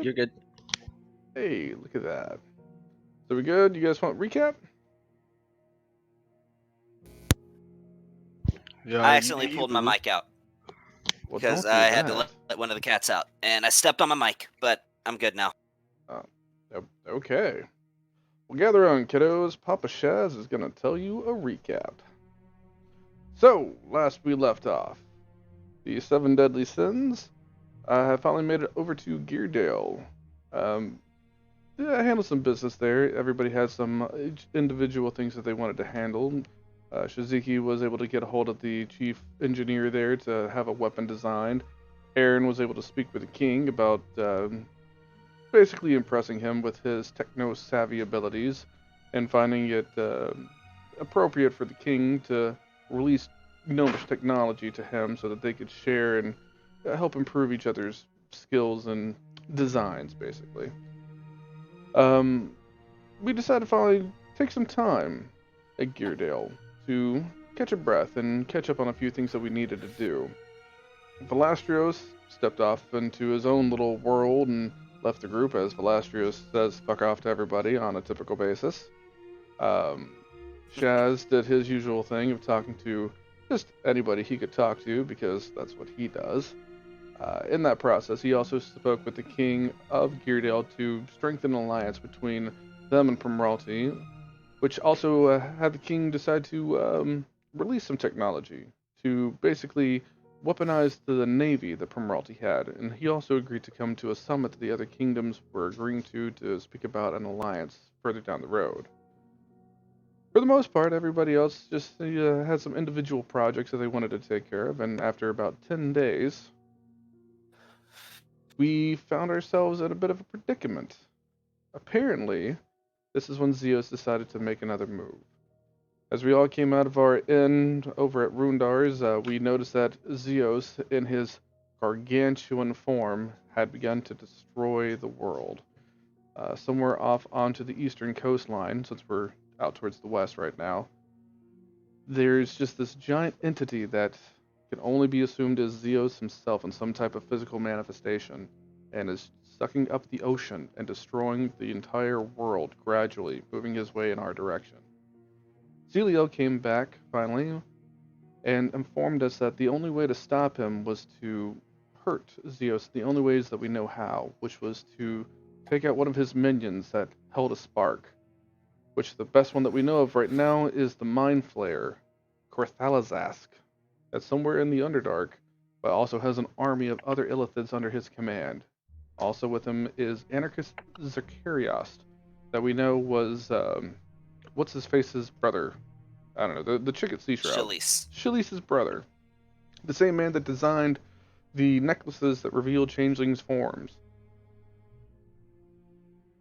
You're good. Hey, look at that. So we good? You guys want recap? Yeah, I accidentally pulled my do. mic out Well, because don't do I had to that. let one of the cats out, and I stepped on my mic, but I'm good now. Okay. Well, gather on, kiddos. Papa Shaz is gonna tell you a recap. So, last we left off, the seven deadly sins have finally made it over to Geardale. Um, I handled some business there. Everybody had some individual things that they wanted to handle. Shiziki was able to get a hold of the chief engineer there to have a weapon designed. Aaron was able to speak with the king about basically impressing him with his techno-savvy abilities and finding it appropriate for the king to release gnomish technology to him so that they could share and help improve each other's skills and designs, basically. We decided to finally take some time at Geardale to catch a breath and catch up on a few things that we needed to do. Valastrios stepped off into his own little world and left the group, as Valastrios says fuck off to everybody on a typical basis. Um, Shaz did his usual thing of talking to just anybody he could talk to because that's what he does. In that process, he also spoke with the king of Geardale to strengthen an alliance between them and Primralty, which also had the king decide to release some technology to basically weaponize the navy that Primralty had. And he also agreed to come to a summit that the other kingdoms were agreeing to speak about an alliance further down the road. For the most part, everybody else just had some individual projects that they wanted to take care of, and after about 10 days, we found ourselves in a bit of a predicament. Apparently, this is when Zeus decided to make another move. As we all came out of our inn over at Rundar's, we noticed that Zeus, in his gargantuan form, had begun to destroy the world. Somewhere off onto the eastern coastline, since we're out towards the west right now, there's just this giant entity that can only be assumed as Zeus himself in some type of physical manifestation, and is sucking up the ocean and destroying the entire world gradually, moving his way in our direction. Celio came back finally and informed us that the only way to stop him was to hurt Zeus the only ways that we know how, which was to take out one of his minions that held a spark, which the best one that we know of right now is the Mind Flayer, Korthalazask, that's somewhere in the Underdark, but also has an army of other Illithids under his command. Also with him is Anarchist Zacharias, that we know was, what's his face's brother? I don't know, the chick at Sea Shroud. Shalice. Shalice's brother. The same man that designed the necklaces that reveal changelings' forms.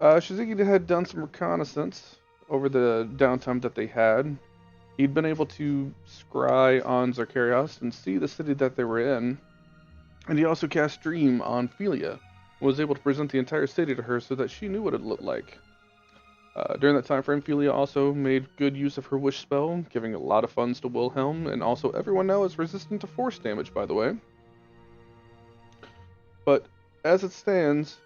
Shiziki had done some reconnaissance over the downtime that they had. He'd been able to scry on Zacharias and see the city that they were in, and he also cast Dream on Philia, and was able to present the entire city to her so that she knew what it looked like. During that time frame, Philia also made good use of her wish spell, giving a lot of funds to Wilhelm, and also everyone now is resistant to force damage, by the way. But as it stands,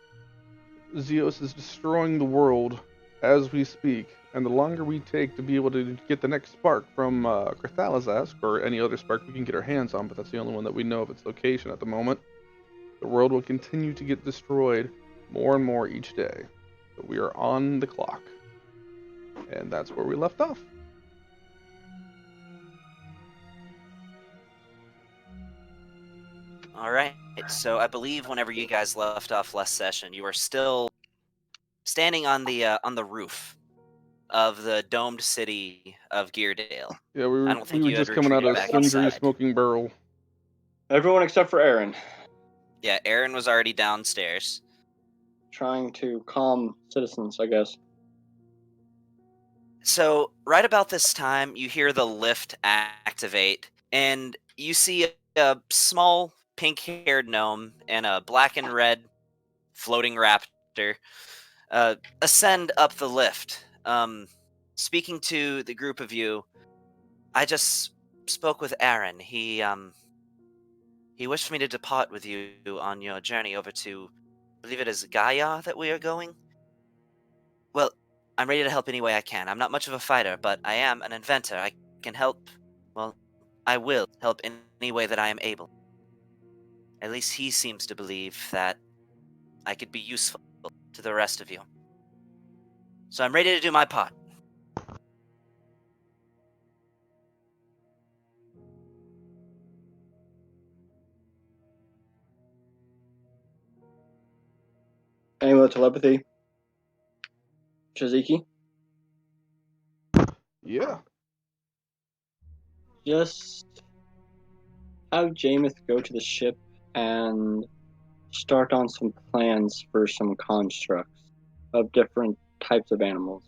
Zeus is destroying the world as we speak, and the longer we take to be able to get the next spark from Krthalazask, or any other spark we can get our hands on, but that's the only one that we know of its location at the moment, the world will continue to get destroyed more and more each day. But we are on the clock. And that's where we left off. All right. So I believe whenever you guys left off last session, you were still standing on the roof of the domed city of Geardale. Yeah, we I were, don't we think were you had just coming out retreated of back Sundry inside. Smoking Barrel. Everyone except for Aaron, Yeah, Aaron was already downstairs. trying to calm citizens, I guess. So right about this time, you hear the lift activate, and you see a small pink-haired gnome and a black and red floating raptor ascend up the lift. Speaking to the group of you, I just spoke with Aaron. He wished me to depart with you on your journey over to believe it is Gaia that we are going. Well, I'm ready to help any way I can. I'm not much of a fighter, but I am an inventor. I can help. Well, I will help in any way that I am able. At least he seems to believe that I could be useful to the rest of you. So I'm ready to do my part. Anyone with telepathy? Shiziki? Yeah. Just have Jameth go to the ship and start on some plans for some constructs of different types of animals.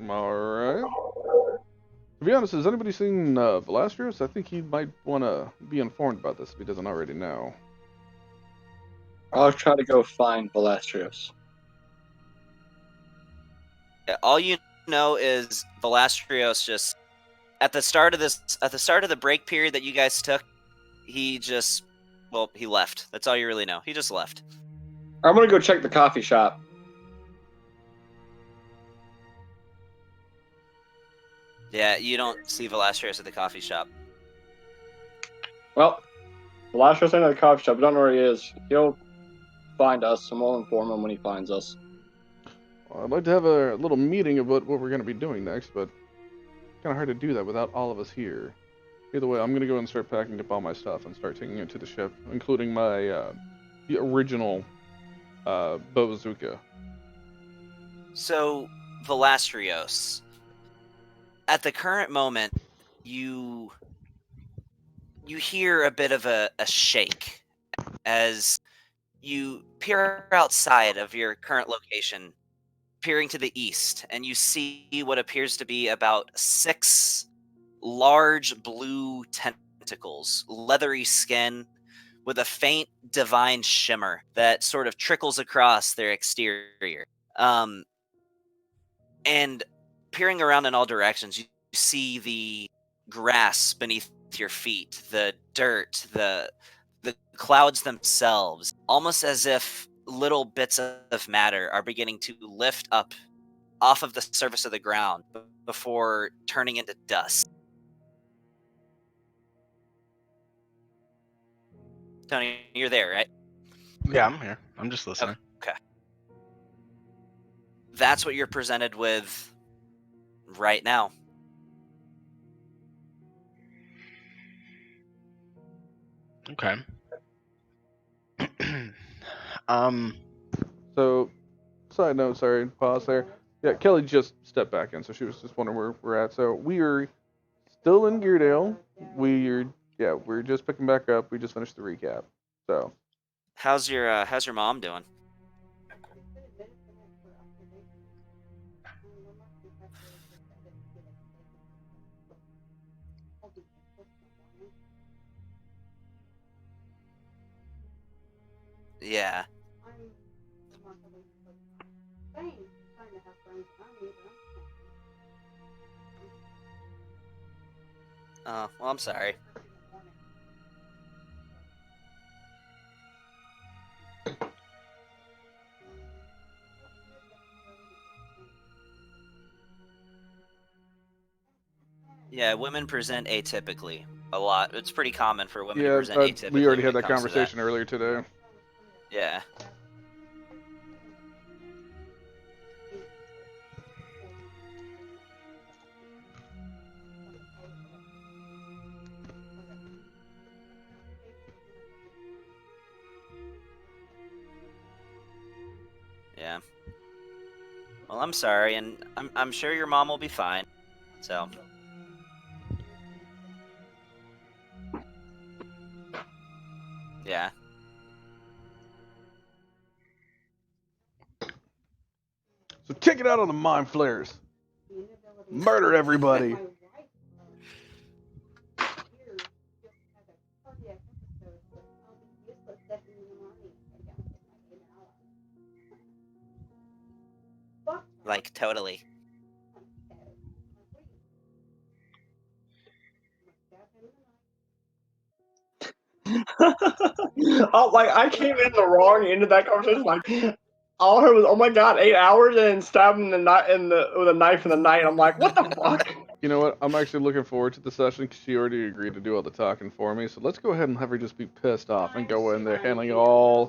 All right. To be honest, has anybody seen Velasquez? I think he might want to be informed about this if he doesn't already know. I'll try to go find Velastrios. Yeah, all you know is Velastrios just at the start of the break period that you guys took, he left. That's all you really know. He just left. I'm gonna go check the coffee shop. Yeah, you don't see Velastrios at the coffee shop. Well, Velastrios ain't at the coffee shop. I don't know where he is. He'll find us, and we'll inform him when he finds us. Well, I'd like to have a little meeting about what we're going to be doing next, but it's kind of hard to do that without all of us here. Either way, I'm going to go and start packing up all my stuff and start taking it to the ship, including my the original bazooka. So, Velastrios, at the current moment, you hear a bit of a shake as you peer outside of your current location, peering to the east, and you see what appears to be about 6 large blue tentacles, leathery skin, with a faint divine shimmer that sort of trickles across their exterior. And peering around in all directions, you see the grass beneath your feet, the dirt, the clouds themselves, almost as if little bits of matter are beginning to lift up off of the surface of the ground before turning into dust. Tony, you're there, right? Yeah, I'm here. I'm just listening. Okay. That's what you're presented with right now. Okay. So, side note, sorry, pause there. Yeah, Kelly just stepped back in, so she was just wondering where we're at. So we are still in Geardale. We're just picking back up. We just finished the recap. So How's your mom doing? Yeah. Oh, well, I'm sorry. Yeah, women present atypically a lot. It's pretty common for women to present atypically. We already when had it that comes to conversation earlier today. Yeah. Yeah. Well, I'm sorry, and I'm sure your mom will be fine. So. Yeah. So take it out on the mind flayers. Murder everybody. Like, totally. Oh, like I came in the wrong end of that conversation. Like all I heard was, "Oh my god, 8 hours," and stab him with a knife in the night. I'm like, what the fuck? You know what? I'm actually looking forward to the session because she already agreed to do all the talking for me. So let's go ahead and have her just be pissed off and go in there handling all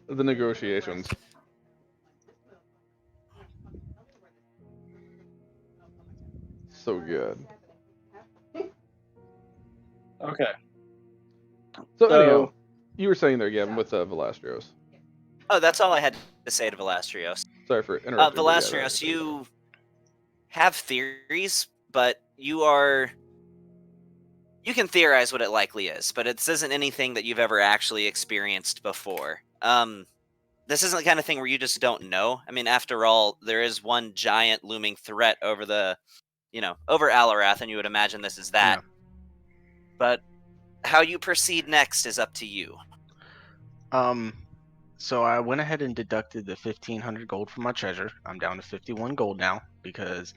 the negotiations. So good. Okay. So anyhow, you were saying there, Gavin, with Velasterios. Oh, that's all I had to say to Velasterios. Sorry for interrupting. Velasterios, you have theories, but you can theorize what it likely is, but it isn't anything that you've ever actually experienced before. This isn't the kind of thing where you just don't know. I mean, after all, there is one giant looming threat over over Alarath, and you would imagine this is that. Yeah. But how you proceed next is up to you. So I went ahead and deducted the 1,500 gold from my treasure. I'm down to 51 gold now because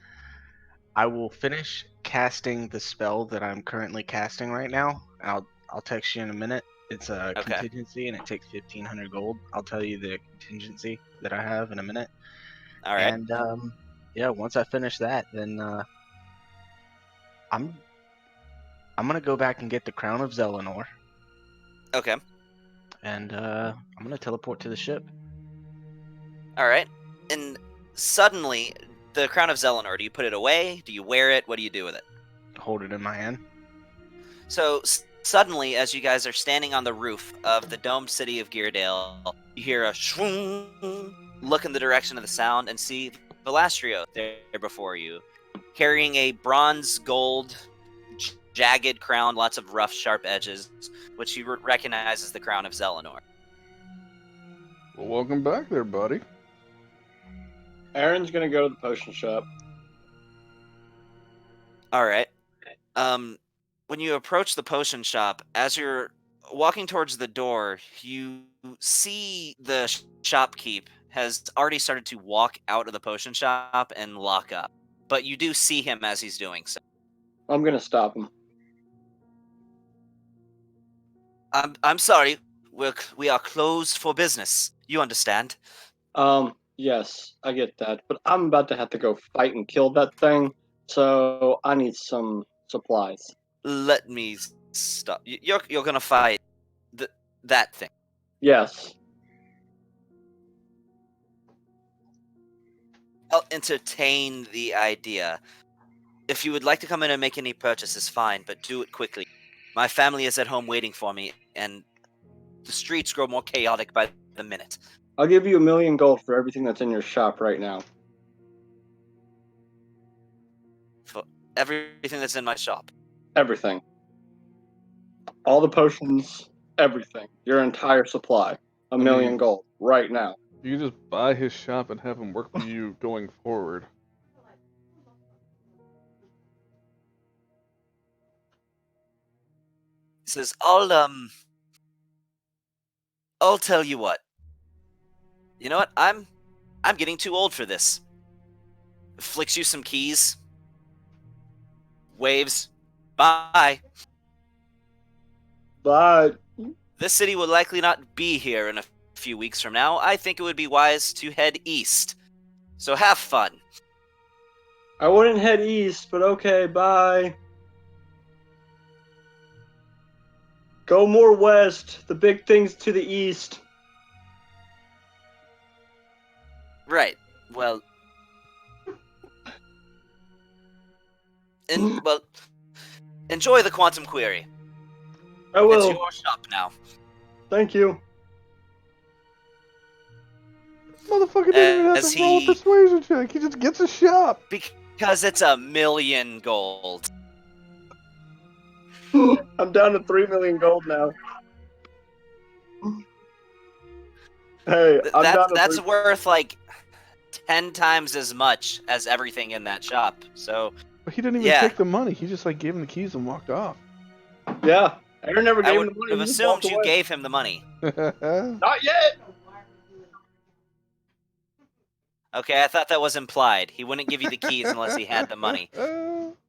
I will finish casting the spell that I'm currently casting right now. I'll text you in a minute. It's a contingency and it takes 1,500 gold. I'll tell you the contingency that I have in a minute. All right. And yeah, once I finish that, then I'm gonna go back and get the crown of Zelenor. Okay. And I'm gonna teleport to the ship. All right. And suddenly, the crown of Zelenor, do you put it away? Do you wear it? What do you do with it? Hold it in my hand. So suddenly, as you guys are standing on the roof of the domed city of Geardale, you hear a shwoong, look in the direction of the sound, and see Velastrio there before you, carrying a bronze gold jagged crown, lots of rough, sharp edges, which you recognize as the crown of Zelenor. Well, welcome back there, buddy. Aaron's gonna go to the potion shop. All right. When you approach the potion shop, as you're walking towards the door, you see the shopkeep has already started to walk out of the potion shop and lock up. But you do see him as he's doing so. I'm gonna stop him. I'm sorry. We are closed for business. You understand? Yes, I get that, but I'm about to have to go fight and kill that thing, so I need some supplies. Let me stop. You're gonna fight that thing. Yes. I'll entertain the idea. If you would like to come in and make any purchases, fine, but do it quickly. My family is at home waiting for me, and the streets grow more chaotic by the minute. I'll give you 1,000,000 gold for everything that's in your shop right now. For everything that's in my shop. Everything. All the potions, everything. Your entire supply. 1,000,000 gold right now. You can just buy his shop and have him work for you going forward. He says, I'll tell you what. You know what? I'm getting too old for this. Flicks you some keys. Waves. Bye. But This city will likely not be here in a few weeks from now. I think it would be wise to head east. So have fun. I wouldn't head east, but okay, bye. Go more west. The big thing's to the east. Right. Well, enjoy the quantum query. I will. It's your shop now. Thank you. Motherfucker didn't even have to roll a persuasion check. He just gets a shop. Because it's 1,000,000 gold. I'm down to 3,000,000 gold now. Hey, that's worth like 10 times as much as everything in that shop. So, but he didn't even take the money. He just like gave him the keys and walked off. Yeah, Aaron never gave him the money. I would have assumed you gave him the money. Not yet. Okay, I thought that was implied. He wouldn't give you the keys unless he had the money.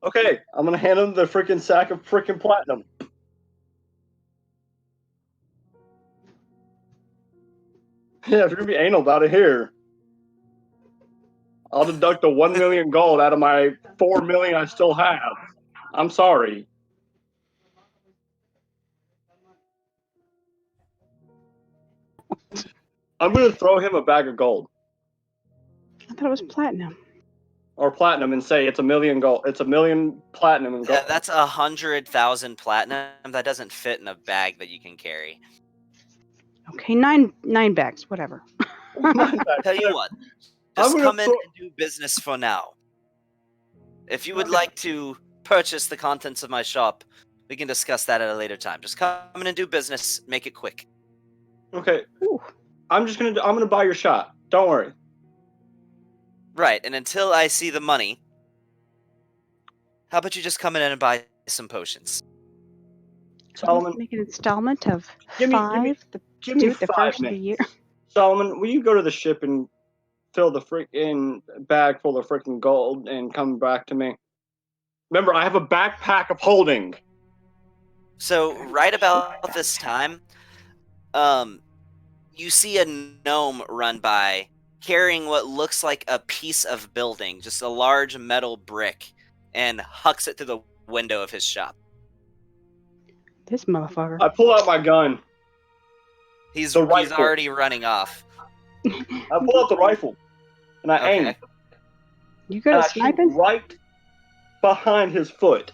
Okay, I'm gonna hand him the freaking sack of freaking platinum. Yeah, if you're gonna be anal about it, here. I'll deduct the 1 million gold out of my 4 million I still have. I'm sorry. I'm gonna throw him a bag of gold I thought it was platinum. or platinum and say it's 1 million gold. It's 1 million platinum and gold. That's 100,000 platinum. That doesn't fit in a bag that you can carry. Okay, nine bags, whatever. Tell you what, just come in and do business for now. If you would like to purchase the contents of my shop, we can discuss that at a later time. Just come in and do business. Make it quick. Okay. Ooh. I'm gonna buy your shot. Don't worry. Right, and until I see the money, how about you just come in and buy some potions? Solomon, Make an installment of give me- 5. give me Do it the 5 first of the minutes. year. Solomon, will you go to the ship and fill the freaking bag full of freaking gold and come back to me? Remember, I have a backpack of holding. So right about this time, you see a gnome run by carrying what looks like a piece of building, just a large metal brick, and hucks it through the window of his shop. This motherfucker. I pull out my gun. He's The rifle. already running off. I pull out the rifle and I aim. Okay. You good And at I shoot sniping? right behind his foot,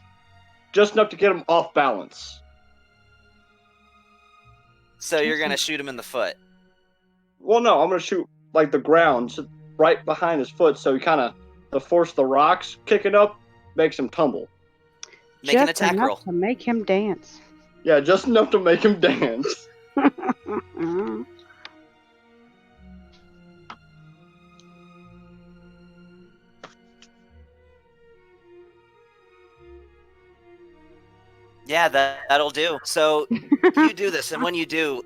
just enough to get him off balance. So you're gonna shoot him in the foot. Well, no, I'm gonna shoot like the ground, just right behind his foot, so he kind of the force of the rocks kicking up makes him tumble. Make an Just attack enough roll. to make him dance. Yeah, just enough to make him dance. Yeah, that'll do. So you do this, and when you do,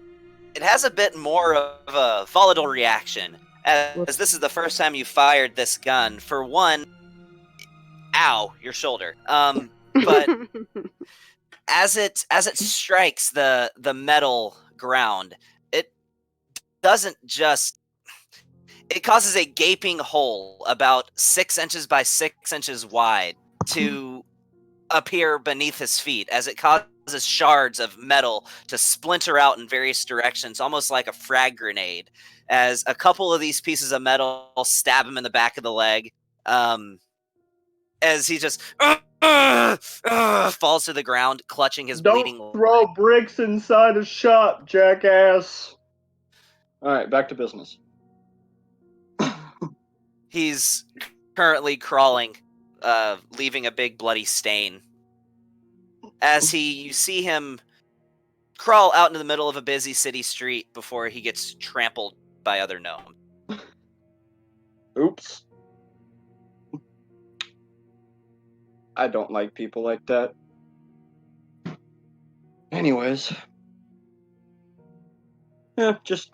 it has a bit more of a volatile reaction, as this is the first time you fired this gun. For one, ow, your shoulder. But as it strikes the metal ground, it doesn't just. It causes a gaping hole about 6 inches by 6 inches wide to appear beneath his feet, as it causes shards of metal to splinter out in various directions, almost like a frag grenade, as a couple of these pieces of metal stab him in the back of the leg, as he just falls to the ground, clutching his bleeding Don't throw bricks inside a shop, jackass. All right, back to business. He's currently crawling, leaving a big bloody stain. As you see him crawl out into the middle of a busy city street before he gets trampled by other gnomes. Oops. I don't like people like that. Anyways. Yeah, just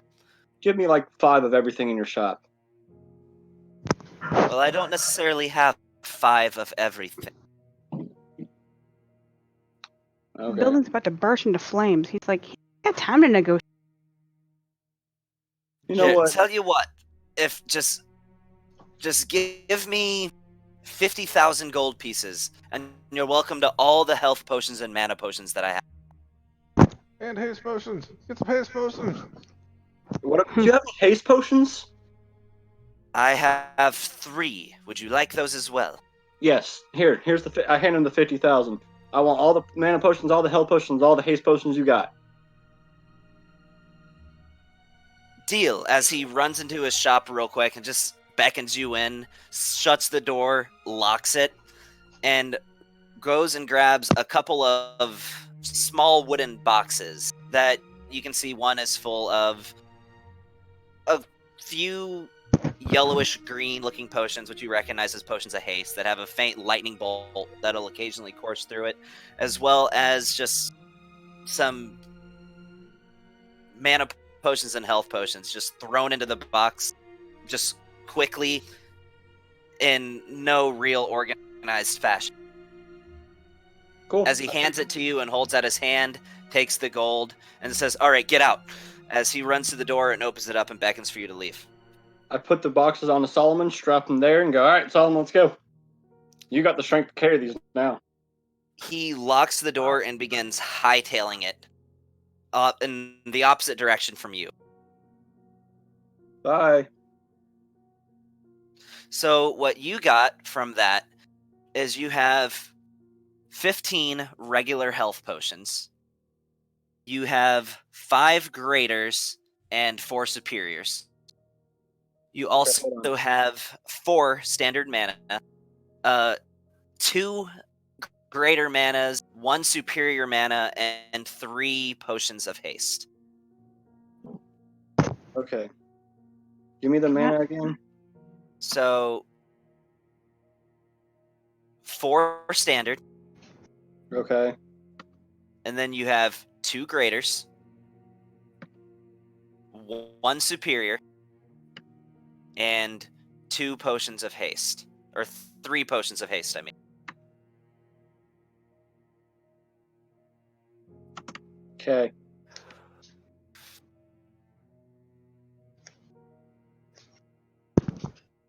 give me like 5 of everything in your shop. Well, I don't necessarily have 5 of everything. The Okay. building's about to burst into flames. He's like, he got time to negotiate. You know Here, what? tell you what, if just give me 50,000 gold pieces, and you're welcome to all the health potions and mana potions that I have. And haste potions. Get some haste potions. What? Do you have any haste potions? I have 3. Would you like those as well? Yes. Here's the. I hand him the 50,000. I want all the mana potions, all the health potions, all the haste potions you got. Deal. As he runs into his shop real quick and just beckons you in, shuts the door, locks it, and goes and grabs a couple of small wooden boxes that you can see one is full of a few yellowish green looking potions, which you recognize as potions of haste, that have a faint lightning bolt that'll occasionally course through it, as well as just some mana potions and health potions just thrown into the box just quickly in no real organized fashion. Cool. As he hands it to you and holds out his hand, takes the gold, and says, "All right, get out." as he runs to the door and opens it up and beckons for you to leave. I put the boxes on the Solomon, strap them there, and go, all right, Solomon, let's go. You got the strength to carry these now. He locks the door and begins hightailing it in the opposite direction from you. Bye. So what you got from that is you have 15 regular health potions. You have 5 graders and 4 superiors. You also have 4 standard mana, 2 greater manas, 1 superior mana, and 3 potions of haste. Okay. Give me the mana again. So 4 standard, Okay. and then you have 2 graders, 1 superior, and 2 potions of haste. Or 3 potions of haste, I mean. Okay.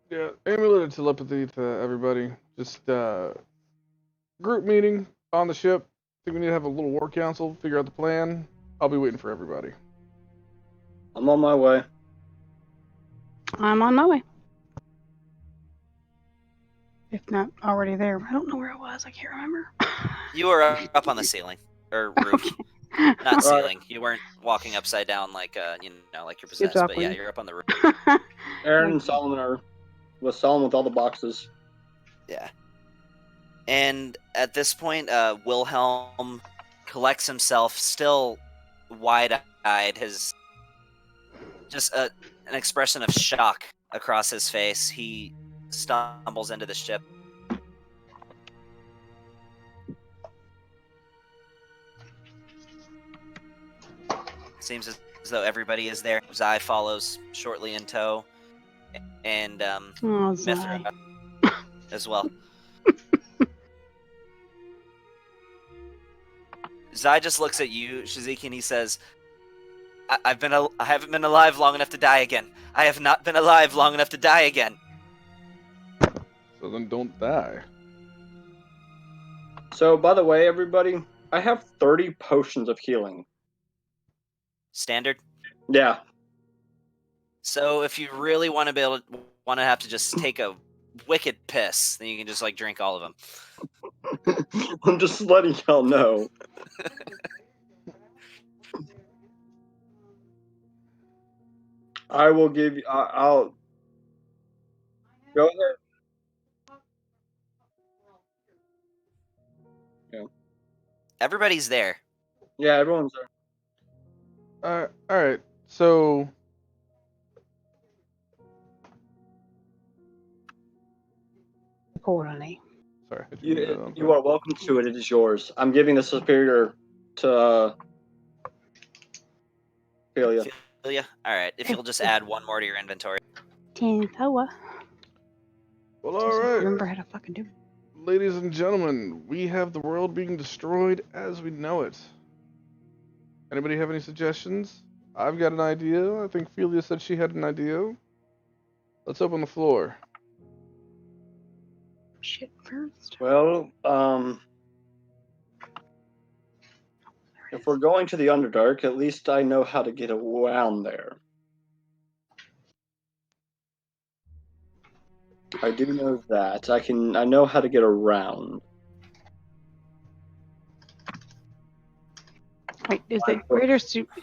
Yeah, amulet of telepathy to everybody. Just group meeting on the ship. Think we need to have a little war council, figure out the plan. I'll be waiting for everybody. I'm on my way. I'm on my way. If not already there. I don't know where it was. I can't remember. You were up on the ceiling. Or roof. Okay. Not ceiling. You weren't walking upside down like like you're possessed. But yeah, awkward. you're up on the roof. Aaron and Solomon are with Solomon with all the boxes. Yeah. And at this point, Wilhelm collects himself, still wide-eyed, his just an expression of shock across his face. He stumbles into the ship. Seems as though everybody is there. Zai follows shortly in tow, and Mithra as well. Zai just looks at you, Shiziki, and he says, I haven't been alive long enough to die again. I have not been alive long enough to die again. So then don't die. So, by the way, everybody, I have 30 potions of healing. Standard. Yeah. So if you really want to have to just take a wicked piss, then you can just like drink all of them. I'm just letting y'all know. I will give you. I'll go ahead. Yeah. Everybody's there. Yeah, everyone's there. All right. So Accordingly. sorry. You are welcome to it. It is yours. I'm giving the superior to Philia. Philia? Alright, if you'll just add 1 more to your inventory. 10 Poa. Well, all right. Remember how to fucking do it. Ladies and gentlemen, we have the world being destroyed as we know it. Anybody have any suggestions? I've got an idea. I think Philia said she had an idea. Let's open the floor. Shit first. Well, if we're going to the Underdark, at least I know how to get around there. I do know that. I know how to get around. Wait, is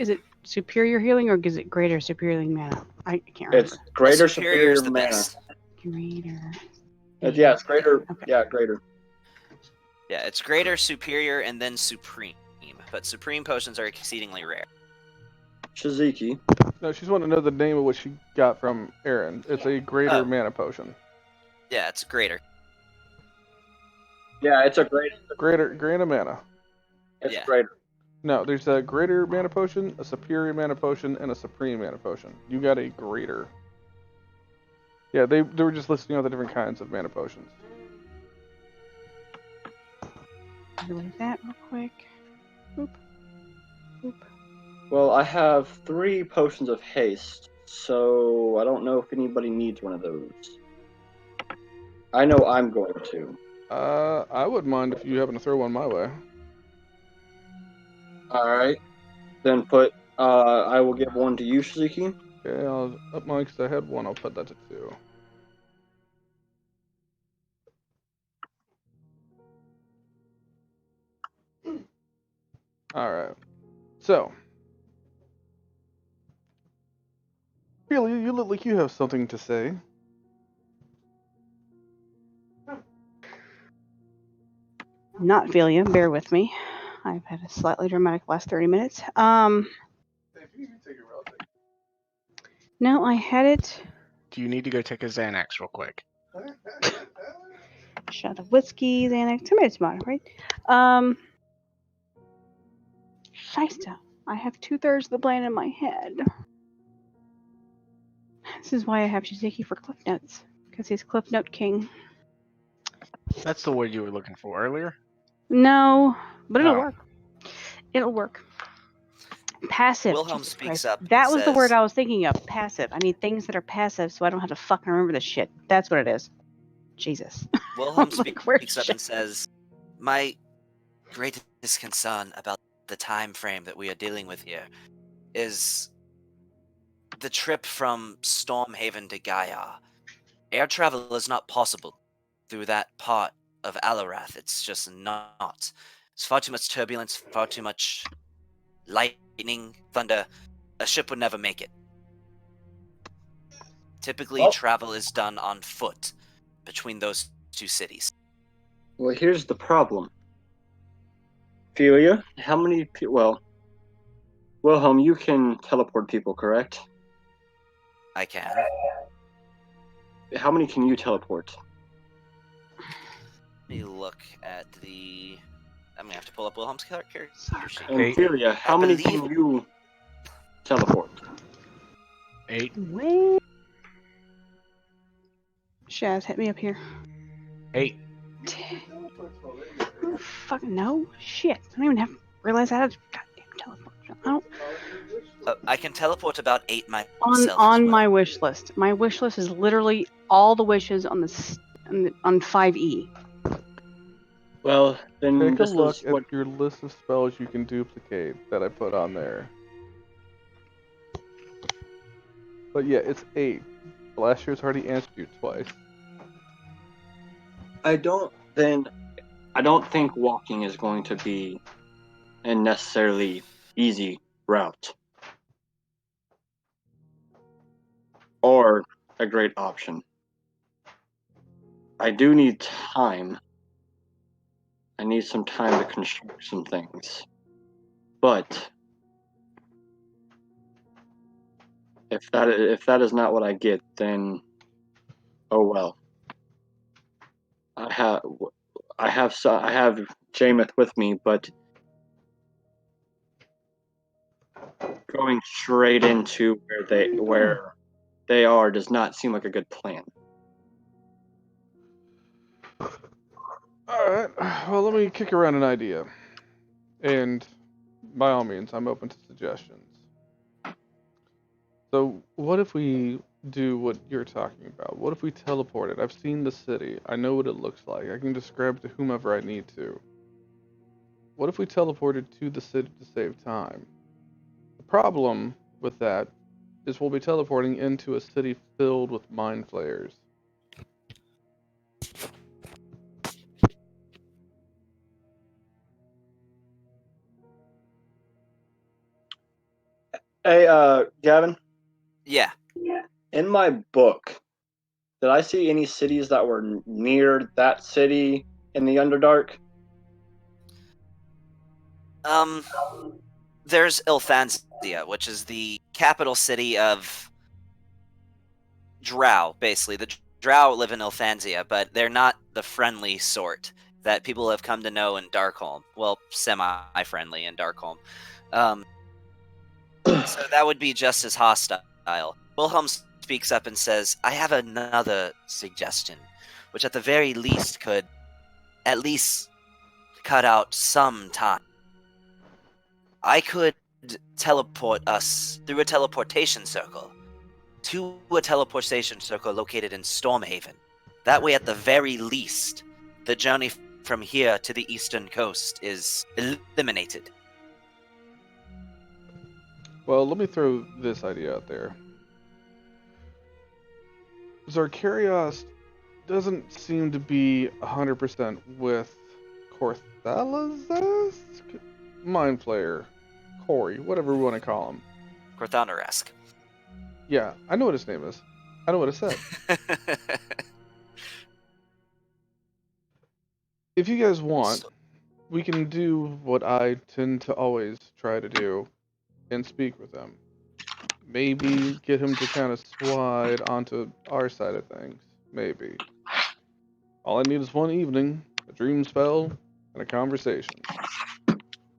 it superior healing or is it greater superior healing mana? I can't remember. It's greater Superior is superior the mana. best. Greater. Yeah, it's greater. Okay. Yeah, greater. Yeah, it's greater, superior, and then supreme. But supreme potions are exceedingly rare. Shiziki. No, she's wanting to know the name of what she got from Aaron. It's a greater mana potion. Yeah, it's greater. Yeah, it's a greater. Greater mana. It's Yeah. greater. No, there's a greater mana potion, a superior mana potion, and a supreme mana potion. You got a greater. Yeah, they were just listing all the different kinds of mana potions. Delete that real quick. Boop. Boop. Well, I have 3 potions of haste, so I don't know if anybody needs one of those. I know I'm going to. I wouldn't mind if you happen to throw one my way. Alright. Then I will give one to you, Suzuki. Okay, I'll up mine because I had one. I'll put that to 2. All right. So, Billy, you look like you have something to say. Not Velia, bear with me. I've had a slightly dramatic last 30 minutes. No, I had it. Do you need to go take a Xanax real quick? Shot of whiskey, Xanax, tomato tomato, right? Scheisse. I have 2/3 of the plan in my head. This is why I have Shizeki for Cliff Notes, because he's Cliff Note King. That's the word you were looking for earlier. No, but it'll Oh. work. It'll work. Passive. Wilhelm Jesus speaks Christ. up and That was the word says- I was thinking of. Passive. I need things that are passive so I don't have to fucking remember this shit. That's what it is. Jesus. Wilhelm Like, where's speaks up shit? and says, "My greatest concern about the time frame that we are dealing with here is the trip from Stormhaven to Gaia. Air travel is not possible through that part of Alarath. It's just not. There's far too much turbulence, far too much lightning, thunder. A ship would never make it. Typically, travel is done on foot between those 2 cities." Well, here's the problem. Ophelia, how many people... Wilhelm, you can teleport people, correct? I can. How many can you teleport? Let me look at the... I'm going to have to pull up Wilhelm's character sheet. And Eight. Ophelia, how many believe- can you teleport? 8. Wait. Shaz, hit me up here. 8. Fucking no. Shit. I don't even have realize I had a goddamn teleport. I don't, I can teleport about 8 myself. on as well. my wish list. My wish list is literally all the wishes on on 5e. Well, then Take a this look is at what... your list of spells you can duplicate that I put on there. But yeah, it's 8. Last year's already answered you twice. I don't think walking is going to be a necessarily easy route. Or a great option. I do need time. I need some time to construct some things. But if that is not what I get, then oh well. I have Jameth with me, but going straight into where they are does not seem like a good plan. Alright, well, let me kick around an idea. And by all means, I'm open to suggestions. So, what if we do what you're talking about? What if we teleported? I've seen the city. I know what it looks like. I can describe it to whomever I need to. What if we teleported to the city to save time? The problem with that is we'll be teleporting into a city filled with mind flayers. Hey, Gavin, Yeah. in my book, did I see any cities that were near that city in the Underdark? There's Ilthansia, which is the capital city of Drow, basically. The Drow live in Ilthansia, but they're not the friendly sort that people have come to know in Darkholm. Well, semi-friendly in Darkholm. So that would be just as hostile. Wilhelm speaks up and says, "I have another suggestion, which at the very least could at least cut out some time. I could teleport us through a teleportation circle to a teleportation circle located in Stormhaven. That way, at the very least, the journey from here to the eastern coast is eliminated. Well, let me throw this idea out there. Zarkarios doesn't seem to be 100% with Corthalazes? Mind Flayer. Corey, whatever we want to call him. Corthoner-esque. Yeah, I know what his name is. I know what it said. If you guys want, we can do what I tend to always try to do and speak with him. Maybe get him to kind of slide onto our side of things. Maybe. All I need is one evening, a dream spell, and a conversation.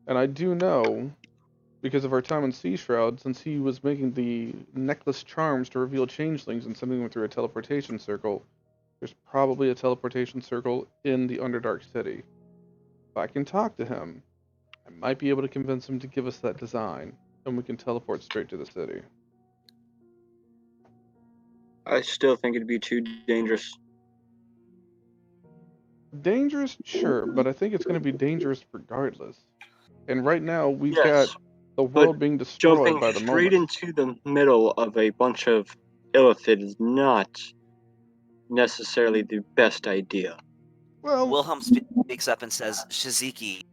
And I do know, because of our time in Sea Shroud, since he was making the necklace charms to reveal changelings and sending them through a teleportation circle, there's probably a teleportation circle in the Underdark City. If I can talk to him, I might be able to convince him to give us that design, and we can teleport straight to the city. I still think it'd be too dangerous. Dangerous, sure, but I think it's going to be dangerous regardless. And right now, we've Yes, got the world being destroyed Jumping by the straight moment. into the middle of a bunch of illithid is not necessarily the best idea. Well, Wilhelm speaks up and says, Shiziki,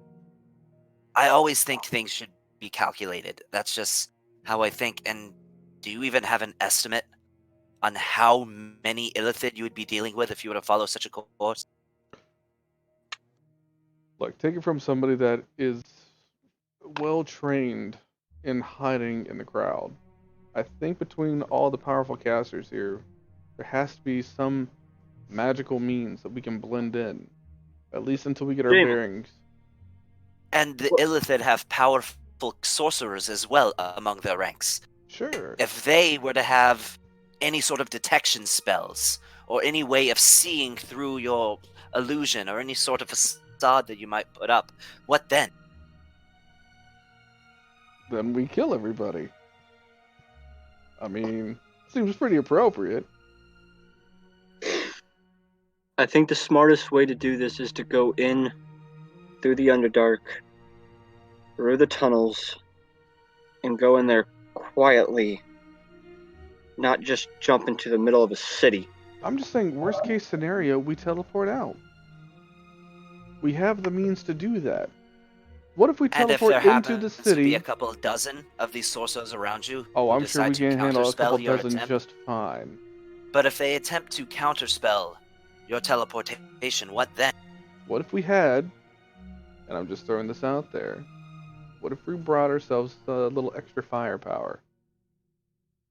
I always think things should be calculated. That's just how I think. And do you even have an estimate on how many illithid you would be dealing with if you were to follow such a course? look, take it from somebody that is well trained in hiding in the crowd. I think between all the powerful casters here, there has to be some magical means that we can blend in, at least until we get our Jamie. bearings. And the illithid have powerful sorcerers as well among their ranks. Sure. If they were to have any sort of detection spells, or any way of seeing through your illusion, or any sort of facade that you might put up, what then? Then we kill everybody. I mean, seems pretty appropriate. I think the smartest way to do this is to go in through the Underdark, through the tunnels, and go in there quietly, not just jump into the middle of a city. I'm just saying, worst case scenario, we teleport out. We have the means to do that. What if we And if teleport there into happens the to be city? a couple of dozen of these sorcerers around you, Oh, who I'm sure we decide to can handle a counterspell couple your dozen attempt, just fine. but if they attempt to counterspell your teleportation, what then? What if we had, and I'm just throwing this out there, what if we brought ourselves a little extra firepower?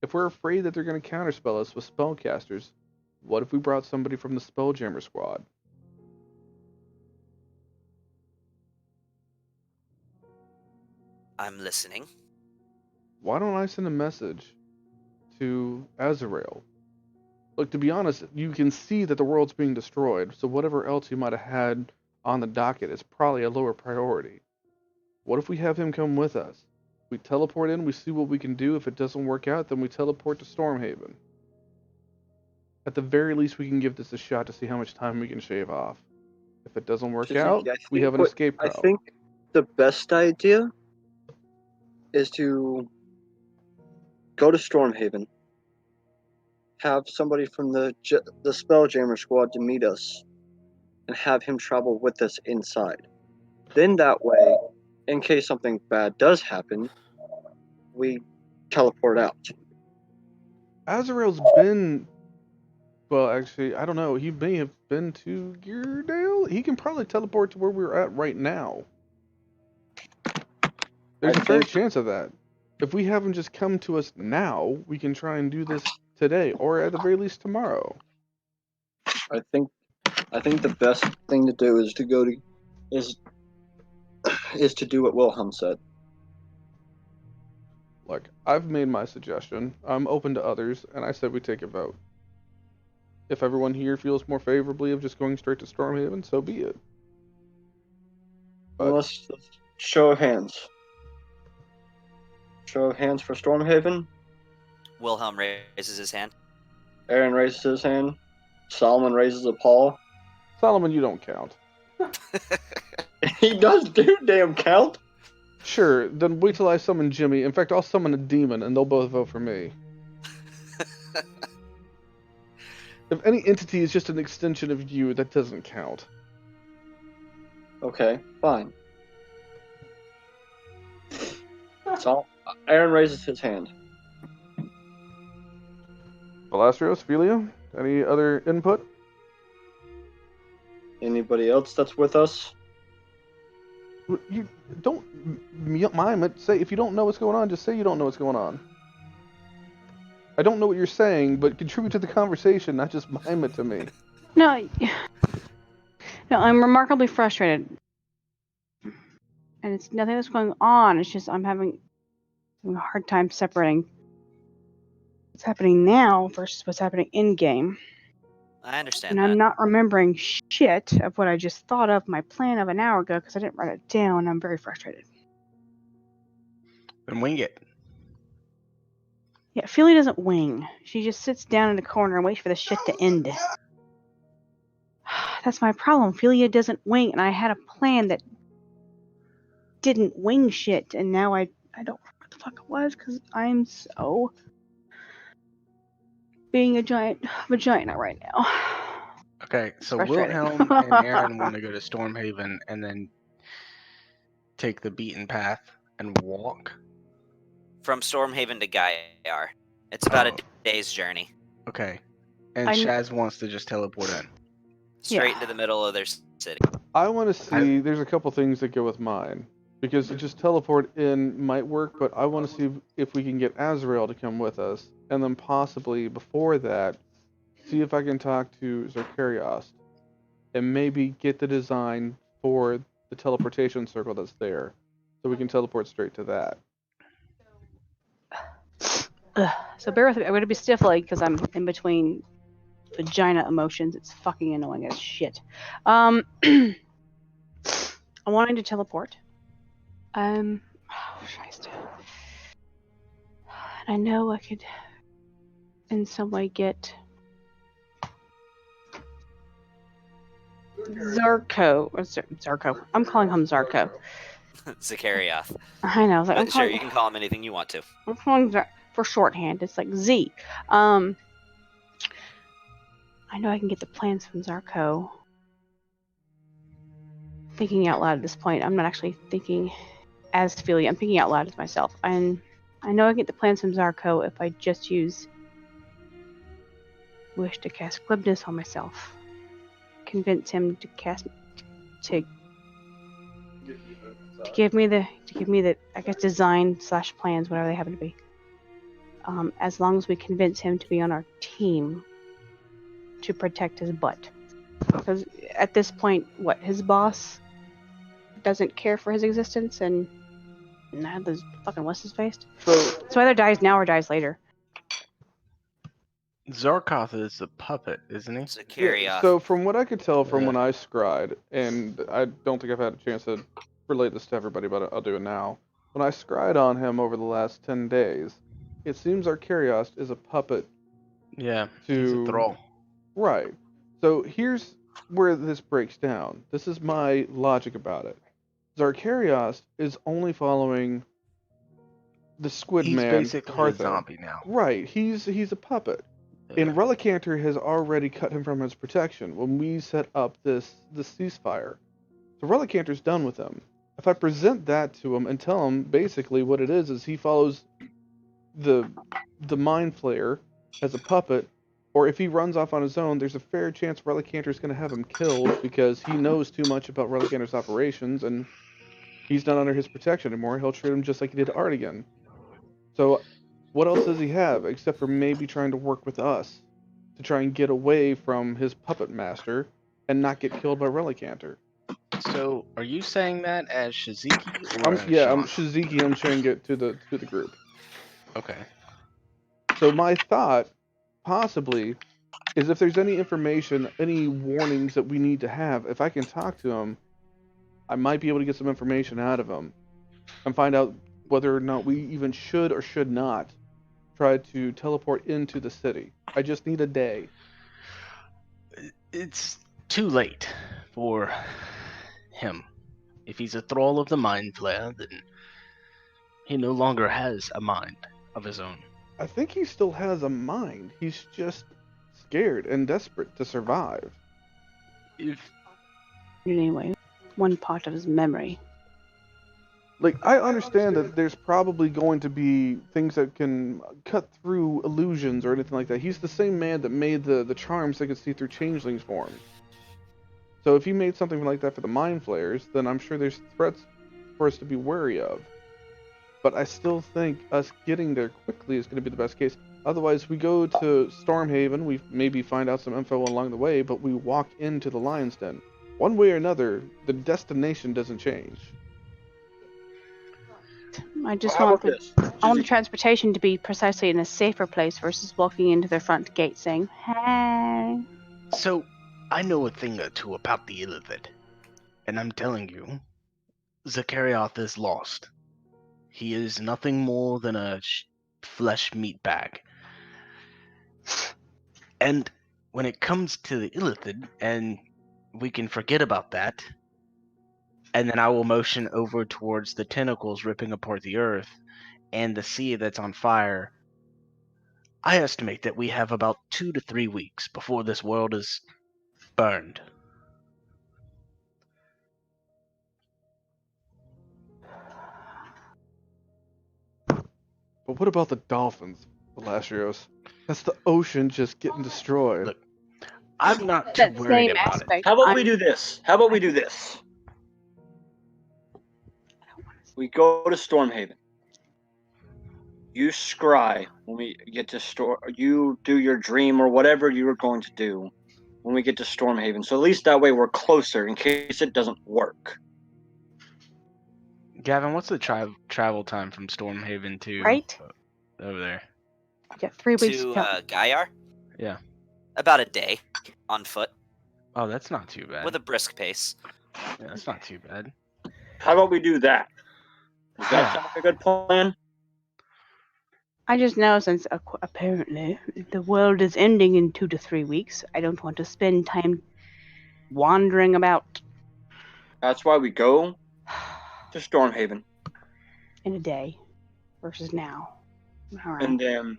If we're afraid that they're going to counterspell us with spellcasters, what if we brought somebody from the Spelljammer squad? I'm listening. Why don't I send a message to Azrael? Look, to be honest, you can see that the world's being destroyed, so whatever else you might have had on the docket is probably a lower priority. What if we have him come with us? We teleport in, we see what we can do. If it doesn't work out, then we teleport to Stormhaven. At the very least, we can give this a shot to see how much time we can shave off. If it doesn't work out, we have an escape route. I think the best idea is to go to Stormhaven, have somebody from the Spelljammer squad to meet us, and have him travel with us inside. Then that way, in case something bad does happen, we teleport out. Azrael's been... Well, actually, I don't know. He may have been to Geardale. He can probably teleport to where we're at right now. There's a fair chance of that. If we have him just come to us now, we can try and do this today, or at the very least tomorrow. I think the best thing to do is to go to is to do what Wilhelm said. Look, I've made my suggestion. I'm open to others, and I said we take a vote. If everyone here feels more favorably of just going straight to Stormhaven, so be it. But Let's show of hands. Show of hands for Stormhaven. Wilhelm raises his hand. Aaron raises his hand. Solomon raises a paw. Solomon, you don't count. He does do damn count. Sure, then wait till I summon Jimmy. In fact, I'll summon a demon, and they'll both vote for me. If any entity is just an extension of you, that doesn't count. Okay, fine. So Aaron raises his hand. Valastrios, Philia, any other input? Anybody else that's with us? You don't mime it. Say, if you don't know what's going on, just say you don't know what's going on. I don't know what you're saying, but contribute to the conversation, not just mime it to me. No, I'm remarkably frustrated. And it's nothing that's going on. It's just I'm having a hard time separating what's happening now versus what's happening in game. I understand And that. I'm not remembering shit of what I just thought of my plan of an hour ago because I didn't write it down. I'm very frustrated. Then wing it. Yeah, Philly doesn't wing. She just sits down in the corner and waits for the shit to end. That's my problem. Philia doesn't wing, and I had a plan that didn't wing shit, and now I don't know what the fuck it was because I'm so being a giant vagina right now. Okay, so Frustrating. Wilhelm and Aaron want to go to Stormhaven and then take the beaten path and walk. From Stormhaven to Gaiar. It's about a day's journey. Okay. And Shaz wants to just teleport in. Straight into the middle of their city. I want to see, there's a couple things that go with mine. Because to just teleport in might work, but I want to see if we can get Azrael to come with us. And then possibly, before that, see if I can talk to Zarkarios. And maybe get the design for the teleportation circle that's there. So we can teleport straight to that. So bear with me. I'm going to be stiff-legged because I'm in between vagina emotions. It's fucking annoying as shit. I'm wanting to teleport. Scheiße. I know I could in some way get Zarko. Or Zarko. I'm calling him Zarko. Zakarioth. I know. Like, But sure, you can call him anything you want to. I'm calling for shorthand. It's like Z. I know I can get the plans from Zarko. Thinking out loud at this point. I'm not actually thinking as Philly. I'm thinking out loud as myself. And I know I can get the plans from Zarko if I just use Wish to cast Glibness on myself. Convince him to cast to give me the I guess design / plans, whatever they happen to be. As long as we convince him to be on our team to protect his butt. Because at this point, his boss doesn't care for his existence, and there's fucking what's his face. So either dies now or dies later. Zarkoth is a puppet, isn't he? Zakarioth. Yeah, so from what I could tell from when I scryed, and I don't think I've had a chance to relate this to everybody, but I'll do it now. When I scryed on him over the last 10 days, it seems Arcarios is a puppet. Yeah, he's a thrall. Right. So here's where this breaks down. This is my logic about it. Zarkarios is only following the Squid He's Man. basically Cartho. a zombie now. Right. He's a puppet. Yeah. And Relicanter has already cut him from his protection when we set up this ceasefire. So Relicanter's done with him. If I present that to him and tell him basically what it is he follows the Mind Flayer as a puppet, or if he runs off on his own, there's a fair chance Relicanter's going to have him killed because he knows too much about Relicanter's operations and he's not under his protection anymore. He'll treat him just like he did Artigan. So what else does he have except for maybe trying to work with us to try and get away from his puppet master and not get killed by Relicanter? So, are you saying that as Shiziki? I'm Shiziki. I'm sharing it to the group. Okay. So my thought, possibly, is if there's any information, any warnings that we need to have, if I can talk to him, I might be able to get some information out of him and find out whether or not we even should or should not try to teleport into the city. I just need a day. It's too late for him. If he's a thrall of the Mind Flayer, then he no longer has a mind of his own. I think he still has a mind. He's just scared and desperate to survive. If Anyway, one part of his memory. Like, I understand that there's probably going to be things that can cut through illusions or anything like that. He's the same man that made the charms that could see through changelings forms. So if he made something like that for the Mind Flayers, then I'm sure there's threats for us to be wary of. But I still think us getting there quickly is going to be the best case. Otherwise, we go to Stormhaven, we maybe find out some info along the way, but we walk into the Lion's Den. One way or another, the destination doesn't change. I just How want about the, this? I want the transportation to be precisely in a safer place versus walking into their front gate saying, "Hey." so, I know a thing or two about the Illithid, and I'm telling you, Zakarioth is lost. He is nothing more than a flesh meat bag. And when it comes to the Illithid, and we can forget about that, and then I will motion over towards the tentacles ripping apart the earth and the sea that's on fire. I estimate that we have about 2 to 3 weeks before this world is burned. But what about the dolphins, Pelagios? That's the ocean just getting destroyed. Look, I'm not too That worried same about it. aspect. How about I'm- we do this? How about we do this? We go to Stormhaven. You scry when we get to you do your dream or whatever you were going to do when we get to Stormhaven. So at least that way we're closer in case it doesn't work. Gavin, what's the travel time from Stormhaven to Right? over there? You got 3 weeks To to Gaiar? Yeah. About a day on foot Oh, that's not too bad. with a brisk pace. Yeah, that's not too bad. How about we do that? Does that Yeah. sound like a good plan? I just know since apparently the world is ending in 2 to 3 weeks, I don't want to spend time wandering about That's why we go to Stormhaven. in a day versus now. All right. And then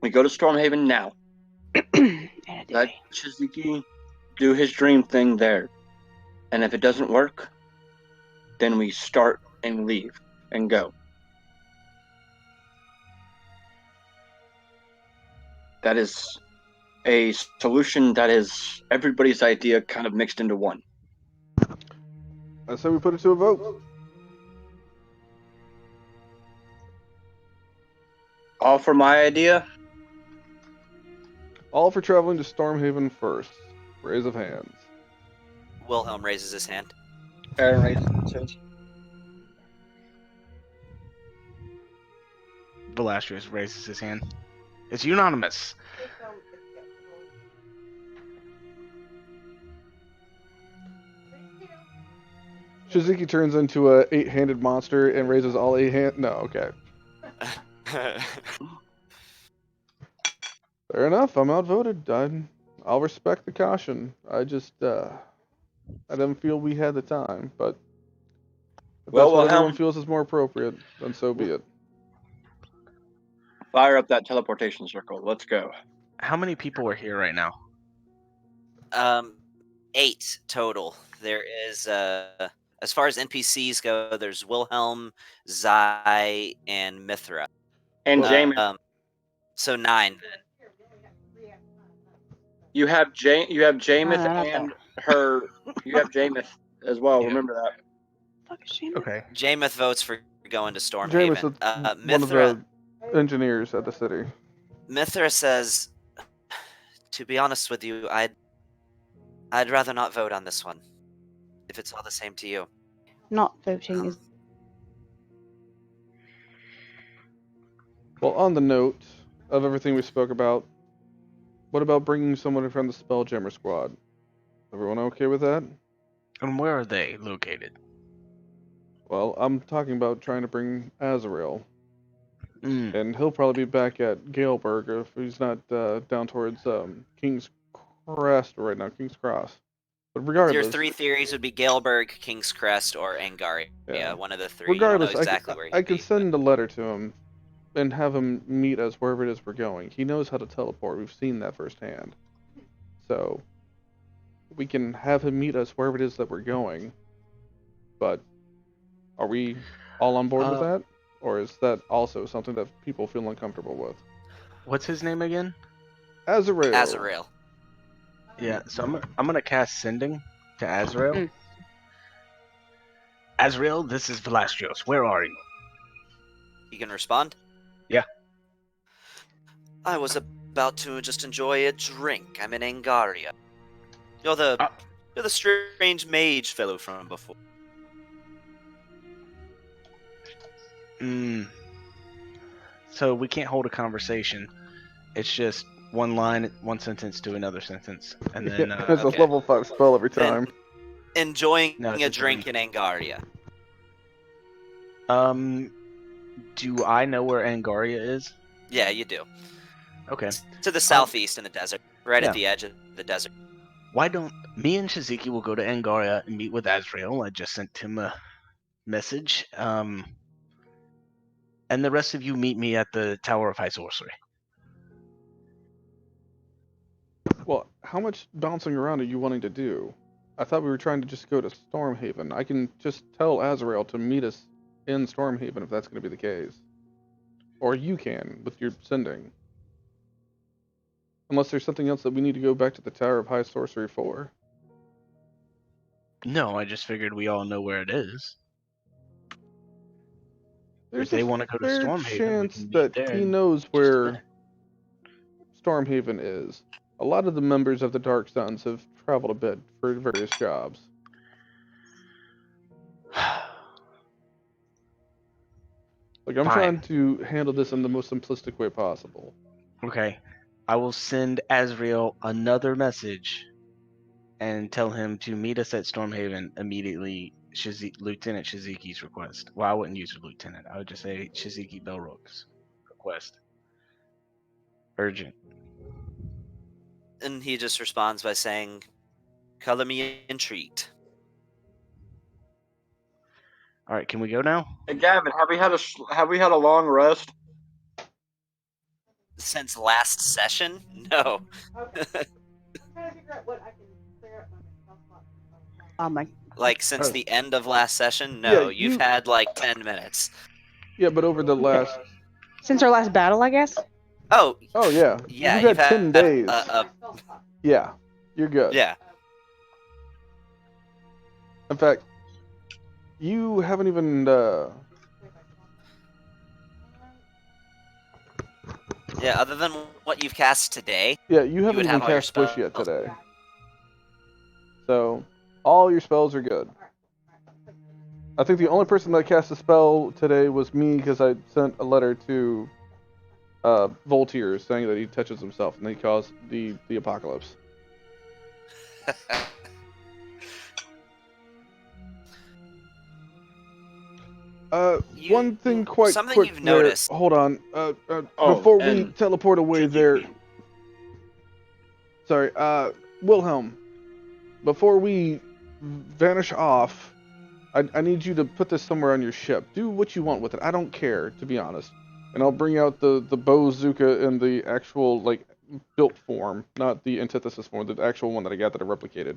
we go to Stormhaven now. In a Let day. Shizuki do his dream thing there. And if it doesn't work, then we start and leave and go. That is a solution that is everybody's idea kind of mixed into one. I say we put it to a vote. All for my idea? All for traveling to Stormhaven first. Raise of hands. Wilhelm raises his hand. Aaron raises his. Velasquez raises his hand. It's unanimous. Shizuki turns into a 8-handed monster and raises all 8 hands. No, okay. Fair enough. I'm outvoted. I'll respect the caution. I just, I didn't feel we had the time, but if Well, that's what everyone Wilhelm, feels is more appropriate, then so be it. fire up that teleportation circle. Let's go. How many people are here right now? 8 total. There is, as far as NPCs go, there's Wilhelm, Zai, and Mithra. And Jamin, So 9. you have Jamith not and her. You have Jamith as well. Yeah. Remember that. Fuck is she? Okay. Jameth votes for going to Stormhaven. James is one of Mithra, the engineers at the city. Mithra says, to be honest with you, I'd rather not vote on this one. If it's all the same to you. Not voting is Well, on the note of everything we spoke about, what about bringing someone from the Spelljammer squad? Everyone okay with that? And where are they located? Well, I'm talking about trying to bring Azrael, Mm. and he'll probably be back at Galeburg if he's not down towards King's Crest right now, King's Cross. But regardless, Your three theories would be Galeburg, King's Crest, or Angaria. Yeah. One of the three. regardless, you know exactly where he'd I can be. send a letter to him and have him meet us wherever it is we're going. He knows how to teleport. We've seen that firsthand. So we can have him meet us wherever it is that we're going. But are we all on board with that? Or is that also something that people feel uncomfortable with? What's his name again? Azrael. Azrael. Yeah, so I'm gonna cast Sending to Azrael. Mm. Azrael, this is Velastrios. Where are you? You can respond? Yeah. I was about to just enjoy a drink. I'm in Angaria. You're the strange mage fellow from before. So we can't hold a conversation. It's just one line, one sentence to another sentence, and then It's okay. a level 5 spell every Then- time. Enjoying No, it's a a drink three. in Angaria. Do I know where Angaria is? Yeah, you do. Okay. To the southeast in the desert, right Yeah. at the edge of the desert. Why don't me and Shiziki will go to Angaria and meet with Azrael? I just sent him a message. And the rest of you meet me at the Tower of High Sorcery. Well, how much bouncing around are you wanting to do? I thought we were trying to just go to Stormhaven. I can just tell Azrael to meet us in Stormhaven if that's going to be the case. Or you can, with your sending. Unless there's something else that we need to go back to the Tower of High Sorcery for. No, I just figured we all know where it is. There's If they a want to go to fair Stormhaven, we chance can meet that there he in knows just a where minute. Stormhaven is. A lot of the members of the Dark Suns have traveled a bit for various jobs. Like, I'm Fine. trying to handle this in the most simplistic way possible. Okay. I will send Azrael another message and tell him to meet us at Stormhaven immediately. Lieutenant Shiziki's request. Well, I wouldn't use Lieutenant. I would just say Shiziki Belrook's request. Urgent. And he just responds by saying, "Color me intrigued." All right, can we go now? Hey Gavin, have we had a long rest? Since last session? No. Like, since the end of last session? No. Yeah, You've had like 10 minutes. Yeah, but over the last... Since our last battle, I guess. Oh, yeah. Yeah, You've had 10 days. Yeah, you're good. Yeah. In fact, you haven't even... Yeah, other than what you've cast today. Yeah, you haven't would even have all your cast Squish spells. yet today. So, all your spells are good. I think the only person that cast a spell today was me because I sent a letter to Voltier saying that he touches himself and he caused the apocalypse. One thing quite something quick you've there. noticed. Hold on. Before we and teleport away there. Sorry, Wilhelm. Before we vanish off, I need you to put this somewhere on your ship. Do what you want with it. I don't care, to be honest. And I'll bring out the bazooka in the actual, like, built form, not the antithesis form, the actual one that I got that I replicated.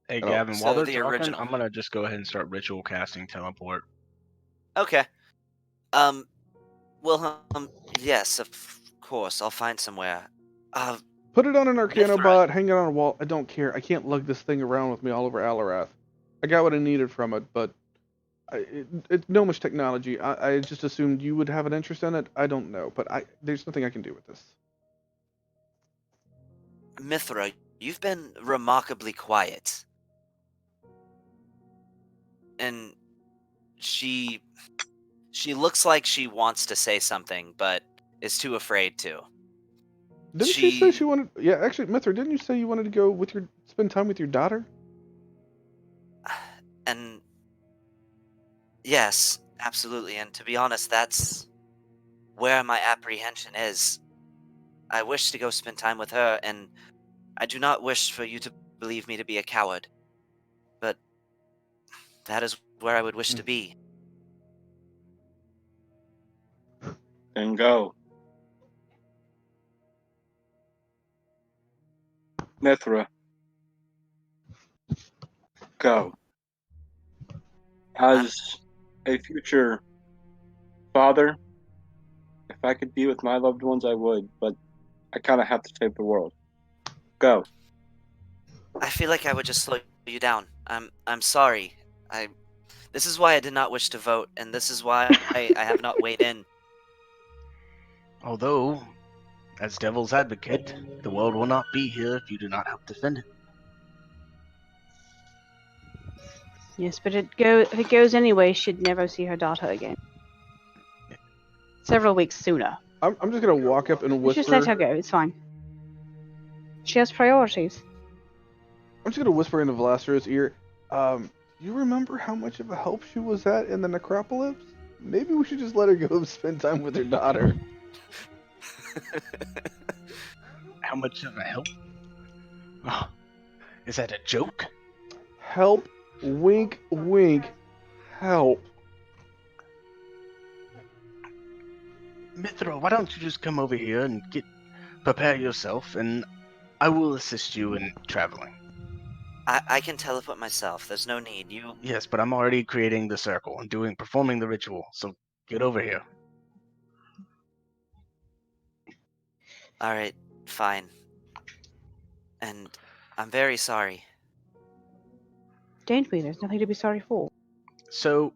Hey, Oh. Gavin, So while they're the talking, original. I'm going to just go ahead and start ritual casting teleport. Okay. Wilhelm, yes, of course. I'll find somewhere. Put it on an Arcana Mithra. bot, hang it on a wall. I don't care. I can't lug this thing around with me all over Alarath. I got what I needed from it, but it's gnomish technology. I just assumed you would have an interest in it. I don't know, but there's nothing I can do with this. Mithra, you've been remarkably quiet. And she looks like she wants to say something, but is too afraid to. Didn't she say she wanted? Yeah, actually, Mithra, didn't you say you wanted to go spend time with your daughter? And Yes, absolutely. And to be honest, that's where my apprehension is. I wish to go spend time with her, and I do not wish for you to believe me to be a coward. But that is where I would wish to be. Then go. Mithra, go. As a future father, if I could be with my loved ones, I would, but I kind of have to save the world. Go. I feel like I would just slow you down. I'm sorry. This is why I did not wish to vote, and this is why I have not weighed in. Although, as devil's advocate, the world will not be here if you do not help defend it. Yes, but if it goes anyway, she'd never see her daughter again. Several weeks sooner. I'm just gonna walk up and Let's whisper. just let her go. It's fine. She has priorities. I'm just gonna whisper into Velasquez's ear. You remember how much of a help she was at in the necropolis? Maybe we should just let her go and spend time with her daughter. How much of a help? Oh, is that a joke? Help, wink, wink, help. Mithra, why don't you just come over here and prepare yourself, and I will assist you in traveling. I can teleport myself. There's no need. You. Yes, but I'm already creating the circle and performing the ritual, so get over here. All right, fine. And I'm very sorry. Don't be. There's nothing to be sorry for. So,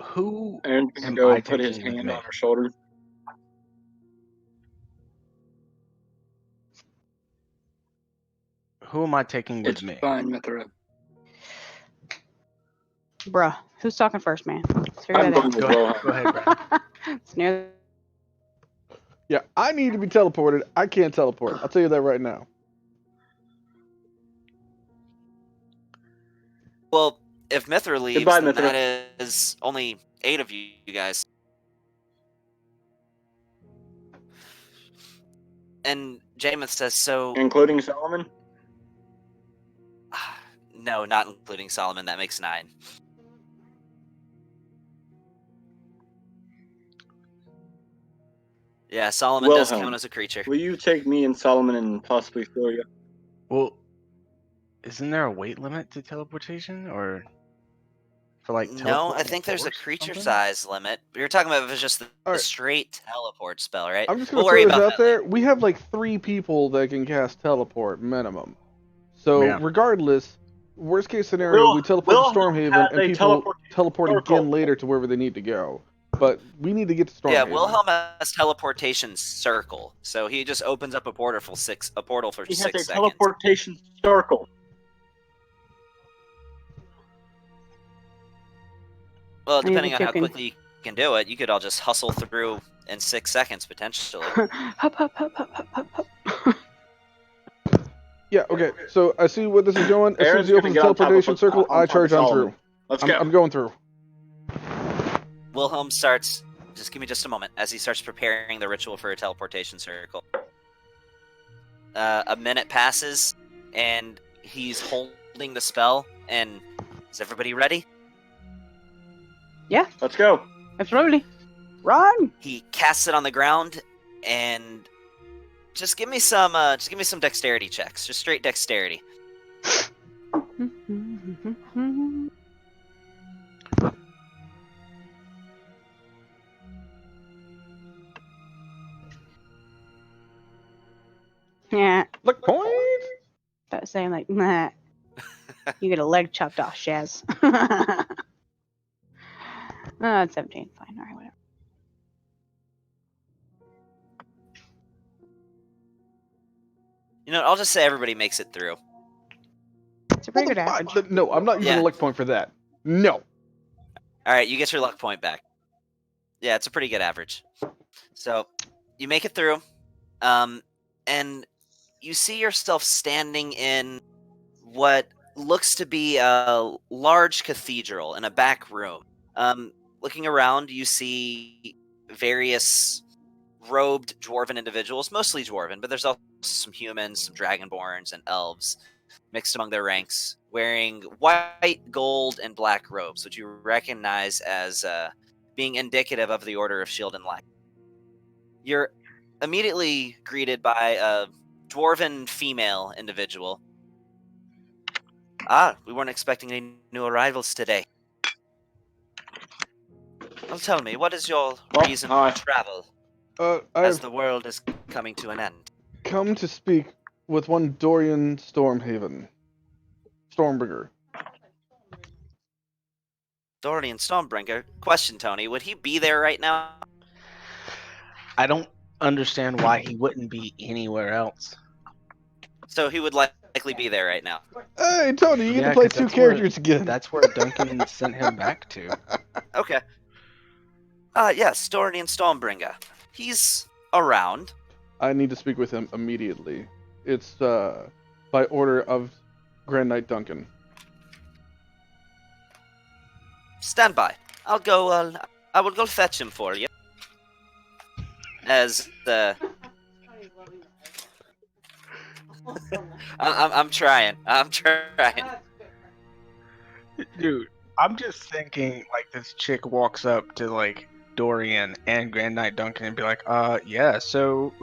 who Aaron's gonna am go I put his taking with hand me? on her shoulder. Who am I taking with It's me? fine, Mithra. Bruh, who's talking first, man? Let's figure I'm that going out. with Go Rohan. ahead, Brad. It's near. Yeah, I need to be teleported. I can't teleport. I'll tell you that right now. Well, if Mithra leaves, Goodbye, then Mithra. that is only 8 of you guys. And Jameith says, so... Including Solomon? No, not including Solomon. That makes 9. Yeah, Solomon does Wilhelm, count as a creature. will you take me and Solomon and possibly Furia? Well, isn't there a weight limit to teleportation, or for like No, I teleporting think there's a force or creature something? size limit. We were talking about if it's just the Alright. straight teleport spell, right? I'm just We'll gonna worry throw this about out that there. later. We have like 3 people that can cast teleport minimum. So Yeah. regardless, worst case scenario, we teleport to Stormhaven has and a people teleport circle. again later to wherever they need to go. But we need to get to Stormhaven. Yeah, Wilhelm has teleportation circle, so he just opens up a portal for 6 He has 6 a seconds. teleportation circle. Well, I need depending the on how token. quickly you can do it, you could all just hustle through in 6 seconds potentially. Hup, hup, hup, hup, hup, hup, hup. Yeah, okay. So I see where this is going. As soon Aaron's as he opens the gonna get on top of teleportation us- circle, on I top of charge on Solomon. through. Let's go. I'm going through. Wilhelm starts. Just give me just a moment as he starts preparing the ritual for a teleportation circle. A minute passes, and he's holding the spell. And is everybody ready? Let's go. Absolutely. Run! He casts it on the ground, and just give me some dexterity checks. Just straight dexterity. Yeah. Look, point. That saying like, nah. You get a leg chopped off, Shaz. It's 17. Fine. All right, whatever. You know, I'll just say everybody makes it through. It's a pretty good average. No, I'm not using Yeah. a luck point for that. No. All right, you get your luck point back. Yeah, it's a pretty good average. So you make it through, and you see yourself standing in what looks to be a large cathedral in a back room. Looking around, you see various robed dwarven individuals, mostly dwarven, but there's also some humans, some dragonborns, and elves mixed among their ranks, wearing white, gold, and black robes, which you recognize as being indicative of the Order of Shield and Light. You're immediately greeted by a dwarven female individual. Ah, we weren't expecting any new arrivals today. Well, tell me, what is your reason hi. for travel as I've the world is coming to an end? come to speak with one Dorian Stormhaven. Stormbringer. Dorian Stormbringer. Question, Tony, would he be there right now? I don't understand why he wouldn't be anywhere else. So he would likely be there right now. Hey, Tony, you get Yeah, to play 'cause two that's where- characters again. That's where Duncan sent him back to. Okay. Yes, Dorian Stormbringer. He's around. I need to speak with him immediately. It's by order of Grand Knight Duncan. Stand by. I'll go. I will go fetch him for you. As the I'm trying. I'm trying. Dude, I'm just thinking like this chick walks up to like Dorian and Grand Knight Duncan and be like, yeah, so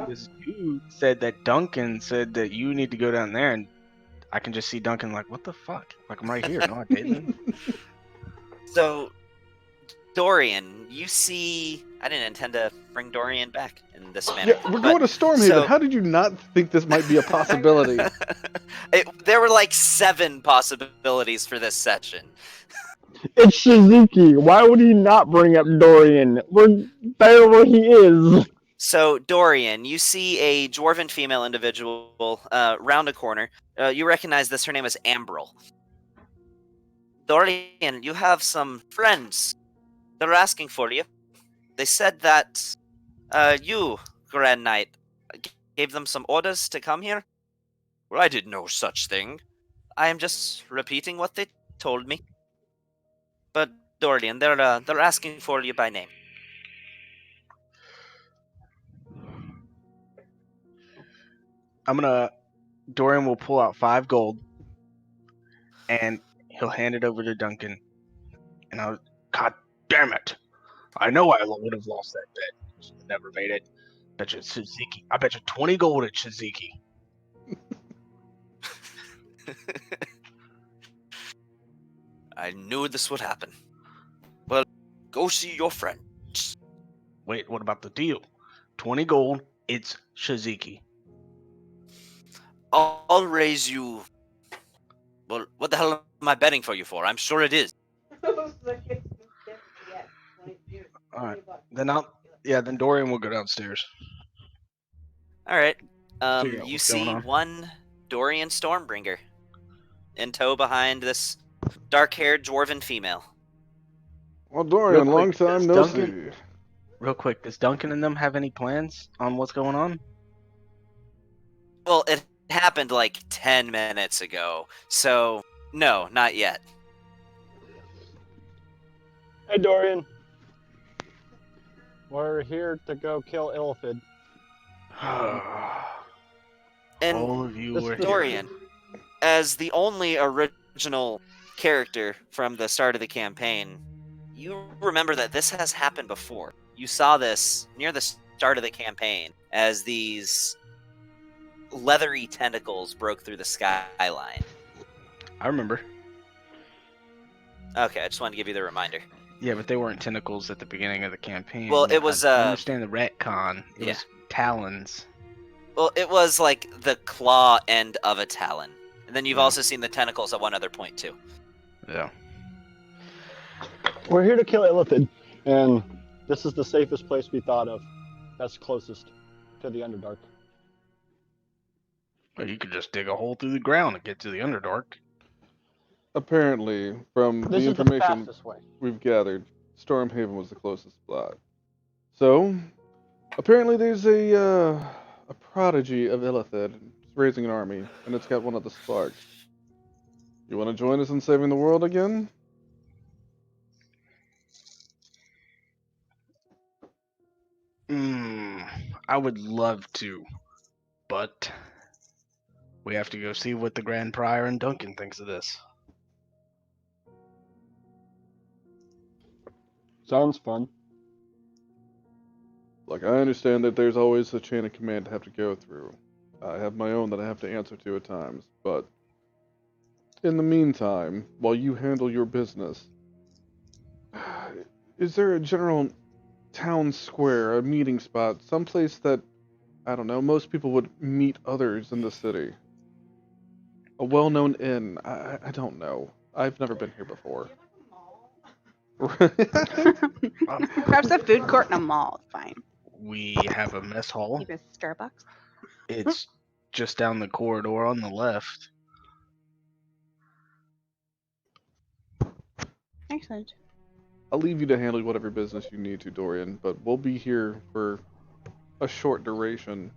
this dude said that Duncan said that you need to go down there, and I can just see Duncan like, what the fuck? Like, I'm right here. No, I didn't. So, Dorian, you see. I didn't intend to bring Dorian back in this manner. Yeah, we're going to Stormhaven. so- How did you not think this might be a possibility? There were like 7 possibilities for this session. It's Shizuki. Why would he not bring up Dorian? We're there where he is. So, Dorian, you see a dwarven female individual round a corner. You recognize this. Her name is Ambril. Dorian, you have some friends. They're asking for you. They said that you, Grand Knight, gave them some orders to come here. Well, I did no such thing. I am just repeating what they told me. But, Dorian, they're asking for you by name. Dorian will pull out 5 gold, and he'll hand it over to Duncan. And God damn it! I know I would have lost that bet. Never made it. Bet you Shizuki. I bet you 20 gold at Shizuki. I knew this would happen. Well, go see your friend. Wait, what about the deal? 20 gold, it's Shizuki. I'll raise you. Well, what the hell am I betting for you for? I'm sure it is. Alright, then Dorian will go downstairs. All right. Figure out You what's going see on. one Dorian Stormbringer in tow behind this dark-haired dwarven female. Well, Dorian, Real long quick, time does no Duncan- see. Real quick, does Duncan and them have any plans on what's going on? Well, it happened like 10 minutes ago, so no, not yet. Hey, Dorian. We're here to go kill Illithid. And All of you this were is Dorian, as the only original character from the start of the campaign, you remember that this has happened before. You saw this near the start of the campaign as these leathery tentacles broke through the skyline. I remember. Okay, I just wanted to give you the reminder. Yeah, but they weren't tentacles at the beginning of the campaign. Well, it was, I understand the retcon. It yeah. was talons. Well, it was like the claw end of a talon. And then you've Yeah. also seen the tentacles at one other point, too. Yeah. We're here to kill Illithid, and this is the safest place we thought of. That's closest to the Underdark. Well, you could just dig a hole through the ground and get to the Underdark. Apparently, from This the is the information fastest way. we've gathered, Stormhaven was the closest spot. So, apparently there's a prodigy of Illithid. It's raising an army, and it's got one of the sparks. You want to join us in saving the world again? I would love to, but we have to go see what the Grand Prior and Duncan thinks of this. Sounds fun. Look, I understand that there's always a chain of command to have to go through. I have my own that I have to answer to at times, but in the meantime, while you handle your business, is there a general town square, a meeting spot, someplace that, I don't know, most people would meet others in the city? A well-known inn? I don't know. I've never been here before. Perhaps a food court and a mall. Fine. We have a mess hall. Even a Starbucks. It's just down the corridor on the left. Excellent. I'll leave you to handle whatever business you need to, Dorian, but we'll be here for a short duration.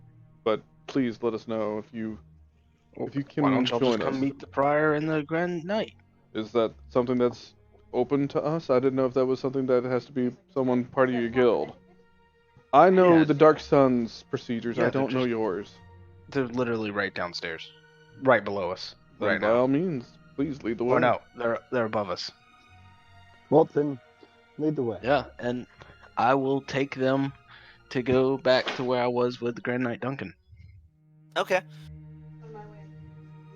But please let us know if you can Why don't y'all join just come us. meet the Prior and the Grand Knight? Is that something that's open to us? I didn't know if that was something that has to be someone part of your guild. I know Yeah. the Dark Sun's procedures. Yeah, I they're don't know just- yours. They're literally right downstairs, right below us. Then right by now. all means, please lead the way. Oh no, they're above us. Well, then, lead the way. Yeah, and I will take them to go back to where I was with the Grand Knight Duncan. Okay.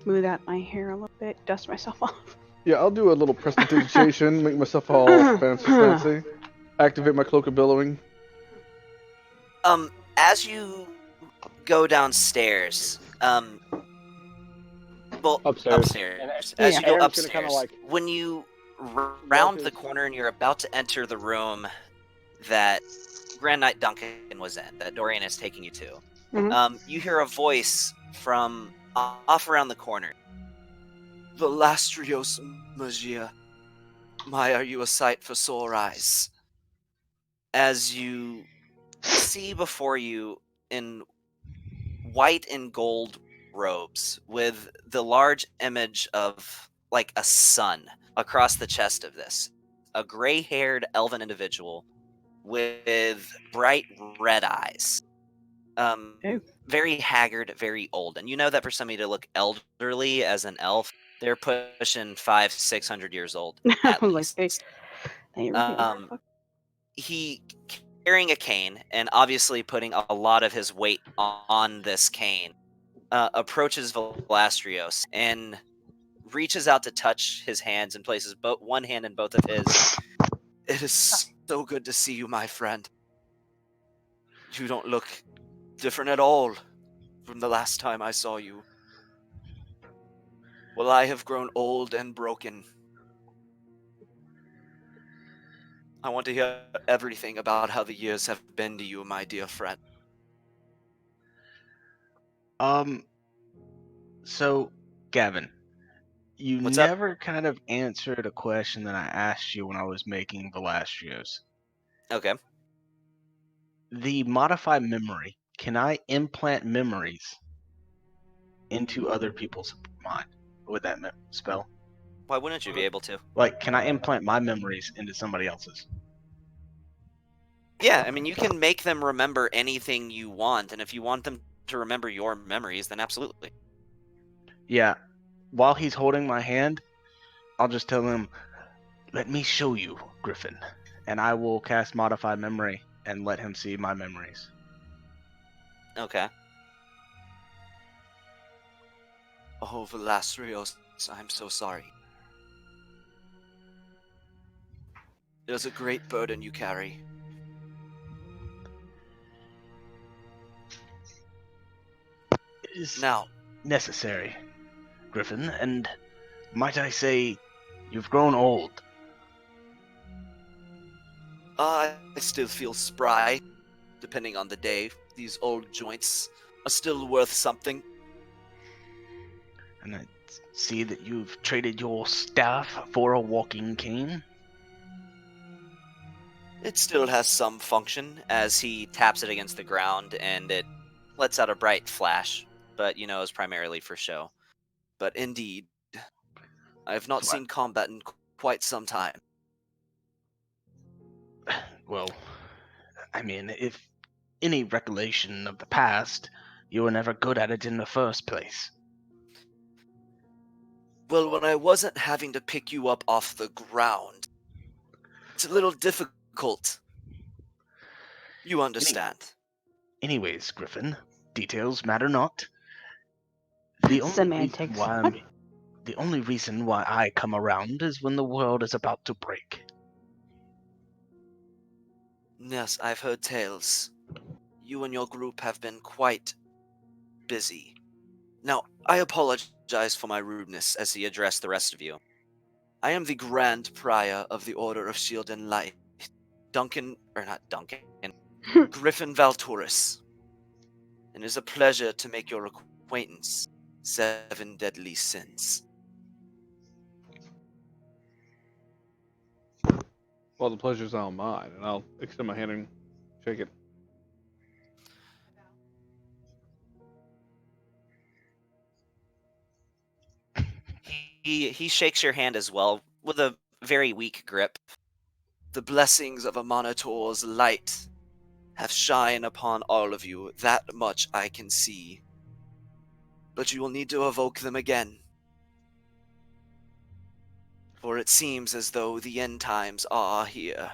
Smooth out my hair a little bit. Dust myself off. Yeah, I'll do a little prestidigitation, make myself all fancy. Activate my cloak of billowing. As you go downstairs, well, Upstairs. As you go Aaron's gonna kinda, upstairs, like, when you round the his- corner and you're about to enter the room that Grand Knight Duncan was in, that Dorian is taking you to, Mhm. you hear a voice from off around the corner. Velastrios Magia, my, are you a sight for sore eyes? As you see before you in white and gold robes with the large image of like a sun across the chest of this, a gray-haired elven individual with bright red eyes, Oh. very haggard, very old. And you know that for somebody to look elderly as an elf, they're pushing 500-600 years old at I'm like, least. hey, ain't really He carrying a cane and obviously putting a lot of his weight on this cane, approaches Velastrios and reaches out to touch his hands and places one hand in both of his. It is so good to see you, my friend. You don't look different at all from the last time I saw you. Well, I have grown old and broken. I want to hear everything about how the years have been to you, my dear friend. So, Gavin, you What's up? never kind of answered a question that I asked you when I was making Velastrios. Okay. The modify memory, can I implant memories into other people's mind with that spell? Why wouldn't you be able to? Like, can I implant my memories into somebody else's? Yeah, I mean, you can make them remember anything you want, and if you want them to remember your memories, then absolutely. Yeah. While he's holding my hand, I'll just tell him, let me show you, Griffin. And I will cast Modify Memory and let him see my memories. Okay. Oh, Velastrios, I'm so sorry. It is a great burden you carry. It is Now, necessary, Griffin, and might I say, you've grown old. I still feel spry, depending on the day. These old joints are still worth something. And I see that you've traded your staff for a walking cane. It still has some function, as he taps it against the ground, and it lets out a bright flash, but you know, is primarily for show. But indeed, I have not So seen combat in quite some time. Well, I mean, if any recollection of the past, you were never good at it in the first place. Well, when I wasn't having to pick you up off the ground, it's a little difficult. You understand. Anyways, Griffin, details matter not. Semantics. What? The only reason why I come around is when the world is about to break. Yes, I've heard tales. You and your group have been quite busy. Now, I apologize for my rudeness as he addressed the rest of you. I am the Grand Prior of the Order of Shield and Light, Griffin Valturis. And it is a pleasure to make your acquaintance, Seven Deadly Sins. Well, the pleasure's all mine, and I'll extend my hand and shake it. He shakes your hand as well, with a very weak grip. The blessings of a Monitor's light have shined upon all of you, that much I can see. But you will need to evoke them again. For it seems as though the end times are here.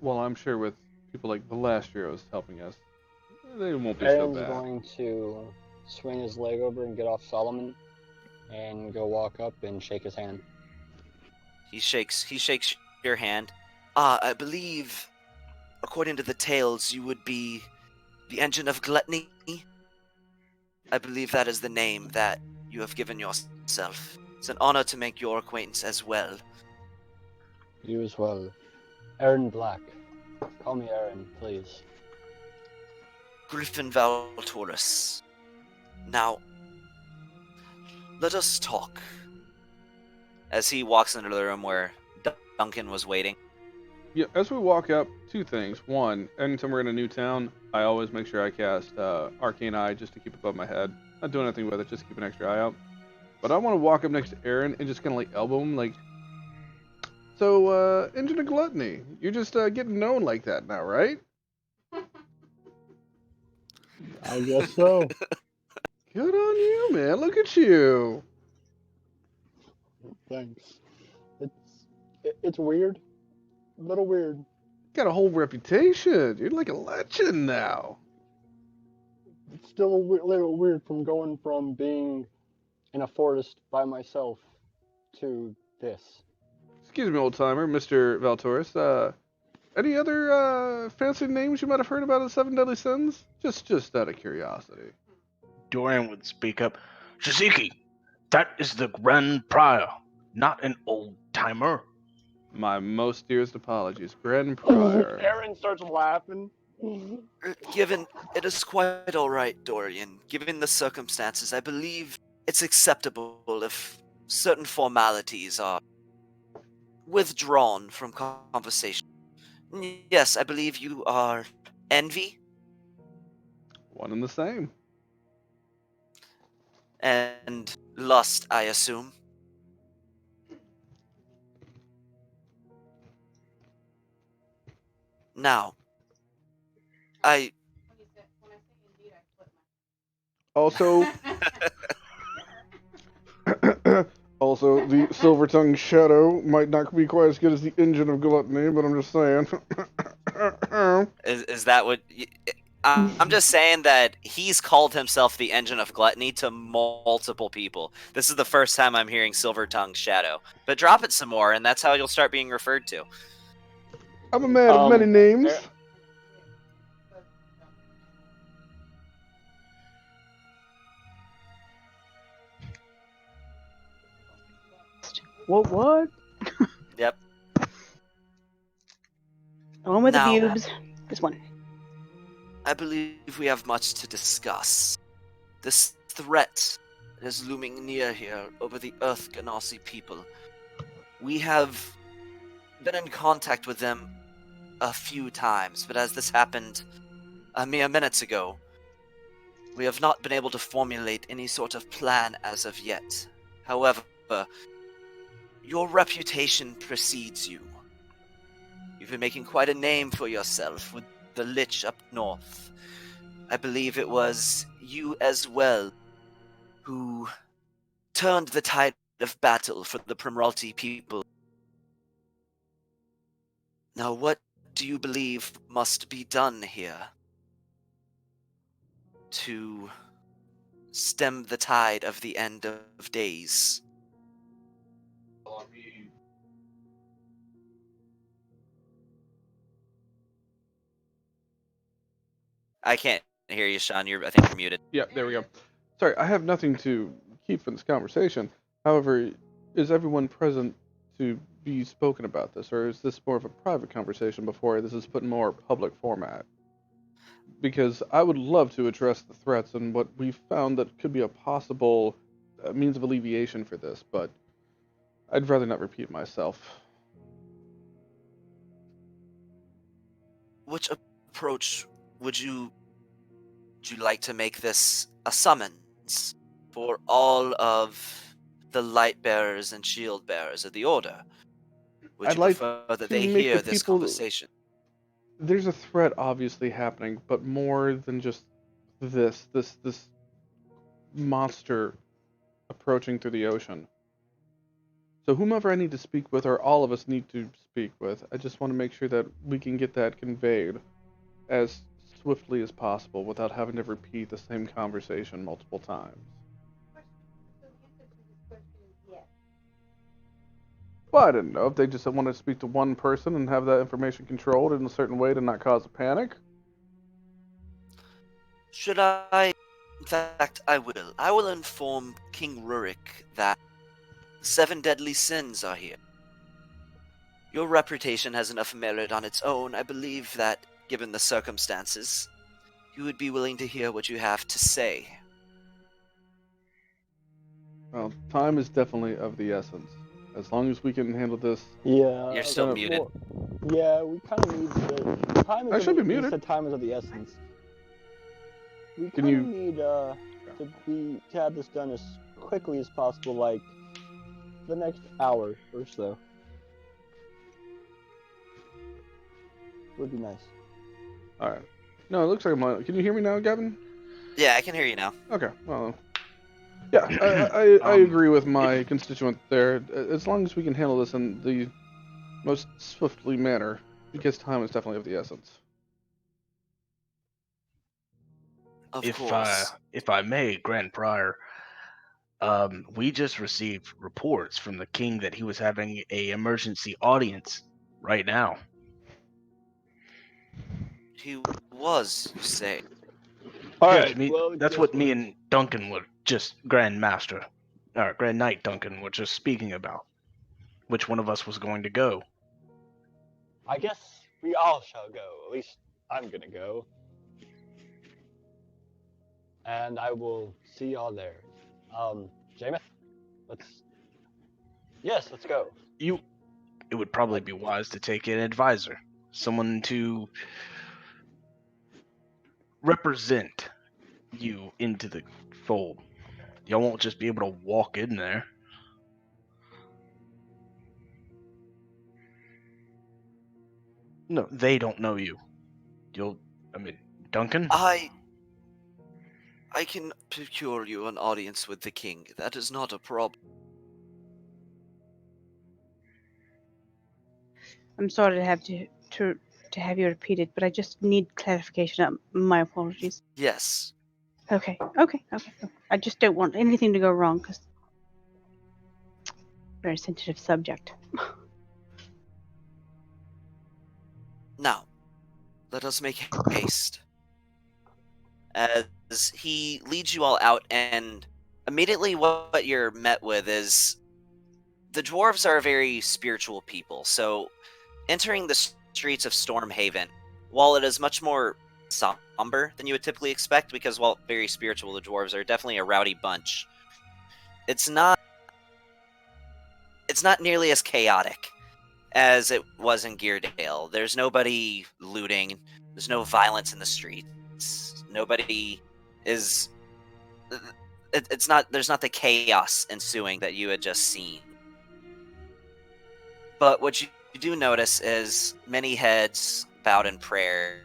Well, I'm sure with people like Velastros helping us, they won't be Aaron's so bad. going to swing his leg over and get off Solomon and go walk up and shake his hand. He shakes your hand. I believe, according to the tales, you would be the Engine of Gluttony. I believe that is the name that you have given yourself. It's an honor to make your acquaintance as well. You as well. Aaron Black. Call me Aaron, please. Griffin Valturis. Now, let us talk. As he walks into the room where Duncan was waiting. Yeah, as we walk up, two things. One, anytime we're in a new town, I always make sure I cast Arcane Eye just to keep above my head. Not doing anything with it, just keep an extra eye out. But I want to walk up next to Aaron and just kind of like elbow him, like, so, Engine of Gluttony, you're just getting known like that now, right? I guess so. Good on you, man. Look at you. Thanks. It's weird. A little weird. Got a whole reputation. You're like a legend now. It's still a little weird from going from being in a forest by myself to this. Excuse me, old timer, Mr. Valturis. Any other fancy names you might have heard about in Seven Deadly Sins? Just out of curiosity. Dorian would speak up. Shiziki, that is the Grand Prior, not an old-timer. My most dearest apologies, Grand Prior. Aaron starts laughing. Given it is quite all right, Dorian. Given the circumstances, I believe it's acceptable if certain formalities are withdrawn from conversation. Yes, I believe you are Envy One and the same. and Lust, I assume. Now, Also, also, the Silver-Tongued Shadow might not be quite as good as the Engine of Gluttony, but I'm just saying. Is that what... I'm just saying that he's called himself the Engine of Gluttony to multiple people. This is the first time I'm hearing Silver-Tongued Shadow. But drop it some more, and that's how you'll start being referred to. I'm a man of many names. What? Yep. The one with Now- the pubes. This one. I believe we have much to discuss. This threat that is looming near here over the Earth Ganassi people. We have been in contact with them a few times, but as this happened a mere minutes ago, we have not been able to formulate any sort of plan as of yet. However, your reputation precedes you. You've been making quite a name for yourself with the Lich up north. I believe it was you as well who turned the tide of battle for the Primralty people. Now, what do you believe must be done here to stem the tide of the end of days? I can't hear you, Sean. I think you're muted. Yeah, there we go. Sorry, I have nothing to keep from this conversation. However, is everyone present to be spoken about this, or is this more of a private conversation before this is put in more public format? Because I would love to address the threats and what we've found that could be a possible means of alleviation for this, but I'd rather not repeat myself. Which approach would you like to make this a summons for all of the light bearers and shield bearers of the order? Would I'd you like prefer that to they make hear the this people- conversation? There's a threat obviously happening, but more than just this monster approaching through the ocean. So whomever I need to speak with, or all of us need to speak with, I just want to make sure that we can get that conveyed as swiftly as possible without having to repeat the same conversation multiple times. Well, I didn't know if they just want to speak to one person and have that information controlled in a certain way to not cause a panic. Should I? In fact, I will. I will inform King Rurik that 7 deadly sins are here. Your reputation has enough merit on its own. I believe that, given the circumstances, you would be willing to hear what you have to say. Well, time is definitely of the essence. As long as we can handle this. Yeah. You're still Uh, muted. Yeah, we kind of need the time. I should be muted. You said time is of the essence. We Can kind you- of need to have this done as quickly as possible, like the next hour or so. Would be nice. Alright. No, it looks like I'm on. Can you hear me now, Gavin? Yeah, I can hear you now. Okay, well. Yeah, I agree with my constituent there. As long as we can handle this in the most swiftly manner, because time is definitely of the essence. Of If course. if I may, Grand Prior, we just received reports from the king that he was having a emergency audience right now. He was, you say. All Yes, right. me, Well, that's guess what me and Duncan were just Grand Knight Duncan were just speaking about. Which one of us was going to go? I guess we all shall go. At least I'm gonna go. And I will see y'all there. Jameith, let's go. It would probably be wise to take an advisor, someone to represent you into the fold. Y'all won't just be able to walk in there. No, they don't know you. Duncan? I can procure you an audience with the king. That is not a problem. I'm sorry to have to have you repeat it, but I just need clarification. My apologies. Yes. Okay. I just don't want anything to go wrong because very sensitive subject. Now, let us make haste. As he leads you all out, and immediately what you're met with is the dwarves are a very spiritual people. So, entering the streets of Stormhaven, while it is much more somber than you would typically expect, because while very spiritual, the dwarves are definitely a rowdy bunch. It's not nearly as chaotic as it was in Geardale. There's nobody looting. There's no violence in the streets. Nobody is. It's not. There's not the chaos ensuing that you had just seen. But what you do notice is many heads bowed in prayer,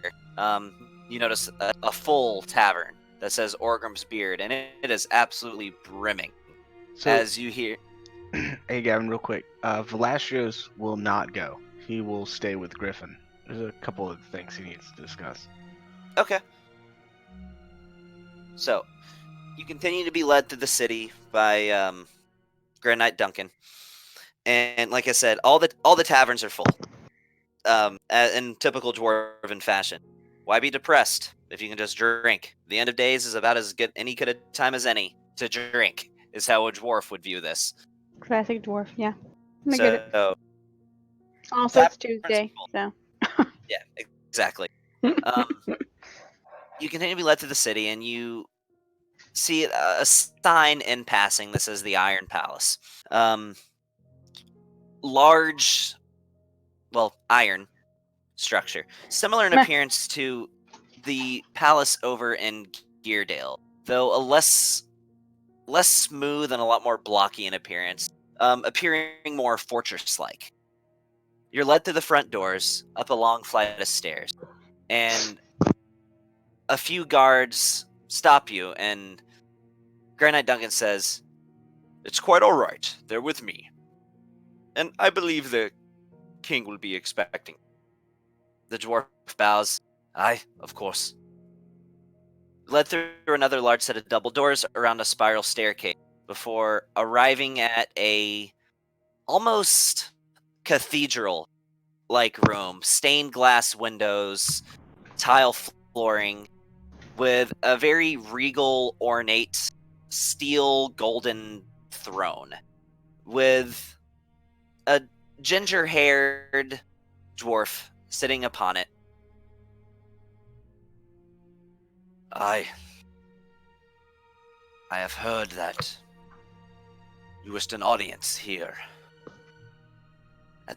You notice a full tavern that says Orgrim's Beard, and it is absolutely brimming. So, As you hear, hey Gavin, real quick. Velasquez will not go. He will stay with Griffin. There's a couple of things he needs to discuss. okay. So, you continue to be led through the city by Grand Knight Duncan, and like I said, all the taverns are full. In typical dwarven fashion. Why be depressed if you can just drink? The end of days is about as good any good a time as any to drink. Is how a dwarf would view this. Classic dwarf, yeah. I get it. So Also, it's taverns are Tuesday, full. so. Yeah, exactly. You continue to be led to the city, and you see a sign in passing that says the Iron Palace. Large, well, iron structure, similar in Meh. appearance to the palace over in Geardale, though a less smooth and a lot more blocky in appearance, appearing more fortress-like. You're led through the front doors, up a long flight of stairs, and a few guards stop you, and Grand Knight Duncan says, "It's quite all right. They're with me, and I believe the king will be expecting." The dwarf bows. "Aye, of course." Led through another large set of double doors around a spiral staircase before arriving at a almost cathedral-like room, stained glass windows, tile flooring, with a very regal, ornate, steel golden throne, with a ginger-haired dwarf sitting upon it. I have heard that you wished an audience here at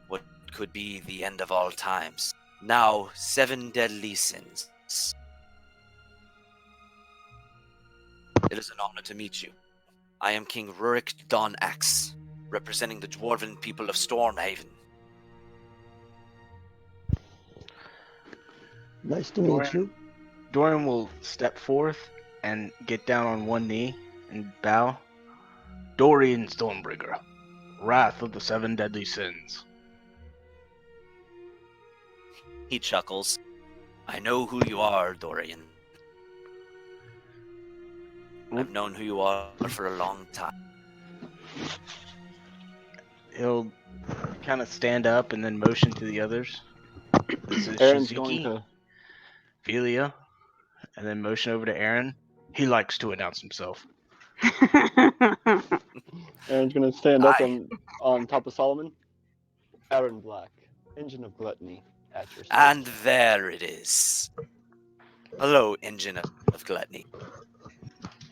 what could be the end of all times. Now, 7 deadly sins. It is an honor to meet you. I am King Rurik Donaxe, representing the dwarven people of Stormhaven. Nice to meet you. Dorian will step forth and get down on one knee and bow. Dorian Stormbringer, wrath of the 7 deadly sins. He chuckles. I know who you are, Dorian. I've known who you are for a long time. He'll kind of stand up and then motion to the others. This is Aaron's Shizuki, going to. Velia, and then motion over to Aaron. He likes to announce himself. Aaron's going to stand up Aye. on top of Solomon. Aaron Black, engine of gluttony, at your service. And there it is. Hello, Engine of Gluttony.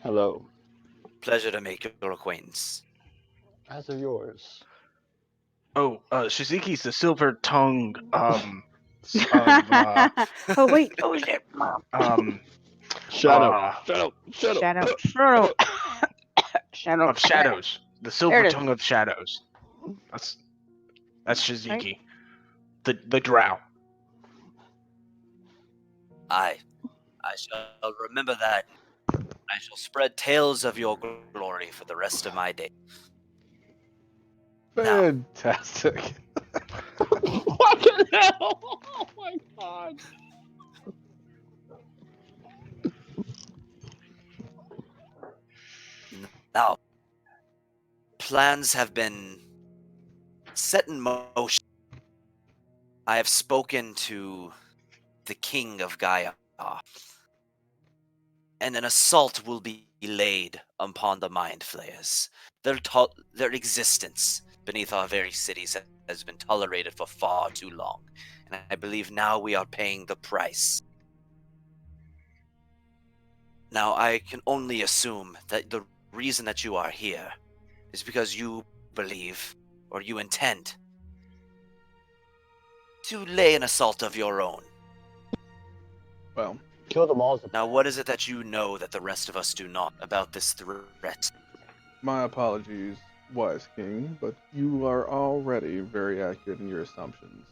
Hello. Pleasure to make your acquaintance. As of yours. Oh, Shizuki's the silver-tongued, oh wait, oh shit. Shadow. uh, Shadow. Shadow. of shadows. The There it silver is. tongue of shadows. That's Shizuki. The drow. I shall remember that. I shall spread tales of your glory for the rest of my day. Now, Fantastic. Fucking hell! Oh my god! now, plans have been set in motion. I have spoken to the king of Gaia, and an assault will be laid upon the Mind Flayers. Their existence beneath our very cities has been tolerated for far too long, and I believe now we are paying the price. Now, I can only assume that the reason that you are here is because you believe, or you intend, to lay an assault of your own. Well, Kill them all. Now, what is it that you know that the rest of us do not about this threat? my apologies, Wise King, but you are already very accurate in your assumptions.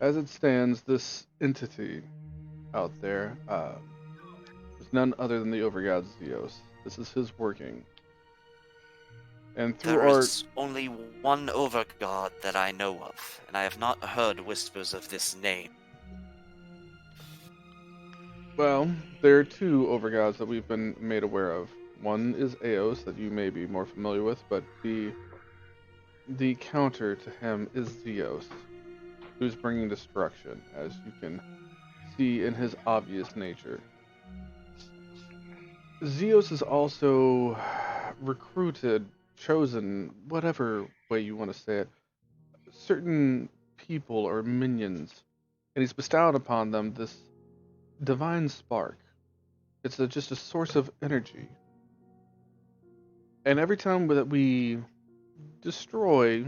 As it stands, this entity out there is none other than the Overgod Zeos. This is his working. And through There our is only one overgod that I know of, and I have not heard whispers of this name. well, there are two Overgods that we've been made aware of. One is Eos that you may be more familiar with, but the counter to him is Zeos, who's bringing destruction, as you can see in his obvious nature. Zeos is also recruited, chosen, whatever way you want to say it, certain people or minions, and he's bestowed upon them this divine spark. It's just a source of energy. And every time that we destroy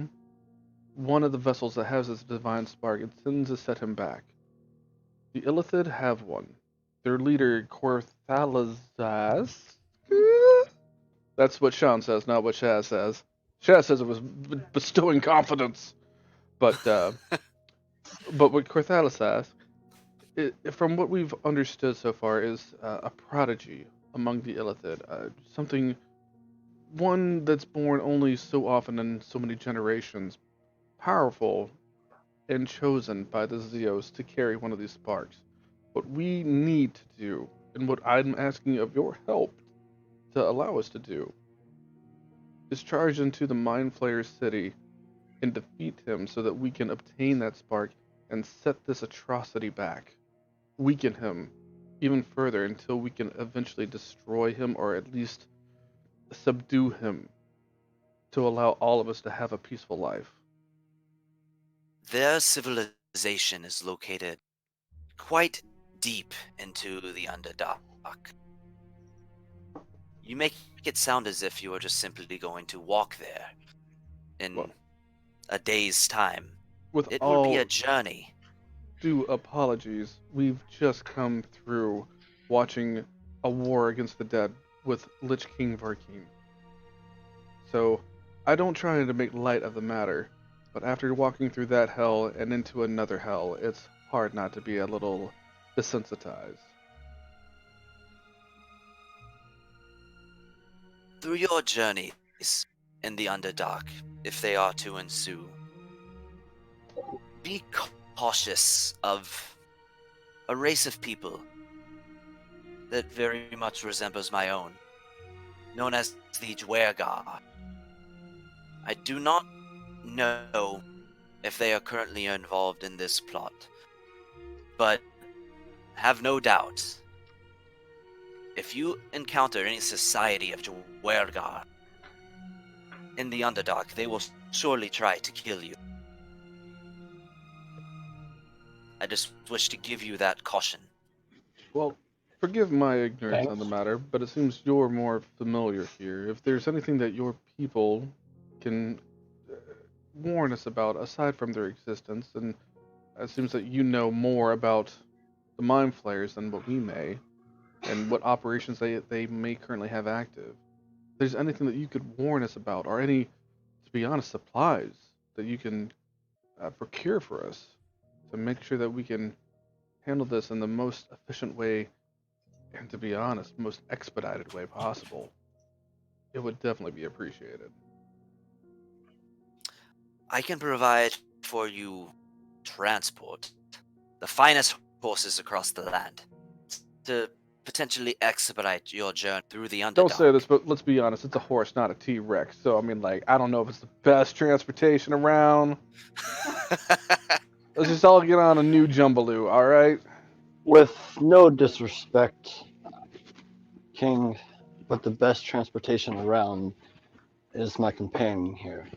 one of the vessels that has this divine spark, it tends to set him back. The Illithid have one. Their leader, Corthalazaz. That's what Sean says, not what Shaz says. Shaz says it was bestowing confidence. But what Corthalazaz, from what we've understood so far, is a prodigy among the Illithid. One that's born only so often in so many generations, powerful and chosen by the Zeos to carry one of these sparks. What we need to do, and what I'm asking of your help to allow us to do, is charge into the Mind Flayer city and defeat him so that we can obtain that spark and set this atrocity back. Weaken him even further until we can eventually destroy him or at least subdue him to allow all of us to have a peaceful life. Their civilization is located quite deep into the Underdark. You make it sound as if you are just simply going to walk there in Well, a day's time. with It will be all a journey. due apologies, we've just come through watching a war against the dead with Lich King Varkeen. So, I don't try to make light of the matter, but after walking through that hell and into another hell, it's hard not to be a little desensitized. Through your journeys in the Underdark, if they are to ensue, be cautious of a race of people that very much resembles my own, known as the Dwergar. I do not know if they are currently involved in this plot, but have no doubt, if you encounter any society of Dwergar in the Underdark, they will surely try to kill you. I just wish to give you that caution. Well, forgive my ignorance on the Thanks. matter, but it seems you're more familiar here. If there's anything that your people can warn us about aside from their existence, then it seems that you know more about the Mind Flayers than what we may, and what operations they may currently have active. If there's anything that you could warn us about, or any, to be honest, supplies that you can procure for us to make sure that we can handle this in the most efficient way and, to be honest, most expedited way possible, it would definitely be appreciated. I can provide for you transport, the finest horses across the land, to potentially expedite your journey through the Underdark. Don't say this, but let's be honest, it's a horse, not a T-Rex. So, I mean, like, I don't know if it's the best transportation around. Let's just all get on a new Jumbaloo, alright? With no disrespect, King, but the best transportation around is my companion here.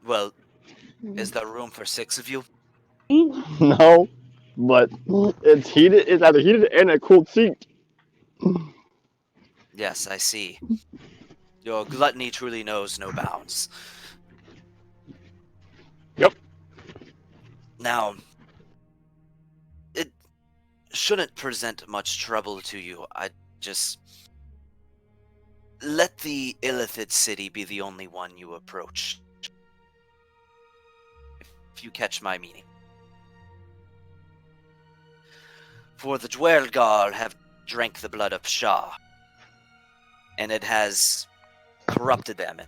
Well, is there room for 6 of you? No, but it's heated. It's either heated and a cooled seat. Yes, I see. Your gluttony truly knows no bounds. Yep. Now, it shouldn't present much trouble to you. I just let the Illithid city be the only one you approach. if you catch my meaning. For the Dwergar have drank the blood of Shah, and it has corrupted them and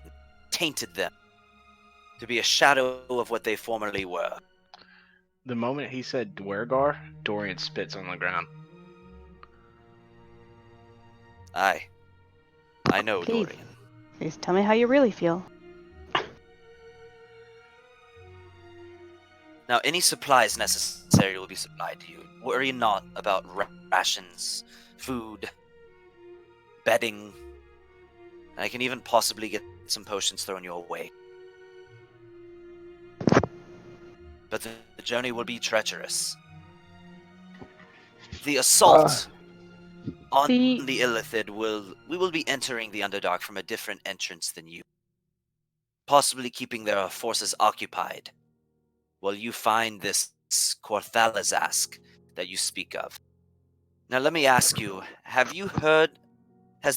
tainted them to be a shadow of what they formerly were. The moment he said Dwergar, Dorian spits on the ground. Aye, I know, Please. Dorian. Please tell me how you really feel. Now, any supplies necessary will be supplied to you. Worry not about rations, food, bedding. I can even possibly get some potions thrown your way. But the journey will be treacherous. The assault on The- the Illithid we will be entering the Underdark from a different entrance than you. Possibly keeping their forces occupied while you find this Korthalazask that you speak of. Now let me ask you, has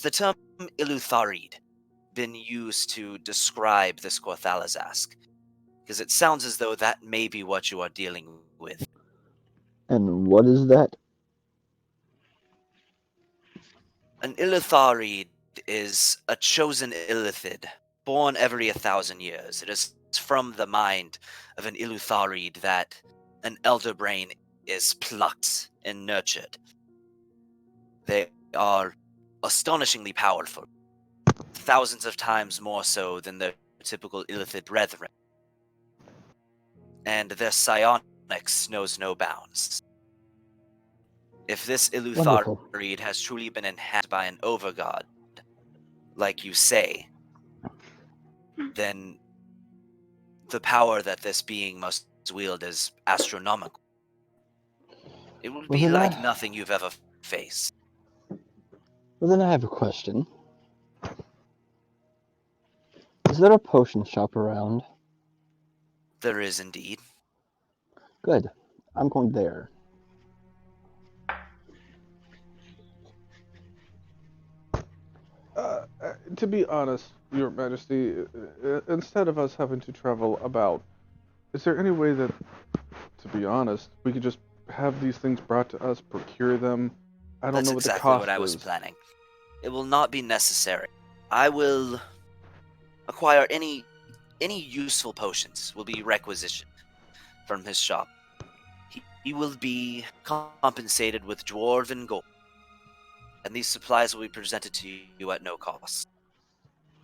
the term Ilutharid been used to describe this Korthalazask? Because it sounds as though that may be what you are dealing with. And what is that? An Ilutharid is a chosen Illithid, born every 1,000 years. It is from the mind of an Ilutharid that an elder brain is plucked and nurtured. They are astonishingly powerful, thousands of times more so than their typical Illithid brethren. And their psionics knows no bounds. If this Wonderful. Ilutharid has truly been enhanced by an overgod, like you say, then the power that this being must wield is astronomical. It will Well, be then like I- nothing you've ever faced. Well, then I have a question. Is there a potion shop around? There is indeed. Good. I'm going there. To be honest, Your Majesty, instead of us having to travel about, is there any way that, to be honest, we could just have these things brought to us, procure them? I don't That's know what the exactly cost what I was is. planning. It will not be necessary. I will acquire any useful potions will be requisitioned from his shop. He will be compensated with dwarven gold, and these supplies will be presented to you at no cost.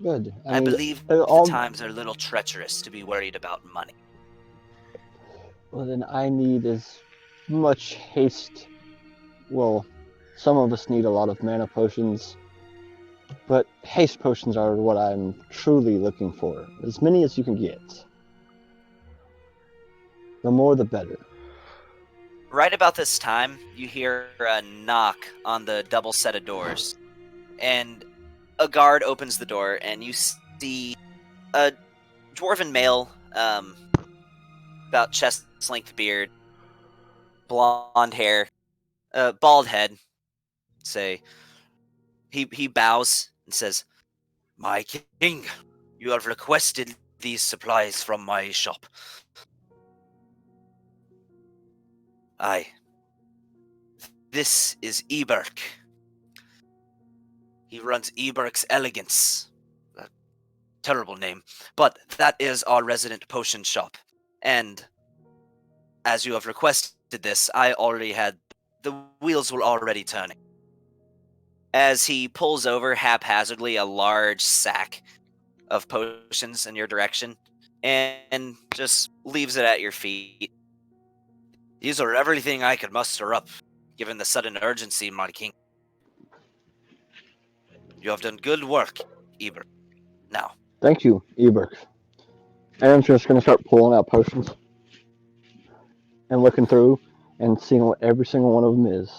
Good. I believe uh, the all- times are a little treacherous to be worried about money. Well, then I need as much haste. Well, some of us need a lot of mana potions, but haste potions are what I'm truly looking for. As many as you can get. The more the better. Right about this time, you hear a knock on the double set of doors, and a guard opens the door, and you see a dwarven male, about chest length beard, blonde hair, bald head. He bows and says, "My king, you have requested these supplies from my shop." Aye. This is Eberk. He runs Eberk's Elegance. A terrible name. But that is our resident potion shop. And as you have requested this, I already had... The wheels were already turning. As he pulls over haphazardly a large sack of potions in your direction and just leaves it at your feet. These are everything I could muster up, given the sudden urgency, my king. You have done good work, Eber. Now, Thank you, Eberk. And I'm just going to start pulling out potions and looking through and seeing what every single one of them is.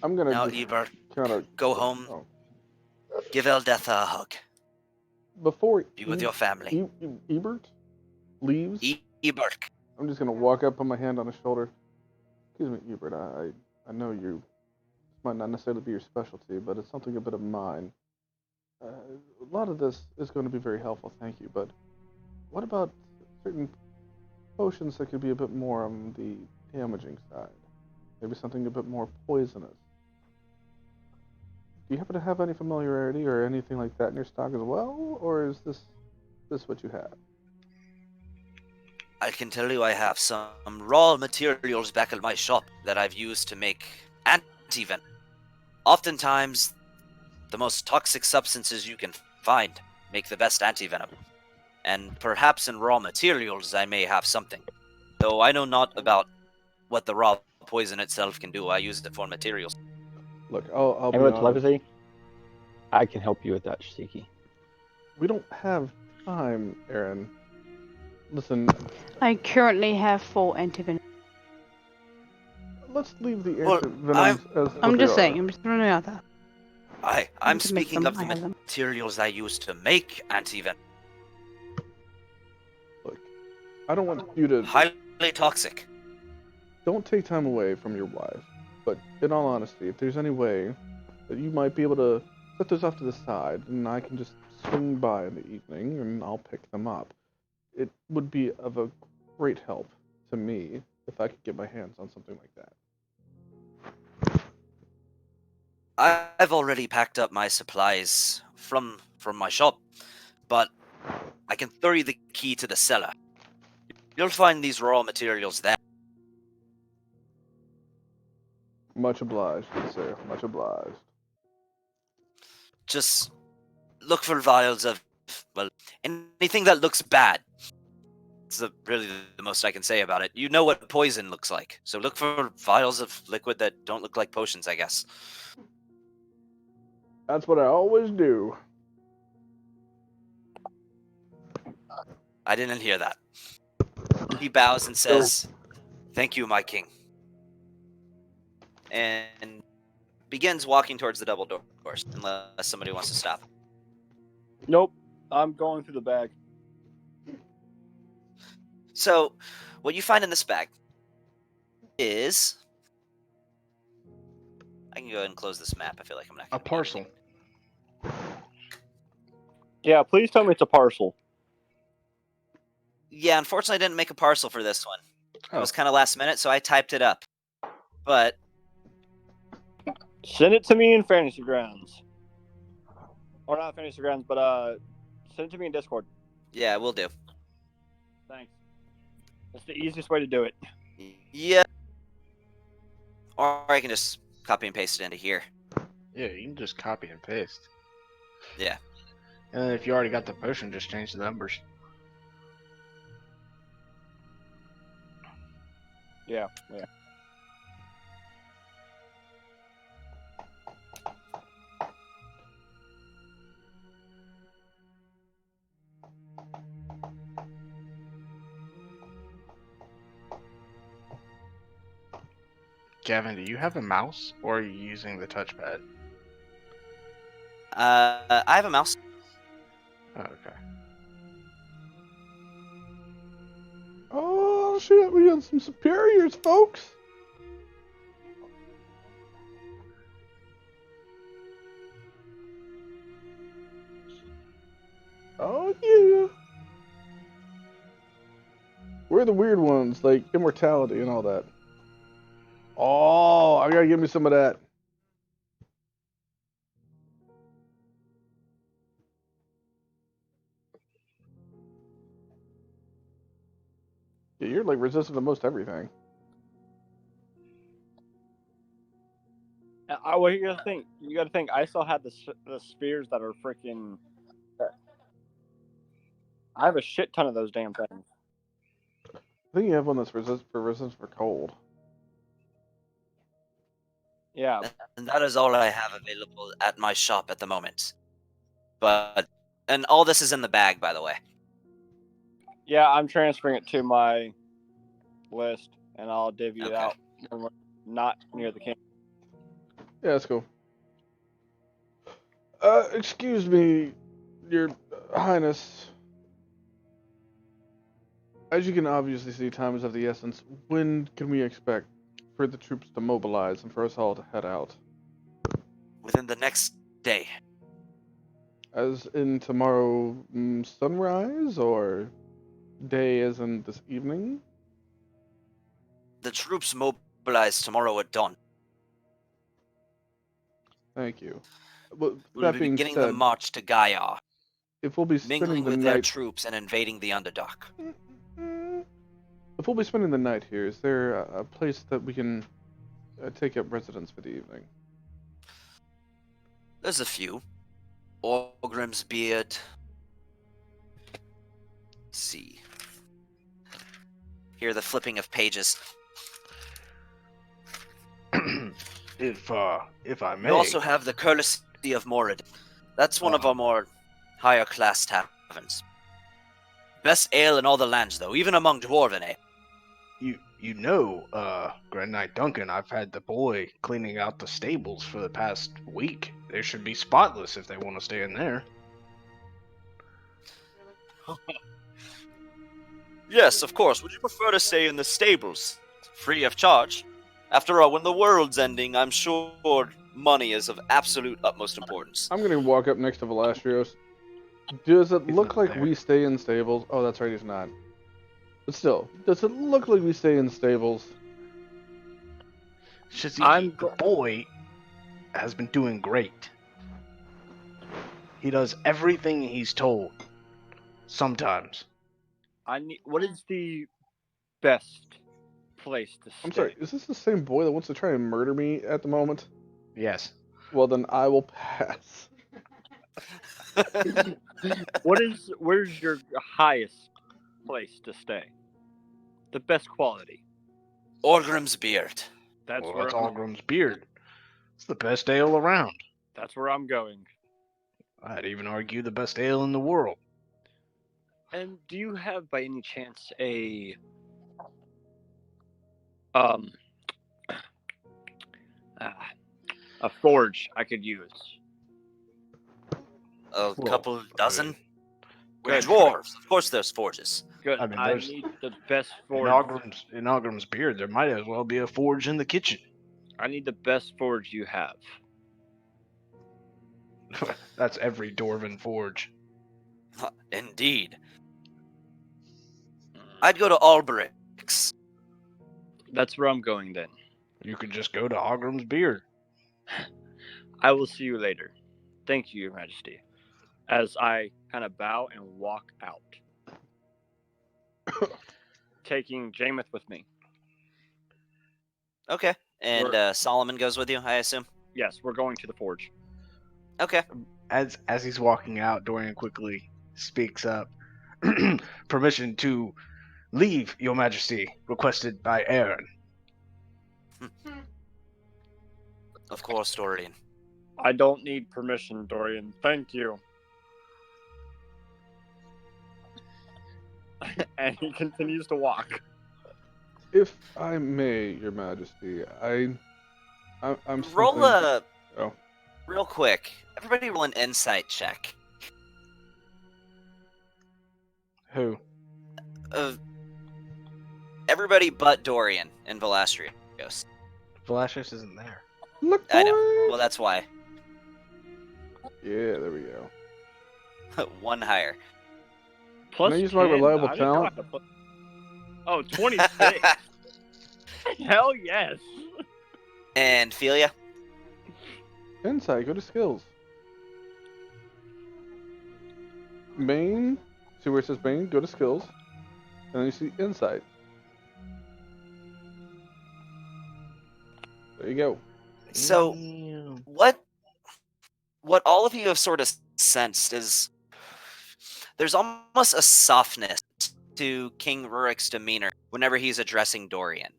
I'm gonna now, just Eber, kind of go home. Oh. Give Eldetha a hug. Before Be with your family. Ebert leaves, Eberk. I'm just gonna walk up, put my hand on his shoulder. Excuse me, Ebert. I know you. This might not necessarily be your specialty, but it's something a bit of mine. A lot of this is going to be very helpful, thank you. But what about certain potions that could be a bit more on the damaging side. Maybe something a bit more poisonous. Do you happen to have any familiarity or anything like that in your stock as well, or is this what you have? I can tell you I have some raw materials back at my shop that I've used to make antivenom. Oftentimes, the most toxic substances you can find make the best antivenom. And perhaps in raw materials I may have something. Though I know not about what the raw poison itself can do. I use it for materials. Look, I'll be And with honest. telepathy, I can help you with that, Shiki. We don't have time, Aaron. Listen, I currently have full antivenom. let's leave the Well, antivenoms as what I'm they just are. saying. I'm just throwing it out there. I'm You can make speaking them, of the I have them. materials I use to make antivenom. Look, I don't want you to. Highly toxic. Don't take time away from your wife. But in all honesty, if there's any way that you might be able to set those off to the side, and I can just swing by in the evening and I'll pick them up, it would be of a great help to me if I could get my hands on something like that. I've already packed up my supplies from my shop, but I can throw you the key to the cellar. You'll find these raw materials there. Much obliged, good sir. Much obliged. Just look for vials of, well, anything that looks bad. It's really the most I can say about it. You know what poison looks like, so look for vials of liquid that don't look like potions, I guess. That's what I always do. I didn't hear that. He bows and says, "Thank you, my king," and begins walking towards the double doors, unless somebody wants to stop. Nope. I'm going through the bag. So, what you find in this bag is... I can go ahead and close this map. I feel like I'm not A gonna be parcel. Yeah, please tell me it's a parcel. Yeah, unfortunately, I didn't make a parcel for this one. It Oh. was kind of last minute, so I typed it up. But Send it to me in Fantasy Grounds. Or not Fantasy Grounds, but send it to me in Discord. yeah, we'll do. Thanks. That's the easiest way to do it. Yeah. Or I can just copy and paste it into here. Yeah, you can just copy and paste. Yeah. And then if you already got the potion, just change the numbers. Yeah. Gavin, do you have a mouse, or are you using the touchpad? I have a mouse. Oh, okay. Oh shit, we got some superiors, folks. Oh yeah. We're the weird ones, like immortality and all that. Oh, I gotta give me some of that. Yeah, you're like resistant to most everything. Well, you gotta think. I still have the spears that are freaking. I have a shit ton of those damn things. I think you have one that's resistant for cold. Yeah. And that is all I have available at my shop at the moment. And all this is in the bag, by the way. Yeah, I'm transferring it to my list, and I'll divvy it Okay. out when we're not near the camp. Yeah, that's cool. Excuse me, Your Highness. As you can obviously see, time is of the essence. When can we expect for the troops to mobilize and for us all to head out? Within the next day. As in tomorrow sunrise, or day as in this evening? the troops mobilize tomorrow at dawn. Thank you. Well, We'll that be being beginning the said, march to Gaia, if we'll be spending mingling the with their night, troops and invading the Underdark. if we'll be spending the night here, is there a place that we can take up residence for the evening? There's a few. Orgrim's Beard. Let's see. Hear the flipping of pages. If I may. You also have the Courtesy of Morid. That's one of our more higher class taverns. Best ale in all the lands, though, even among dwarven ale. You know, Grand Knight Duncan, I've had the boy cleaning out the stables for the past week. They should be spotless if they want to stay in there. Yes, of course. Would you prefer to stay in the stables? Free of charge? After all, when the world's ending, I'm sure money is of absolute utmost importance. I'm gonna walk up next to Velastrios. Does it He's look not like there. we stay in stables? Oh, that's right, he's not. But still, does it look like we stay in stables? Shizzy, the boy has been doing great. He does everything he's told. Sometimes. What is the best place to stay? I'm sorry, is this the same boy that wants to try and murder me at the moment? Yes. Well, then I will pass. Where's your highest place to stay? The best quality. Orgrim's Beard. That's Well, where that's I'm, Algrim's Beard. It's the best ale around. that's where I'm going. I'd even argue the best ale in the world. And do you have by any chance a forge I could use? A Well, couple dozen? We're Good. dwarves. Of course there's forges. Good. I mean, I there's- need the best In forge. Algrim's Beard, there might as well be a forge in the kitchen. I need the best forge you have. That's every Dwarven forge. Indeed. I'd go to Alberic's. That's where I'm going then. You could just go to Algrim's Beard. I will see you later. Thank you, Your Majesty. As I kind of bow and walk out, taking Jameth with me. Okay. And We're- Solomon goes with you, I assume? Yes, we're going to the forge. Okay. As he's walking out, Dorian quickly speaks up. Permission to leave, Your Majesty, requested by Aaron. Of course, Dorian. I don't need permission, Dorian. Thank you. And he continues to walk. If I may, Your Majesty, I'm Roll simply- a... Oh. Real quick. Everybody roll an insight check. Who? Everybody but Dorian and Velastrios. Velasquez isn't there. Look I know. for Well, that's why. Yeah, there we go. One higher. Plus Can I use my 10? reliable I didn't know talent? I could put- Oh, 26. Hell yes. And Philia? Insight, go to skills. Main, see where it says main, go to skills. And then you see insight. There you go. So, Damn. what all of you have sort of sensed is there's almost a softness to King Rurik's demeanor whenever he's addressing Dorian.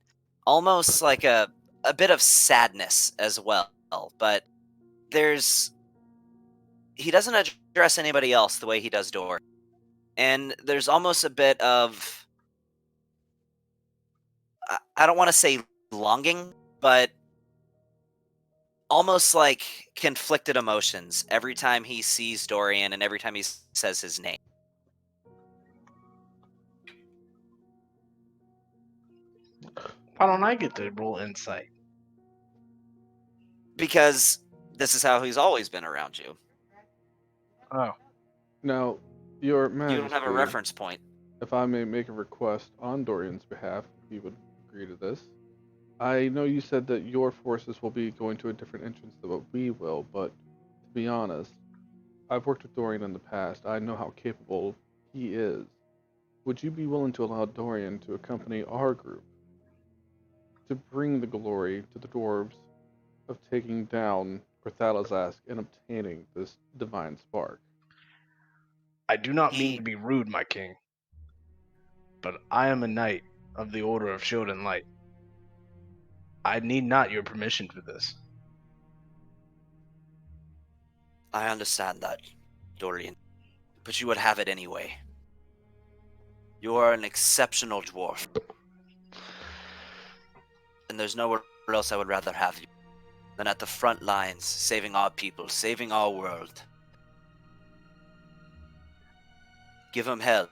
Almost like a bit of sadness as well, but he doesn't address anybody else the way he does Dorian. And there's almost a bit of, I don't want to say longing, but almost like conflicted emotions every time he sees Dorian and every time he says his name. Why don't I get to roll insight? Because this is how he's always been around you. Oh. Now, Your You Majesty, don't have a reference point. if I may make a request on Dorian's behalf, if he would agree to this. I know you said that your forces will be going to a different entrance than what we will, but to be honest, I've worked with Dorian in the past. I know how capable he is. Would you be willing to allow Dorian to accompany our group to bring the glory to the dwarves of taking down Berthalazask and obtaining this divine spark? I do not mean to be rude, my king, but I am a knight of the Order of Shield and Light. I need not your permission for this. I understand that, Dorian, but you would have it anyway. You are an exceptional dwarf, and there's nowhere else I would rather have you than at the front lines, saving our people, saving our world. Give them hell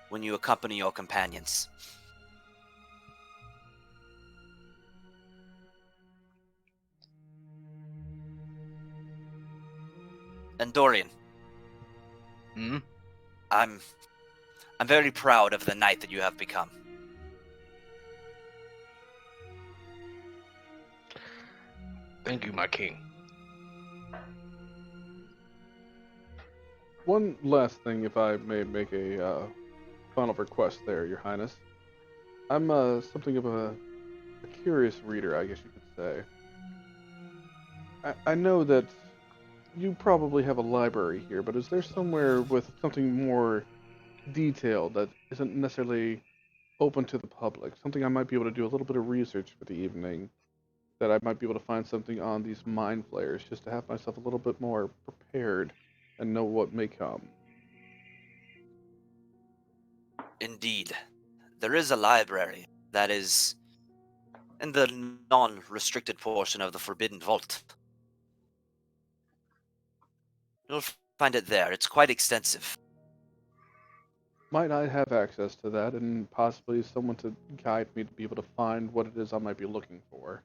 when you accompany your companions. And Dorian, I'm very proud of the knight that you have become. Thank you, my king. One last thing, if I may make a final request there, Your Highness. I'm something of a curious reader, I guess you could say. I know that you probably have a library here, but is there somewhere with something more detailed that isn't necessarily open to the public? Something I might be able to do a little bit of research for the evening, that I might be able to find something on these mind flayers, just to have myself a little bit more prepared and know what may come. Indeed, there is a library that is in the non-restricted portion of the Forbidden Vault. You'll find it there. It's quite extensive. Might I have access to that and possibly someone to guide me to be able to find what it is I might be looking for?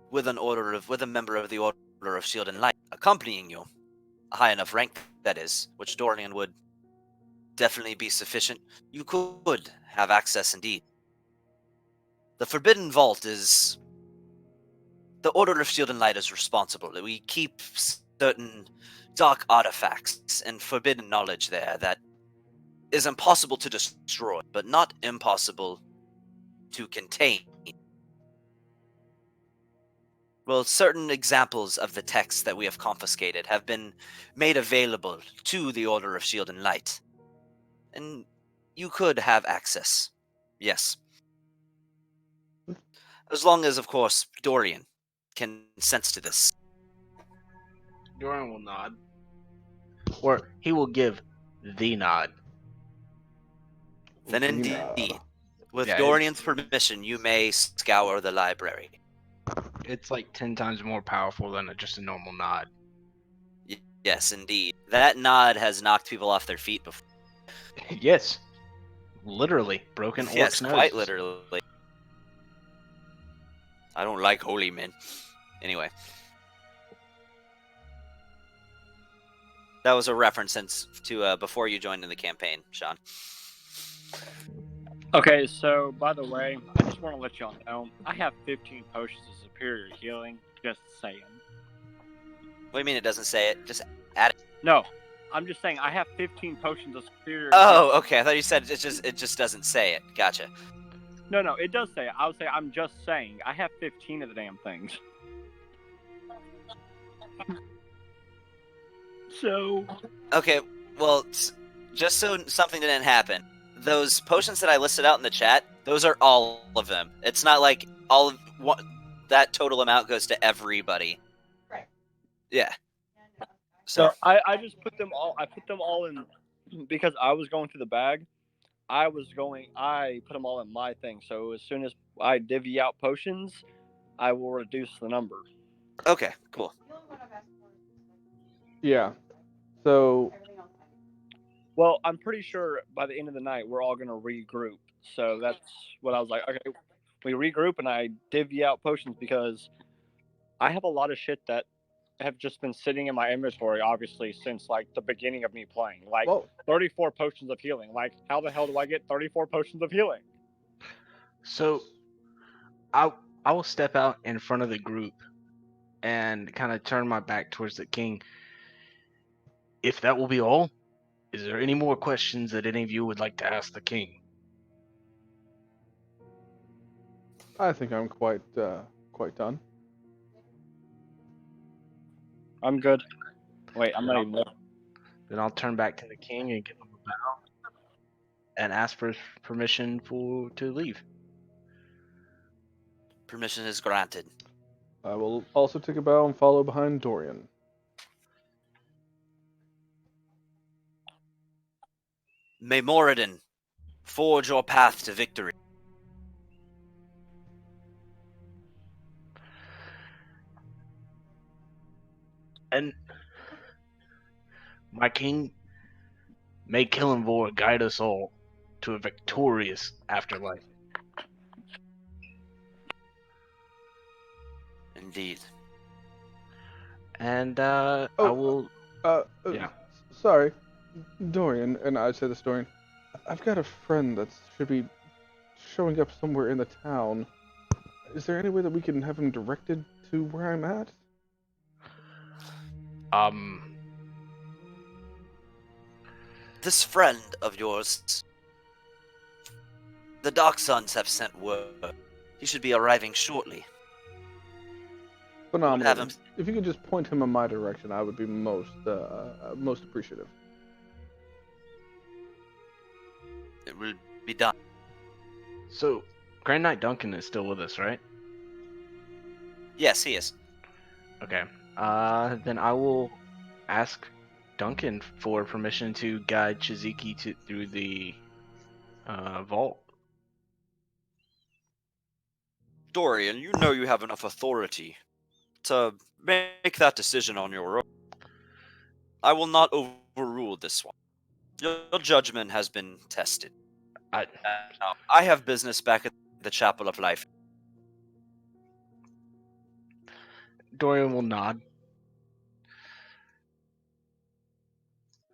With a member of the Order of Shield and Light accompanying you, a high enough rank that is, which Dorian would definitely be sufficient, you could have access indeed. The Forbidden Vault is... The Order of Shield and Light is responsible. We keep certain dark artifacts and forbidden knowledge there that is impossible to destroy, but not impossible to contain. Well, certain examples of the texts that we have confiscated have been made available to the Order of Shield and Light. And you could have access. Yes. As long as, of course, Dorian can sense to this. Dorian will nod. Or he will give the nod. Then indeed, with Yeah, Dorian's permission, you may scour the library. It's like 10 times more powerful than just a normal nod. Yes, indeed. That nod has knocked people off their feet before. Yes. Literally. Broken orcs' Yes, noses. quite literally. I don't like holy men. Anyway. That was a reference to before you joined in the campaign, Sean. Okay, so by the way, I just want to let y'all know I have 15 potions of superior healing. Just saying. What do you mean it doesn't say it? Just add it. No, I'm just saying I have 15 potions of superior. Oh, okay. I thought you said it just doesn't say it. Gotcha. No, it does say it. I would say I'm just saying I have 15 of the damn things. So. Okay, well, just so something didn't happen, those potions that I listed out in the chat, those are all of them. It's not like all of that total amount goes to everybody. Right. Yeah. So I just put them all. I put them all in because I was going through the bag. I put them all in my thing. So as soon as I divvy out potions, I will reduce the number. Okay, cool. Yeah. So, Well, I'm pretty sure by the end of the night we're all gonna regroup. So that's what I was like. Okay, we regroup and I divvy out potions because I have a lot of shit that have just been sitting in my inventory, obviously, since like the beginning of me playing. Like 34 potions of healing. Like, how the hell do I get 34 potions of healing? So, I will step out in front of the group and kind of turn my back towards the king. If that will be all, is there any more questions that any of you would like to ask the king? I think I'm quite done. I'm good. Wait, I'm not even there. Then I'll turn back to the king and give him a bow and ask for permission to leave. Permission is granted. I will also take a bow and follow behind Dorian. May Moradin forge your path to victory. And my king, may Killenvor guide us all to a victorious afterlife. Indeed. And I will. Yeah. Sorry, Dorian, and I say this, Dorian. I've got a friend that should be showing up somewhere in the town. Is there any way that we can have him directed to where I'm at? This friend of yours, the Dark Sons have sent word. He should be arriving shortly. Phenomenal. Have him. If you could just point him in my direction, I would be most appreciative. It will be done. So, Grand Knight Duncan is still with us, right? Yes, he is. Okay. Then I will ask Duncan for permission to guide Chiziki through the vault. Dorian, you know you have enough authority to make that decision on your own. I will not overrule this one. Your judgment has been tested. I have business back at the Chapel of Life. Dorian will nod.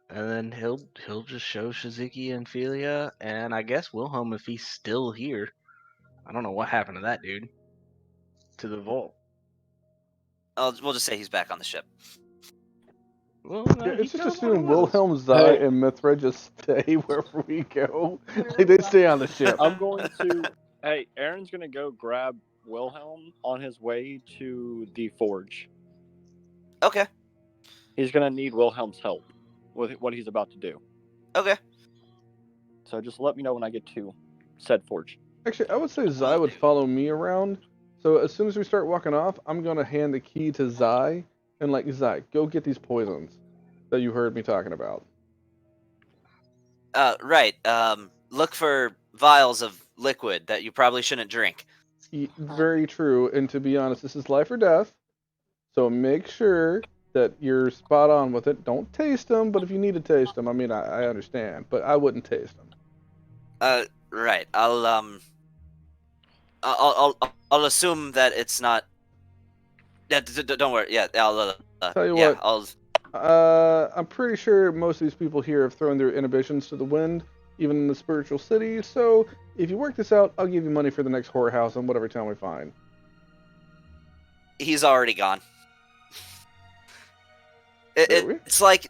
And then he'll just show Shiziki and Philia, and I guess Wilhelm, if he's still here. I don't know what happened to that dude. To the vault. We'll just say he's back on the ship. Well, Yeah, he it's just told assume what it was. Wilhelm, Zai, and Mithra just stay wherever we go. Like, they stay on the ship. I'm going to. Hey, Aaron's gonna go grab Wilhelm on his way to the forge. Okay. He's gonna need Wilhelm's help with what he's about to do. Okay. So just let me know when I get to said forge. Actually, I would say Zai would follow me around. So as soon as we start walking off, I'm going to hand the key to Zai and like, Zai, go get these poisons that you heard me talking about. Right. Look for vials of liquid that you probably shouldn't drink. Very true. And to be honest, this is life or death. So make sure that you're spot on with it. Don't taste them, but if you need to taste them, I mean, I understand, but I wouldn't taste them. Right. I'll assume that it's not. Yeah, don't worry. Yeah, Tell you yeah, what. I'm pretty sure most of these people here have thrown their inhibitions to the wind, even in the spiritual city. So if you work this out, I'll give you money for the next whorehouse in whatever town we find. He's already gone. It's like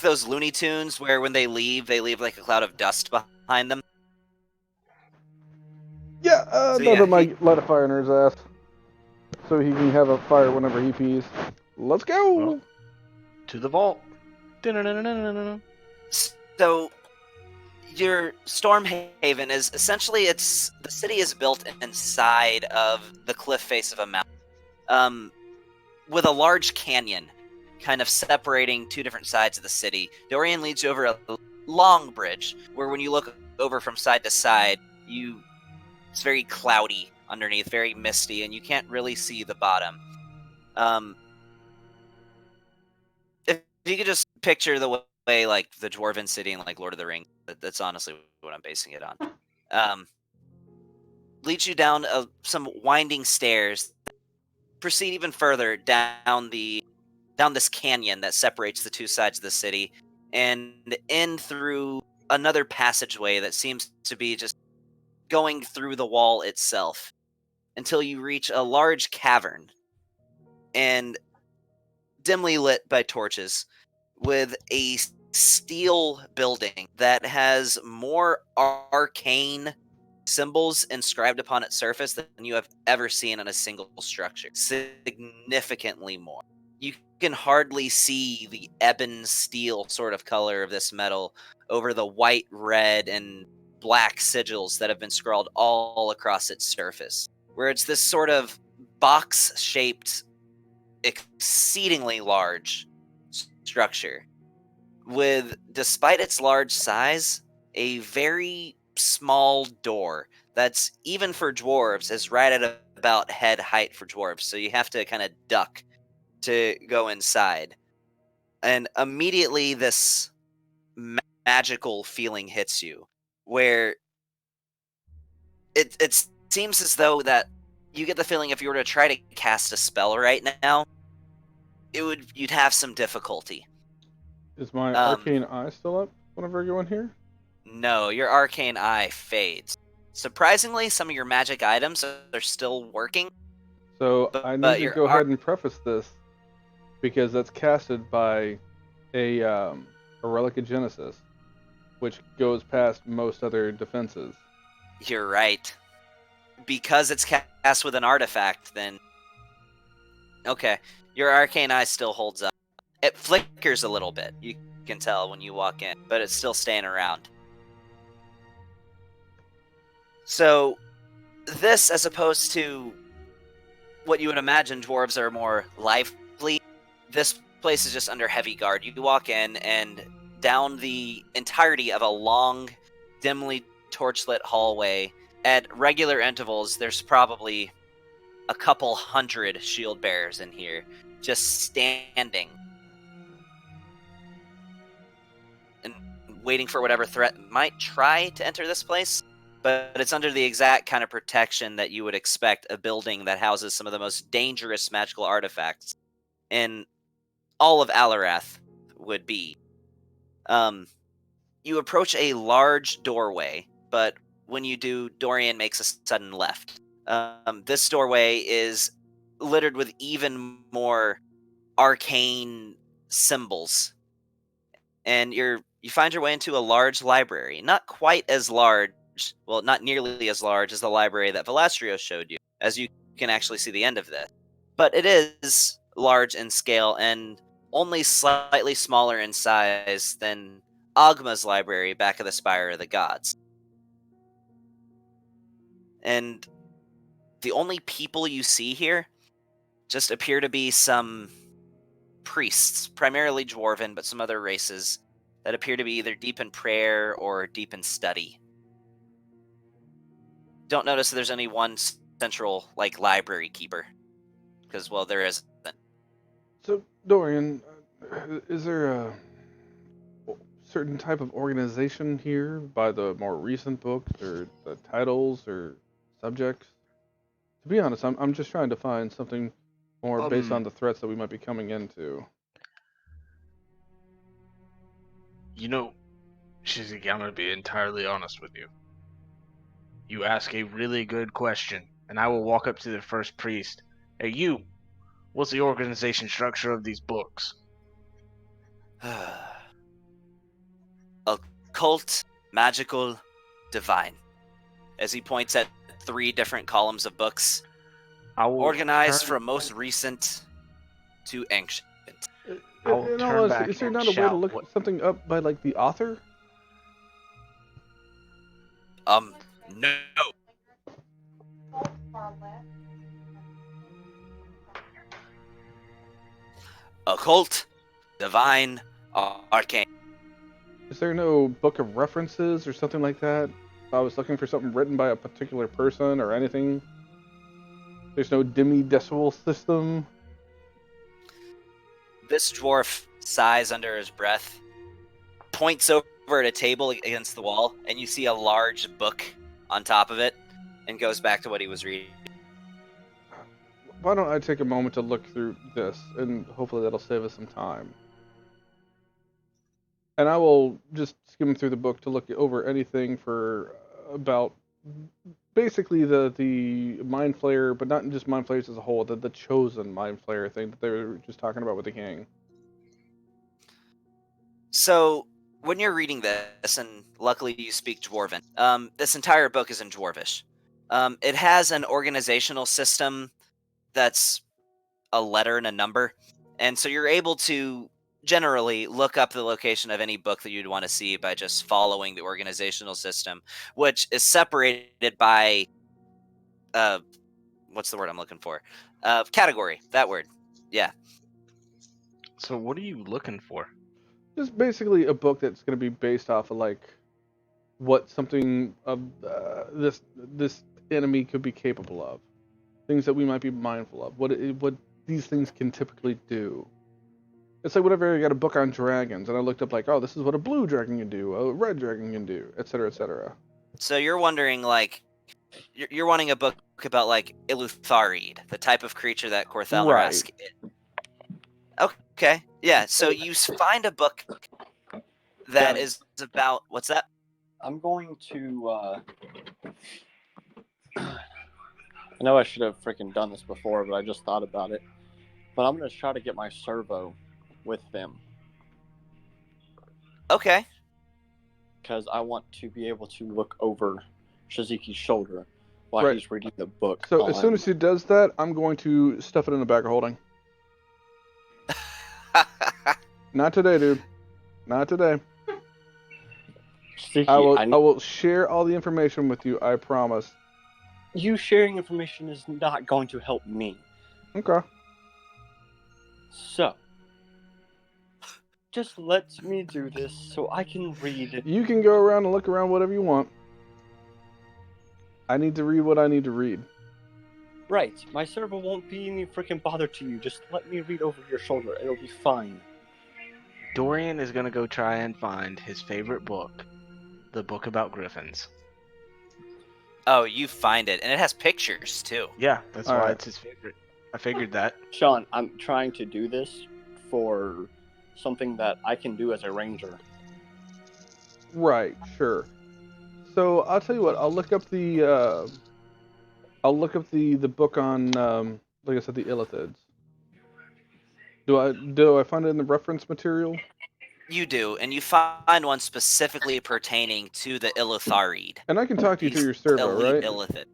those Looney Tunes where when they leave like a cloud of dust behind them. Yeah, So, Never yeah, might light a fire in his ass, so he can have a fire whenever he pees. Let's go. Well, to the vault. Da-na-na-na-na-na-na. So, your Stormhaven is essentially the city is built inside of the cliff face of a mountain, with a large canyon kind of separating two different sides of the city. Dorian leads you over a long bridge where when you look over from side to side, it's very cloudy underneath, very misty, and you can't really see the bottom. If you could just picture the way like the Dwarven city in like Lord of the Rings, that's honestly what I'm basing it on. Leads you down some winding stairs. Proceed even further down this canyon that separates the two sides of the city, and in through another passageway that seems to be just going through the wall itself. until you reach a large cavern and dimly lit by torches with a steel building that has more arcane symbols inscribed upon its surface than you have ever seen on a single structure. Significantly more. You can hardly see the ebon steel sort of color of this metal over the white, red, and black sigils that have been scrawled all across its surface, where it's this sort of box-shaped, exceedingly large structure with, despite its large size, a very small door that's, even for dwarves, is right at about head height for dwarves, so you have to kind of duck to go inside. And immediately this magical feeling hits you, where it seems as though that you get the feeling if you were to try to cast a spell right now, you'd have some difficulty. Is my arcane eye still up whenever I go in here? No, your arcane eye fades. Surprisingly, some of your magic items are still working. So I need to your go ahead and preface this because that's casted by a Relic of Genesis, which goes past most other defenses. You're right. Because it's cast with an artifact, then... Okay, your arcane eye still holds up. It flickers a little bit, you can tell when you walk in, but it's still staying around. So, this, as opposed to what you would imagine dwarves are more lively, this place is just under heavy guard. You walk in, and down the entirety of a long, dimly torchlit hallway, at regular intervals, there's probably a couple hundred shield bearers in here, just standing and waiting for whatever threat might try to enter this place. But it's under the exact kind of protection that you would expect a building that houses some of the most dangerous magical artifacts in all of Alarath would be. You approach a large doorway, but when you do, Dorian makes a sudden left. This doorway is littered with even more arcane symbols. And you find your way into a large library. Not quite as large, well, not nearly as large as the library that Velastrio showed you, as you can actually see the end of this. But it is large in scale and only slightly smaller in size than Agma's library back of the Spire of the Gods. And the only people you see here just appear to be some priests, primarily Dwarven, but some other races that appear to be either deep in prayer or deep in study. Don't notice that there's any one central, library keeper. Because, well, there isn't. So, Dorian, is there a certain type of organization here by the more recent books or the titles or subjects? To be honest, I'm just trying to find something more based on the threats that we might be coming into. You know, Shizuki, I'm going to be entirely honest with you. You ask a really good question, and I will walk up to the first priest. Hey, you, what's the organization structure of these books? Occult, magical, divine. As he points at 3 different columns of books, organized from most recent to ancient. Is there not a way to look something up by the author? No. Occult, divine, arcane. Is there no book of references or something like that? If I was looking for something written by a particular person or anything. There's no demi-decimal system. This dwarf sighs under his breath, points over at a table against the wall, and you see a large book on top of it, and goes back to what he was reading. Why don't I take a moment to look through this, and hopefully that'll save us some time. And I will just skim through the book to look over anything for about basically the mind flayer, but not just mind flayers as a whole. The chosen mind flayer thing that they were just talking about with the king. So when you're reading this, and luckily you speak Dwarven, this entire book is in Dwarvish. It has an organizational system that's a letter and a number, and so you're able to generally look up the location of any book that you'd want to see by just following the organizational system, which is separated by what's the word I'm looking for? Category. That word. Yeah. So what are you looking for? Just basically a book that's going to be based off of like what something of this enemy could be capable of, things that we might be mindful of, what these things can typically do. It's like whenever I got a book on dragons, and I looked up like, oh, this is what a blue dragon can do, a red dragon can do, etc., etc. So you're wondering, like, you're wanting a book about like Ilutharid, the type of creature that Corthalmarask. Okay, yeah. So you find a book that Gavin. is about what's that? I'm going to. I know I should have freaking done this before, but I just thought about it. But I'm going to try to get my servo with them Okay. because I want to be able to look over Shizuki's shoulder while Right. he's reading the book. So as soon as he does that, I'm going to stuff it in the bag of holding. Not today, dude. Not today. Shizuki, I will share all the information with you. I promise. you sharing information is not going to help me. Okay. So, just let me do this so I can read. You can go around and look around whatever you want. I need to read what I need to read. Right, my servo won't be any freaking bother to you. Just let me read over your shoulder. It'll be fine. Dorian is gonna go try and find his favorite book, the book about griffins. Oh, you find it, and it has pictures too. Yeah, that's All why right. it's his favorite. I figured that. Sean, I'm trying to do this for something that I can do as a ranger. Right, sure. So I'll tell you what. I'll look up the book on like I said, the Illithids. Do I find it in the reference material? You do, and you find one specifically pertaining to the Ilutharid. And I can talk to you through your He's servo, elite right? Illithid.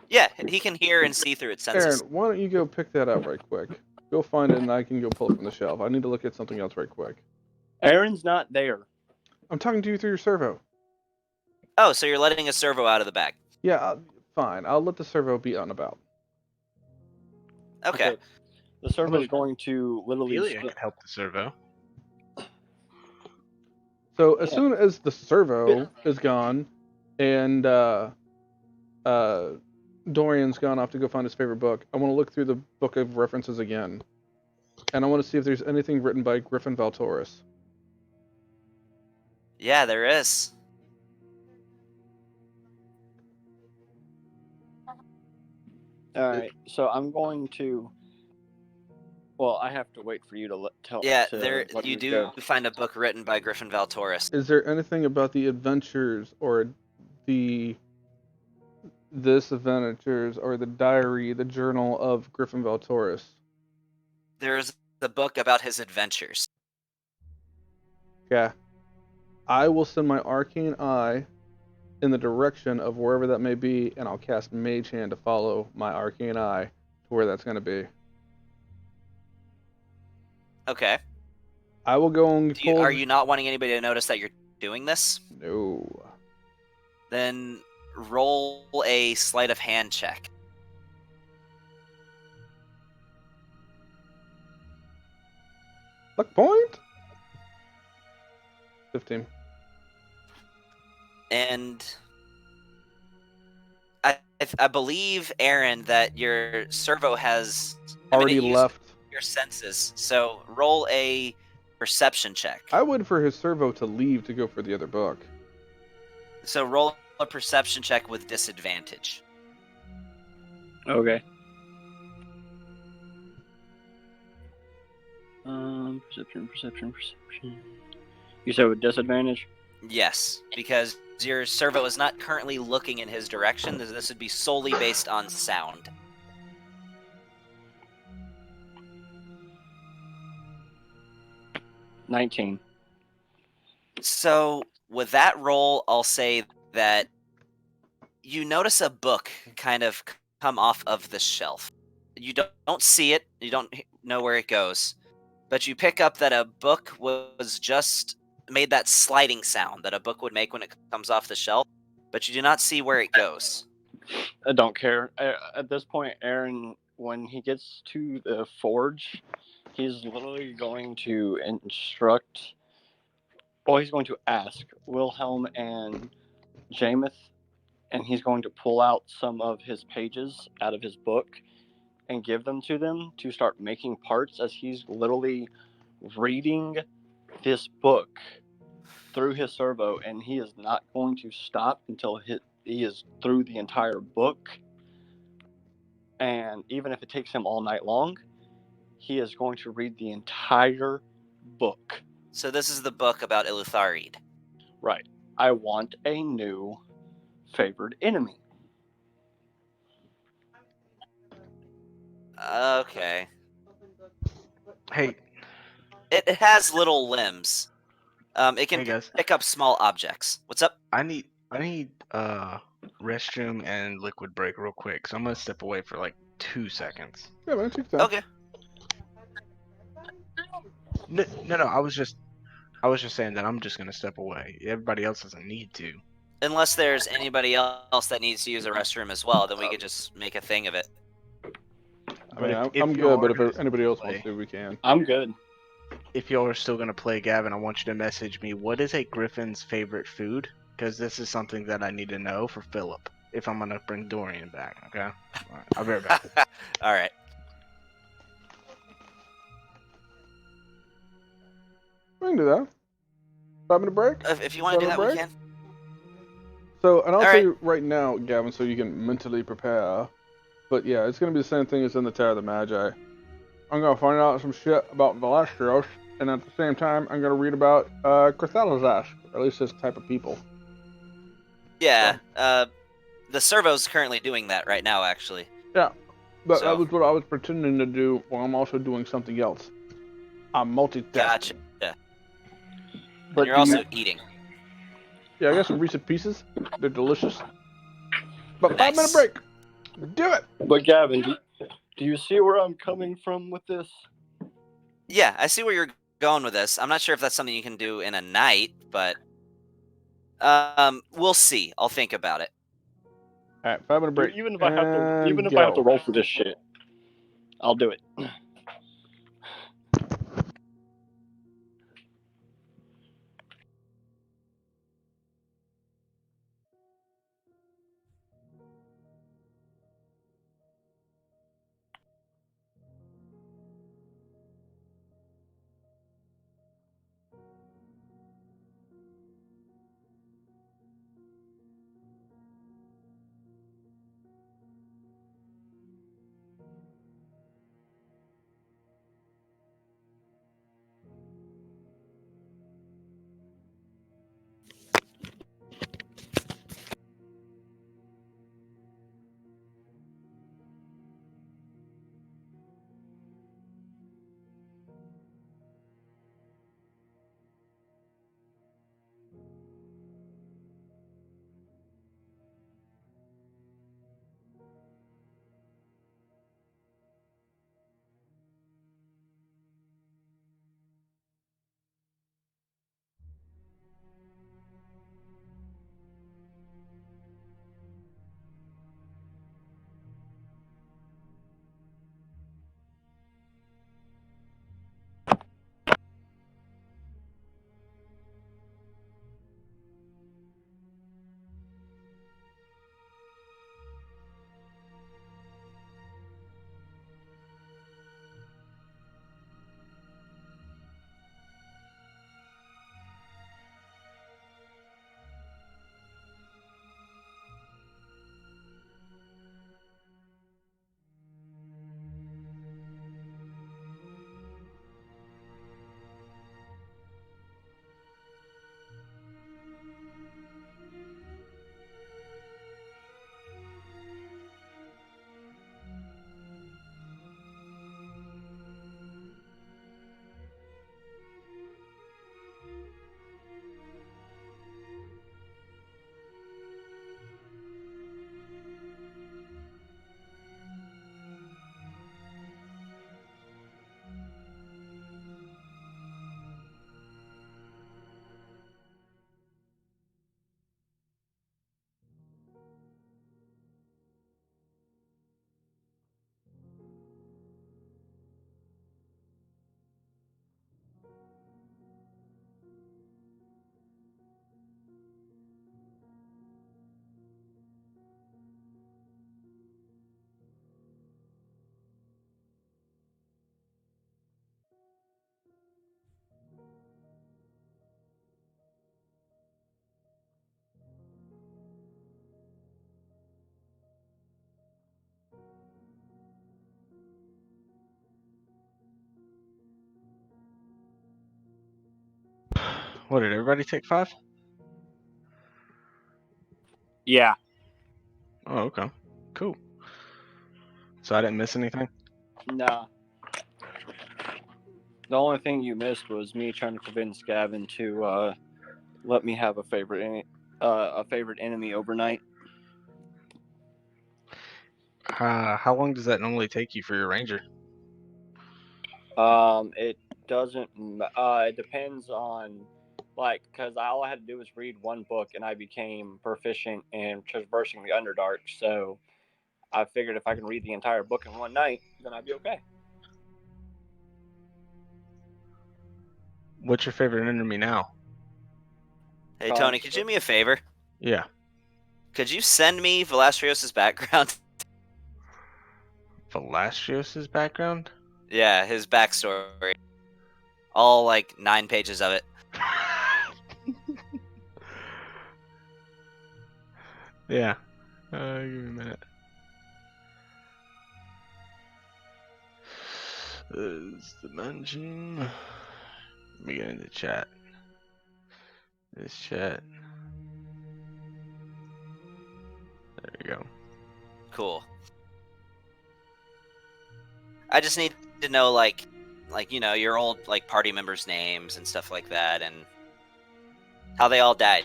Yeah, he can hear and see through its Aaron, senses. why don't you go pick that up right quick? Go find it, and I can go pull it from the shelf. I need to look at something else right quick. Aaron's not there. I'm talking to you through your servo. Oh, so you're letting a servo out of the bag. Yeah, fine. I'll let the servo be on about. Okay. The servo is going to literally. Delia can help the servo. So as Yeah. soon as the servo is gone, and Dorian's gone off to go find his favorite book, I want to look through the book of references again, and I want to see if there's anything written by Griffin Valtoris. Yeah, there is. All right, so I'm going to. Well, I have to wait for you to tell. Yeah, to there let you me do go. find a book written by Griffin Valtoris. Is there anything about the adventures or this adventures or the diary, the journal of Griffin Valtoris? There's the book about his adventures. Yeah. I will send my arcane eye in the direction of wherever that may be, and I'll cast Mage Hand to follow my arcane eye to where that's going to be. Okay. I will go and pull... Are you not wanting anybody to notice that you're doing this? No. Then roll a sleight of hand check. Luck point? 15. And I believe, Aaron, that your servo has Already it used left. your senses. So roll a perception check. I would for his servo to leave to go for the other book. So roll a perception check with disadvantage. Okay. Perception. You said with disadvantage? Yes, because your servo is not currently looking in his direction. This would be solely based on sound. $19. So with that roll, I'll say that you notice a book kind of come off of the shelf. You don't see it. You don't know where it goes. But you pick up that a book was just made that sliding sound that a book would make when it comes off the shelf. But you do not see where it goes. I don't care. At this point, Aaron, when he gets to the forge, he's literally going to instruct. Well, he's going to ask Wilhelm and Jameth, and he's going to pull out some of his pages out of his book and give them to them to start making parts as he's literally reading this book through his servo, and he is not going to stop until he is through the entire book. And even if it takes him all night long, he is going to read the entire book. So this is the book about Ilutharid. Right. I want a new favored enemy. Okay. Hey, It has little limbs. It can hey guys, pick up small objects. What's up? I need restroom and liquid break real quick. So I'm gonna step away for like 2 seconds. Yeah, man, take time. Okay. No, I was just saying that I'm just gonna step away. Everybody else doesn't need to. Unless there's anybody else that needs to use a restroom as well, then we could just make a thing of it. I mean, if I'm y'all good, are but gonna if anybody else play- wants to, we can. I'm good. If y'all are still gonna play, Gavin, I want you to message me. What is a griffin's favorite food? Because this is something that I need to know for Philip if I'm gonna bring Dorian back. Okay. All right, I'll be right back. All right. We can do that. 5-minute break? If you want to do that, Break? we can. So, and I'll All tell right. you right now, Gavin, so you can mentally prepare. But yeah, it's gonna be the same thing as in the Tower of the Magi. I'm gonna find out some shit about Velastros, and at the same time, I'm gonna read about Cthulhu's, or at least this type of people. Yeah. The servo's currently doing that right now, actually. Yeah, but So- that was what I was pretending to do while I'm also doing something else. I'm multitasking. Gotcha. But And you're also eating. Yeah, I got some Reese's Pieces. They're delicious. But Nice. 5-minute break. Do it. But Gavin, do you see where I'm coming from with this? Yeah, I see where you're going with this. I'm not sure if that's something you can do in a night, but we'll see. I'll think about it. All right, 5-minute break. Even if I have to, And even if I have to go. roll for this shit, I'll do it. What did everybody take 5? Yeah. Oh, okay. Cool. So I didn't miss anything? Nah. The only thing you missed was me trying to convince Gavin to let me have a favorite enemy overnight. How long does that normally take you for your ranger? It doesn't. It depends on, like, because all I had to do was read one book, and I became proficient in traversing the Underdark. So I figured if I can read the entire book in one night, then I'd be okay. What's your favorite enemy now? Hey, Tony, could you do me a favor? Yeah. Could you send me Valastrios' background? Valastrios' background? Yeah, his backstory. All, like, 9 pages of it. Yeah. Give me a minute. This dimension. Let me get into chat. This chat. There we go. Cool. I just need to know, like your old, like, party members' names and stuff like that, and how they all died.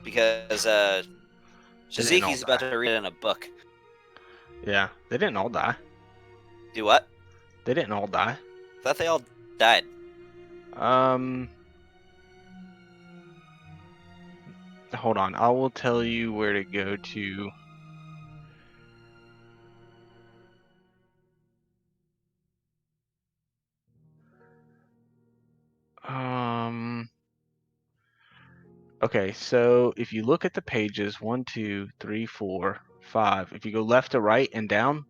Because, They didn't all Shaziki's about die. to read it in a book. Yeah, they didn't all die. Do what? They didn't all die. I thought they all died. Hold on. I will tell you where to go to. Okay, so if you look at the pages 1, 2, 3, 4, 5, if you go left to right and down,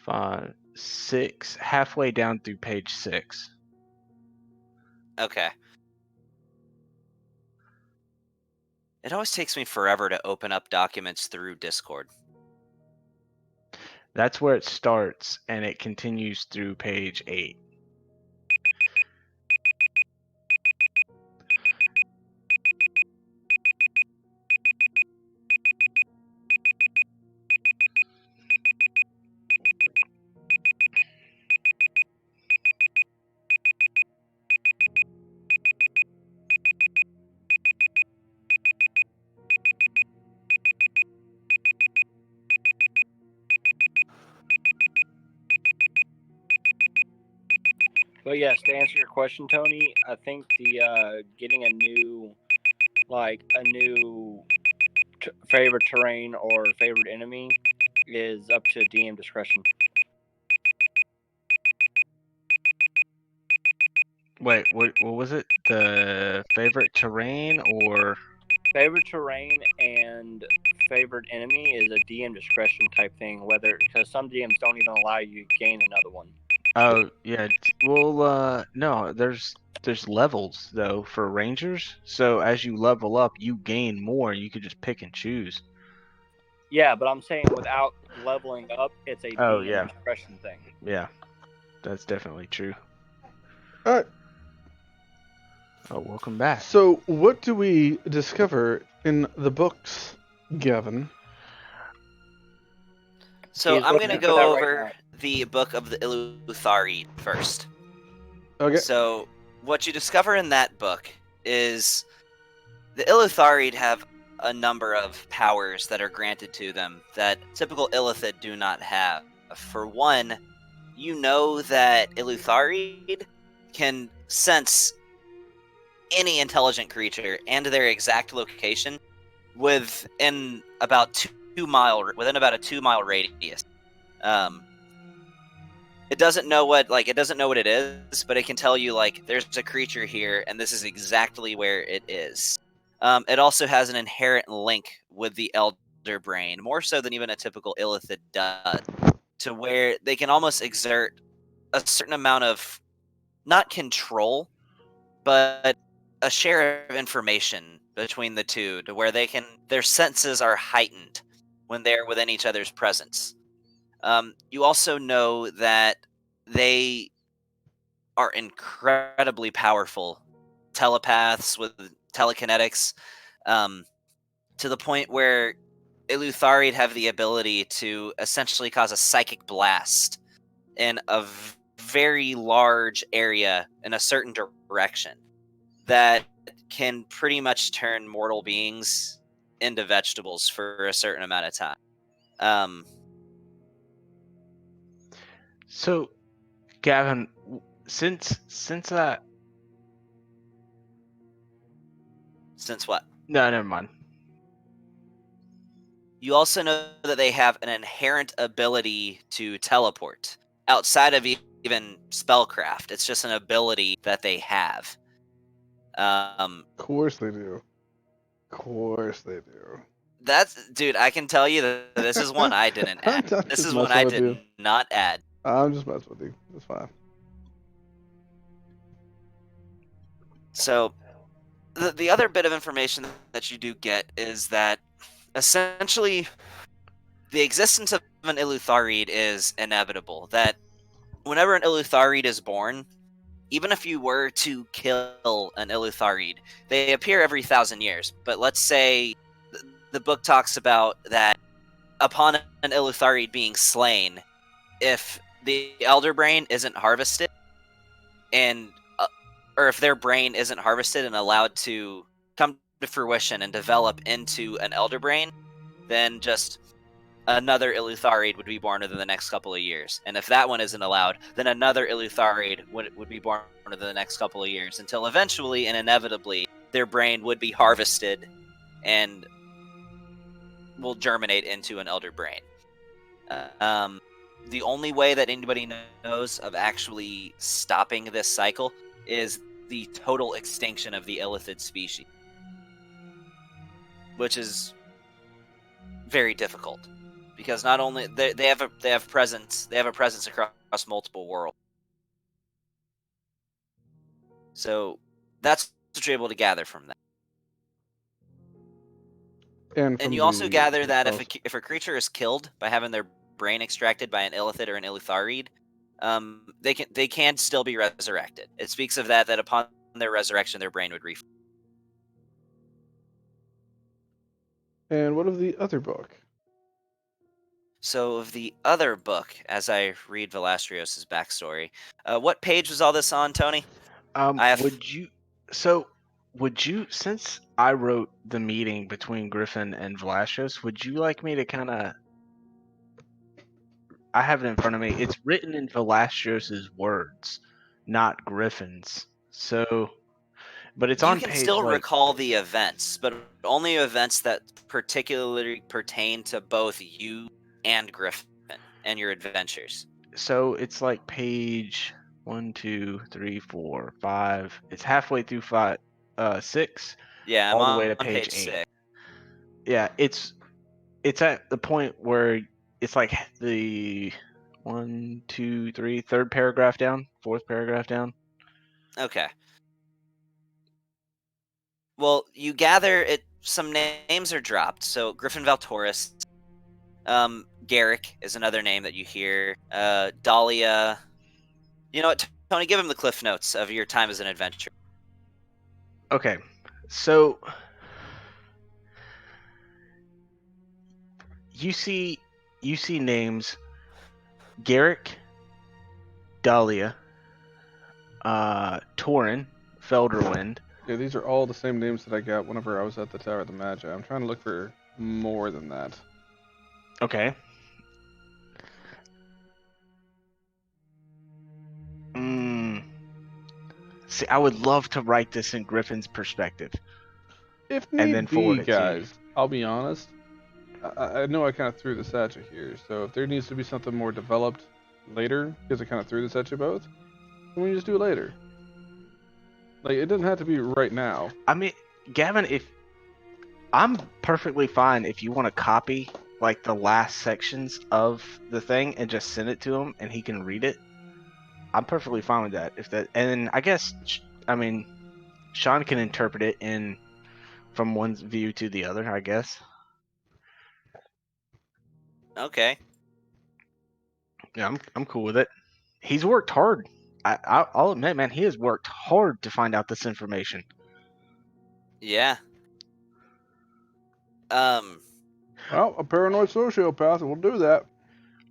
5, 6, halfway down through page 6. Okay. It always takes me forever to open up documents through Discord. That's where it starts, and it continues through page 8. But yes, to answer your question, Tony, I think the getting a new favorite terrain or favorite enemy is up to DM discretion. Wait, what was it? The favorite terrain or Favorite terrain and favorite enemy is a DM discretion type thing. Whether because some DMs don't even allow you to gain another one. Oh, yeah. Well, no, there's levels though for rangers. So as you level up, you gain more. You could just pick and choose. Yeah, but I'm saying without leveling up, it's a Oh, DM yeah. discretion thing. Yeah. That's definitely true. Alright, Oh, welcome back. so what do we discover in the books, Gavin? So He's I'm looking going to for that go right over now. the book of the Iluthari first. Okay. So what you discover in that book is the Iluthari have a number of powers that are granted to them that typical Illithid do not have. For one, you know that Iluthari can sense any intelligent creature and their exact location within about within about a 2-mile radius. It doesn't know what it is, but it can tell you, like, there's a creature here and this is exactly where it is. It also has an inherent link with the Elder Brain, more so than even a typical Illithid does, to where they can almost exert a certain amount of, not control, but a share of information between the two, to where their senses are heightened when they're within each other's presence. You also know that they are incredibly powerful telepaths with telekinetics, to the point where Eleutharied have the ability to essentially cause a psychic blast in a very large area in a certain direction that can pretty much turn mortal beings into vegetables for a certain amount of time. So, Gavin, since that Since what? no, never mind. You also know that they have an inherent ability to teleport outside of even spellcraft. It's just an ability that they have. Of course they do. Of course they do. That's, dude, I can tell you that this is one I didn't I'm add. just This is one messing I with did you. not add. I'm just messing with you. It's fine. So, the other bit of information that you do get is that essentially the existence of an Eleutharied is inevitable. That whenever an Eleutharied is born, even if you were to kill an Eleutharied, they appear every 1,000 years. But let's say the book talks about that upon an Eleutharied being slain, if the Elder Brain isn't harvested, and or if their brain isn't harvested and allowed to come to fruition and develop into an Elder Brain, then just another Eleutharied would be born within the next couple of years. And if that one isn't allowed, then another Eleutharied would be born within the next couple of years, until eventually and inevitably their brain would be harvested and will germinate into an Elder Brain. The only way that anybody knows of actually stopping this cycle is the total extinction of the illithid species, which is very difficult because not only they have a presence across multiple worlds. So that's what you're able to gather from that. And you also gather that if a creature is killed by having their brain extracted by an illithid or an Eleutharied, they can still be resurrected. It speaks of that upon their resurrection, their brain would reform. And what of the other book? So of the other book, as I read Valastrios' backstory, what page was all this on, Tony? Would you, since I wrote the meeting between Griffin and Velasios, would you like me to kind of? I have it in front of me. It's written in Velasios' words, not Griffin's. So, but it's on page. You can still recall the events, but only events that particularly pertain to both you and Griffin and your adventures. So it's like page 1, 2, 3, 4, 5. It's halfway through 6. Yeah, I'm all the on way to page 8. 6. Yeah, it's at the point where it's like the 1, 2, 3, third paragraph down, fourth paragraph down. Okay. Well, you gather it. Some names are dropped. So Griffin Valtoris, Garrick is another name that you hear. Dahlia. You know what, Tony? Give him the cliff notes of your time as an adventurer. Okay, so you see names: Garrick, Dahlia, Torin, Felderwind. Yeah, these are all the same names that I got whenever I was at the Tower of the Magi. I'm trying to look for more than that. Okay. See, I would love to write this in Griffin's perspective. If and need then forward be, it to you. guys, I'll be honest. I know I kind of threw this at you here, so if there needs to be something more developed later, because I kind of threw this at you both, then we just do it later. Like, it doesn't have to be right now. I mean, Gavin, if I'm perfectly fine if you want to copy like the last sections of the thing and just send it to him and he can read it. I'm perfectly fine with that. And then I guess, I mean, Sean can interpret it from one view to the other, I guess. Okay. Yeah, I'm cool with it. He's worked hard I'll admit, man, he has worked hard to find out this information. Yeah. Well, a paranoid sociopath will do that.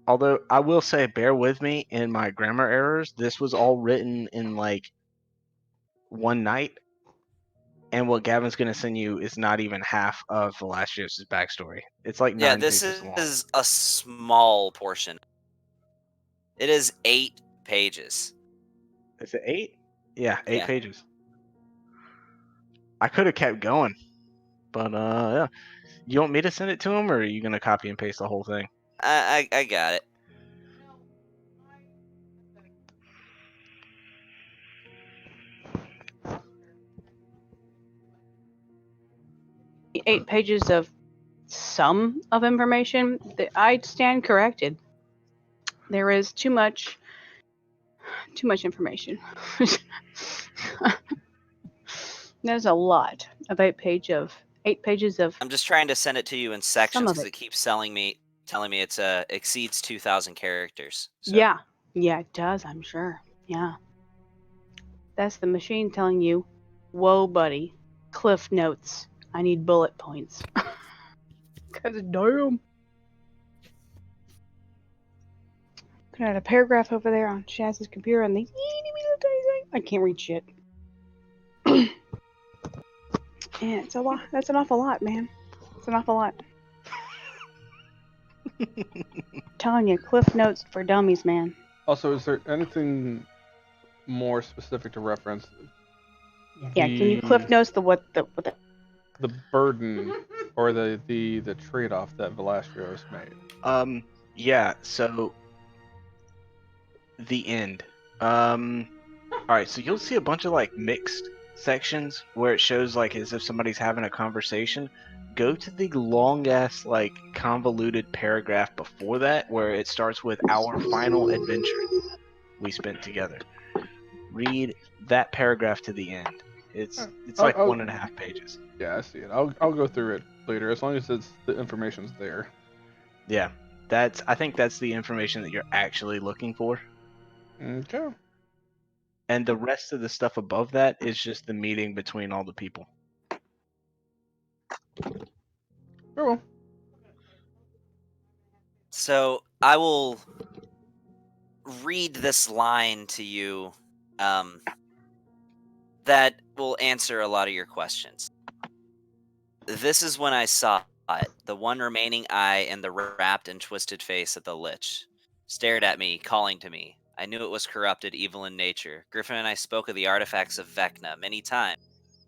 Although I will say, bear with me in my grammar errors. This was all written in like one night, and what Gavin's going to send you is not even half of Velasquez's backstory. It's like Yeah, 9 this pages long. is a small portion. It is 8 pages. Is it 8? Yeah, 8 Yeah. pages. I could have kept going, but yeah. You want me to send it to him, or are you going to copy and paste the whole thing? I got it. Eight pages of some of information. I stand corrected. There is too much information. There's a lot of 8 pages of. I'm just trying to send it to you in sections Some of because it. it keeps telling me it's exceeds 2,000 characters. So. Yeah, it does. I'm sure. Yeah, that's the machine telling you, "Whoa, buddy, cliff notes. I need bullet points." Cause damn. Could add a paragraph over there on Shaz's computer and the I can't read shit. Yeah, it's a lot. That's an awful lot, man. It's an awful lot. Telling you, cliff notes for dummies, man. Also, is there anything more specific to reference? Yeah, can you cliff notes what the burden or the trade-off that Velasquez made? Yeah, so the end. Alright, so you'll see a bunch of like mixed sections where it shows like as if somebody's having a conversation. Go to the long ass like convoluted paragraph before that where it starts with our final adventure we spent together. Read that paragraph to the end. It's like 1.5 pages. Yeah, I see it. I'll go through it later as long as the information's there. Yeah, I think that's the information that you're actually looking for. Okay. And the rest of the stuff above that is just the meeting between all the people. Very well. So I will read this line to you that will answer a lot of your questions. This is when I saw it, the one remaining eye and the wrapped and twisted face of the Lich. Stared at me, calling to me. I knew it was corrupted, evil in nature. Griffin and I spoke of the artifacts of Vecna many times.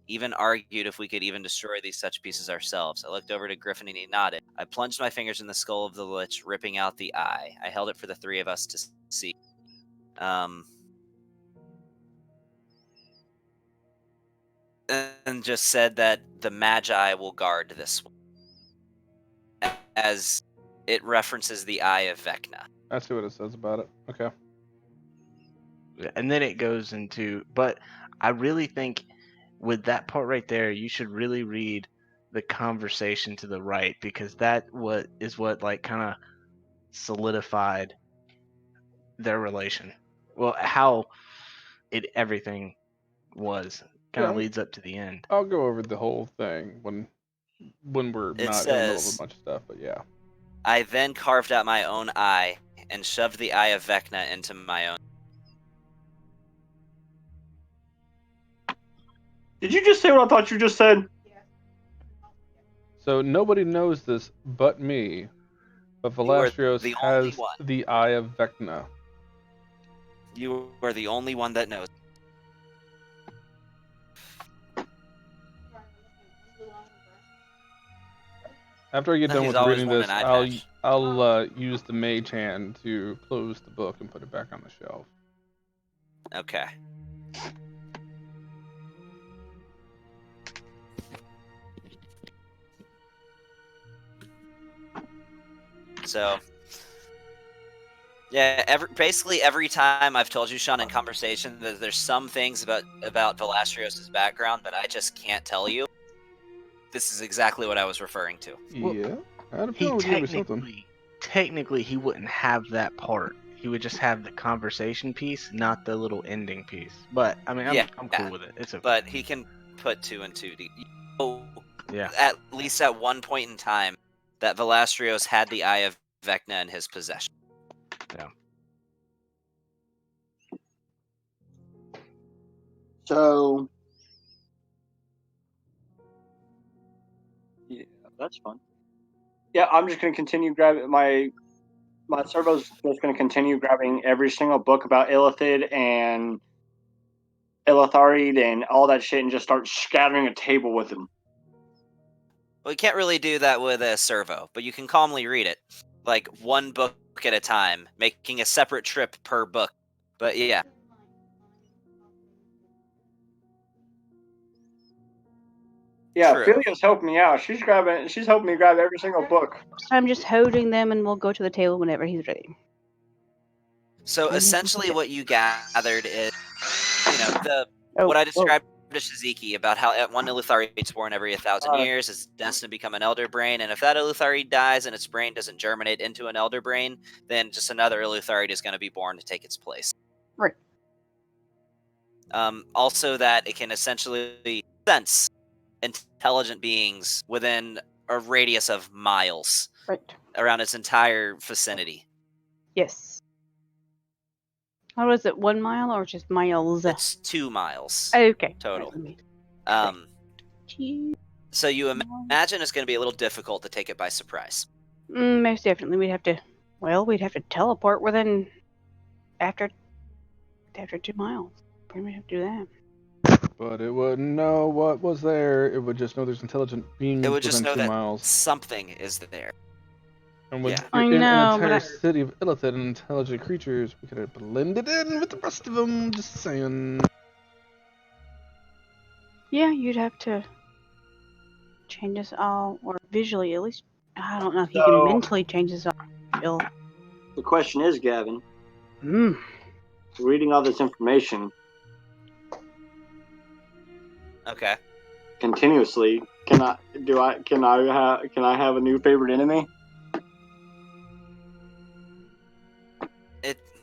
Even argued if we could even destroy these such pieces ourselves. I looked over to Griffin and he nodded. I plunged my fingers in the skull of the Lich, ripping out the eye. I held it for the three of us to see. And just said that the Magi will guard this one, as it references the eye of Vecna. I see what it says about it. Okay. And then it goes into, but I really think with that part right there, you should really read the conversation to the right because that what like kind of solidified their relation. Well, how everything was kind of leads up to the end. I'll go over the whole thing when we're not in the middle of a bunch of stuff, but yeah. I then carved out my own eye and shoved the eye of Vecna into my own. Did you just say what I thought you just said? So nobody knows this but me, but Velasquez has the eye of Vecna. You are the only one that knows. After I get done with reading this, I'll use the mage hand to close the book and put it back on the shelf. Okay. So, yeah, basically every time I've told you, Sean, in conversation, that there's some things about Velasquez's background that I just can't tell you. This is exactly what I was referring to. Yeah, I had a feeling technically he wouldn't have that part. he would just have the conversation piece, not the little ending piece. But I mean, I'm cool with it. It's okay. But he can put 2 and 2 together. Yeah. At least at one point in time, that Velastrios had the Eye of Vecna in his possession. Yeah. So, yeah, that's fun. Yeah, I'm just gonna continue grabbing my servo's just gonna continue grabbing every single book about Illithid and Illitharid and all that shit, and just start scattering a table with them. Well, you can't really do that with a servo, but you can calmly read it, like one book at a time, making a separate trip per book. But yeah. Yeah, True. Philia's helping me out. She's helping me grab every single book. So I'm just holding them, and we'll go to the table whenever he's ready. So Mhm. essentially, what you gathered is, Oh, what I described to Shiziki about how one Illitharid's born every 1,000 years is destined to become an Elder Brain, and if that Illitharid dies and its brain doesn't germinate into an Elder Brain, then just another Illitharid is going to be born to take its place. Right. Also, that it can essentially sense intelligent beings within a radius of miles right. around its entire vicinity. Yes. What was it? 1 mile or just miles? It's 2 miles Okay. total. Right. So you imagine it's going to be a little difficult to take it by surprise. Most definitely, we'd have to teleport within after 2 miles. Pretty much have to do that. But it wouldn't know what was there. It would just know there's intelligent beings It would just within know 2 that miles. something is there. And with Yeah. I in know, an but entire city of Illithid and intelligent creatures, we could have blended in with the rest of them. Just saying. yeah, you'd have to change us all, or visually at least. I don't know if you So- can mentally change us all. The question is, Gavin, Mm. reading all this information Okay. continuously, can I have a new favorite enemy?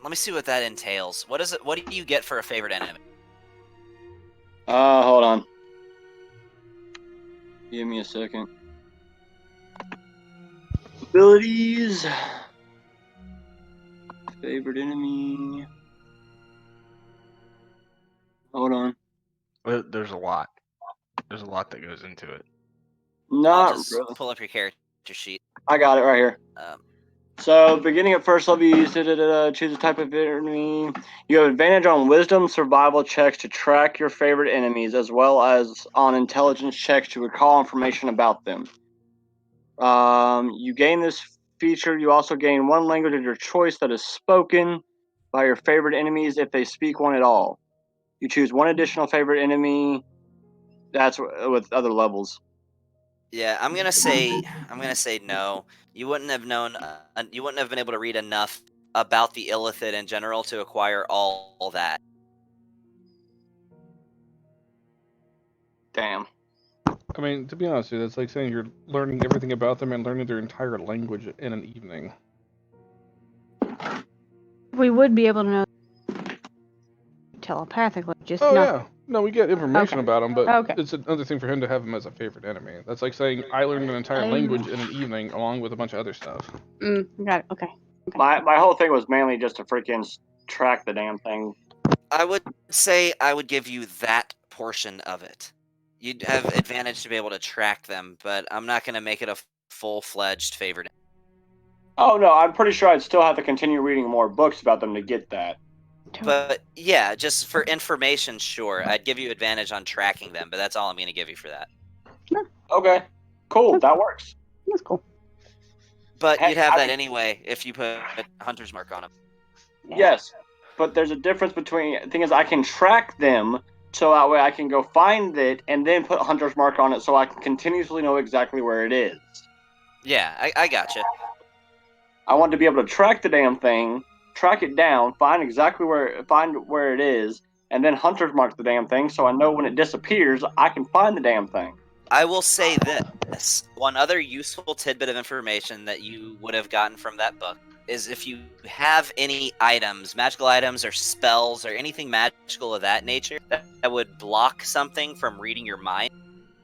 Let me see what that entails. What is it? What do you get for a favorite enemy? Hold on. Give me a second. Abilities. Favorite enemy. Hold on. Well, there's a lot. There's a lot that goes into it. I'll Not just really. pull up your character sheet. I got it right here. Um, So, beginning at first level, you use choose a type of enemy. You have advantage on wisdom survival checks to track your favorite enemies, as well as on intelligence checks to recall information about them. You gain this feature. You also gain one language of your choice that is spoken by your favorite enemies if they speak one at all. You choose one additional favorite enemy. That's with other levels. yeah, I'm gonna say no. You wouldn't have known. You wouldn't have been able to read enough about the Illithid in general to acquire all that. Damn. I mean, to be honest with you, that's like saying you're learning everything about them and learning their entire language in an evening. We would be able to know telepathically, just Oh not. yeah, no, we get information Okay. about them, but Okay. it's another thing for him to have him as a favorite enemy. That's like saying I learned an entire language in an evening along with a bunch of other stuff. Got it. Okay. My whole thing was mainly just to freaking track the damn thing. I would say I would give you that portion of it. You'd have advantage to be able to track them, but I'm not going to make it a full-fledged favorite. Oh no, I'm pretty sure I'd still have to continue reading more books about them to get that. But yeah, just for information, sure, I'd give you advantage on tracking them, but that's all I'm going to give you for that. Okay, cool, that works. That's cool. But Hey, you'd have I that mean- anyway if you put a hunter's mark on them. Yeah. Yes, but there's a difference between. The thing is, I can track them, so that way I can go find it and then put hunter's mark on it, so I can continuously know exactly where it is. Yeah, I gotcha. I want to be able to track the damn thing, track it down, find where it is, and then hunter's mark the damn thing, so I know when it disappears, I can find the damn thing. I will say this. One other useful tidbit of information that you would have gotten from that book is if you have any items, magical items or spells or anything magical of that nature that would block something from reading your mind,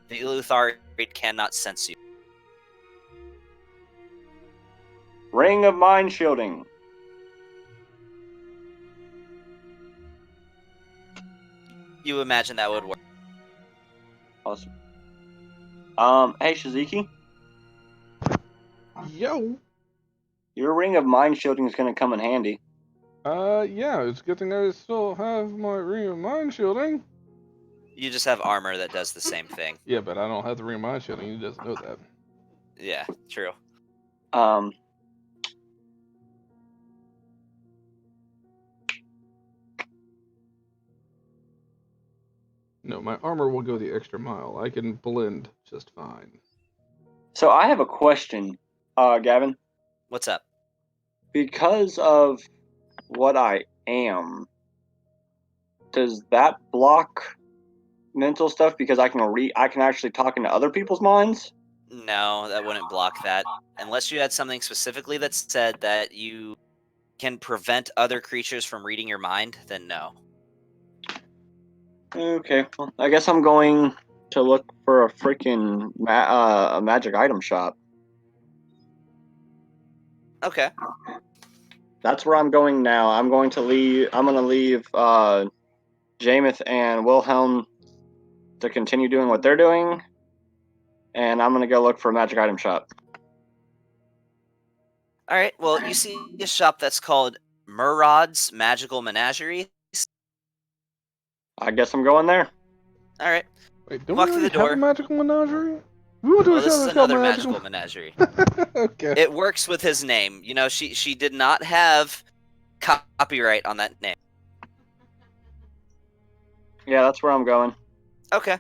the Eleuthar cannot sense you. Ring of mind shielding. You imagine that would work. Awesome. Hey Shiziki, Yo. your ring of mind shielding is going to come in handy. Yeah, it's a good thing I still have my ring of mind shielding. You just have armor that does the same thing. Yeah, but I don't have the ring of mind shielding. He doesn't know that. Yeah, true. Um, No, my armor will go the extra mile. I can blend just fine. so I have a question, Gavin. What's up? Because of what I am, does that block mental stuff? Because I can actually talk into other people's minds. No, that wouldn't block that. Unless you had something specifically that said that you can prevent other creatures from reading your mind, then no. Okay, well, I guess I'm going to look for a freaking a magic item shop. Okay. That's where I'm going now. I'm going to leave. I'm going to leave Jameth and Wilhelm to continue doing what they're doing, and I'm going to go look for a magic item shop. All right. Well, you see a shop that's called Murad's Magical Menagerie. I guess I'm going there. All right. Wait, don't Walk we through the already have a door. magical menagerie? We will do Well, a this show is that's called another magical. magical menagerie. Okay. It works with his name. You know, she did not have copyright on that name. Yeah, that's where I'm going. Okay.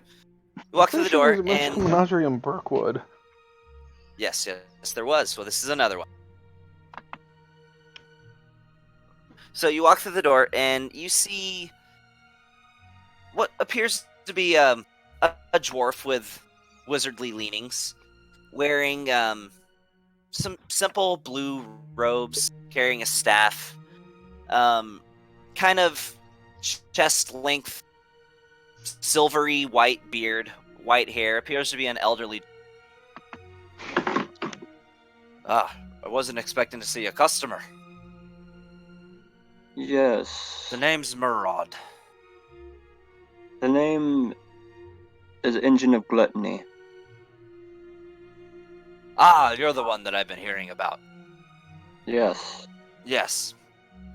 You walk through the door, There's a magical and menagerie in Burkwood. yes, there was. Well, this is another one. So you walk through the door, and you see what appears to be a dwarf with wizardly leanings, wearing some simple blue robes, carrying a staff, kind of chest length, silvery white beard, white hair. Appears to be an elderly. Ah, I wasn't expecting to see a customer. Yes. The name's Murad. The name is Engine of Gluttony. Ah, you're the one that I've been hearing about. Yes. Yes.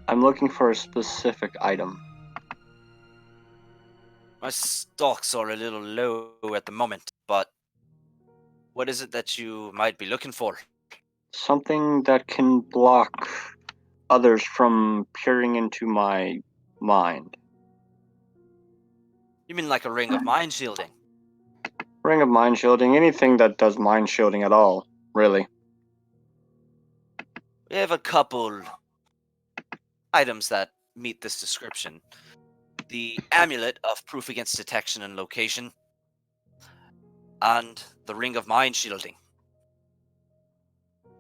I'm looking for a specific item. My stocks are a little low at the moment, but what is it that you might be looking for? Something that can block others from peering into my mind. You mean like a ring of mind shielding? Ring of mind shielding, anything that does mind shielding at all, really. We have a couple items that meet this description. The amulet of proof against detection and location, and the ring of mind shielding.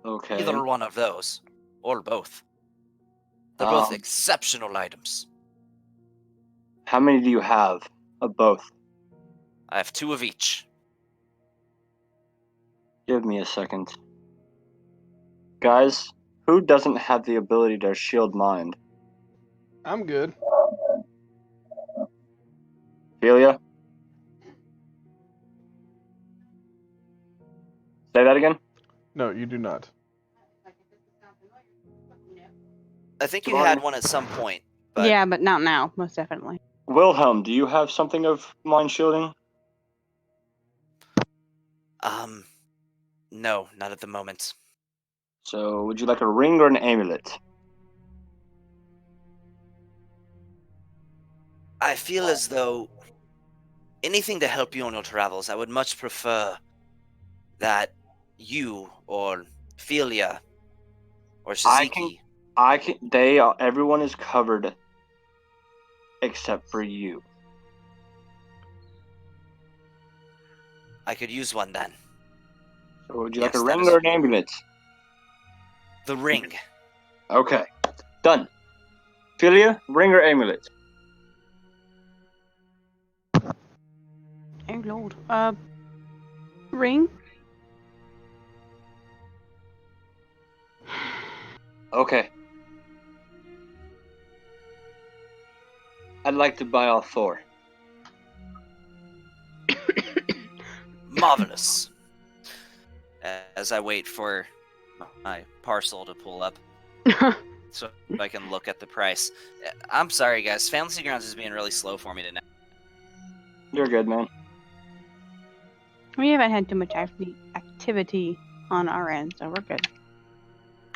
Okay. Either one of those, or both. They're both Um, exceptional items. How many do you have of both? I have 2 of each. Give me a second. Guys, who doesn't have the ability to shield mind? I'm good. Ophelia? Say that again? No, you do not. I think you had one at some point. But Yeah, but not now, most definitely. Wilhelm, do you have something of mind shielding? No, not at the moment. So, would you like a ring or an amulet? I feel as though anything to help you on your travels, I would much prefer that you or Philia or Shiziki. Everyone is covered except for you. I could use one then. So would you like Yes, a that ring is- or an amulet? The Like a ring. ring or an amulet? The ring. Okay. Done. Philia, ring or amulet? Oh lord. Ring. Okay. I'd like to buy all 4. Marvelous. As I wait for my parcel to pull up so I can look at the price. I'm sorry, guys. Fantasy Grounds is being really slow for me tonight. You're good, man. We haven't had too much activity on our end, so we're good.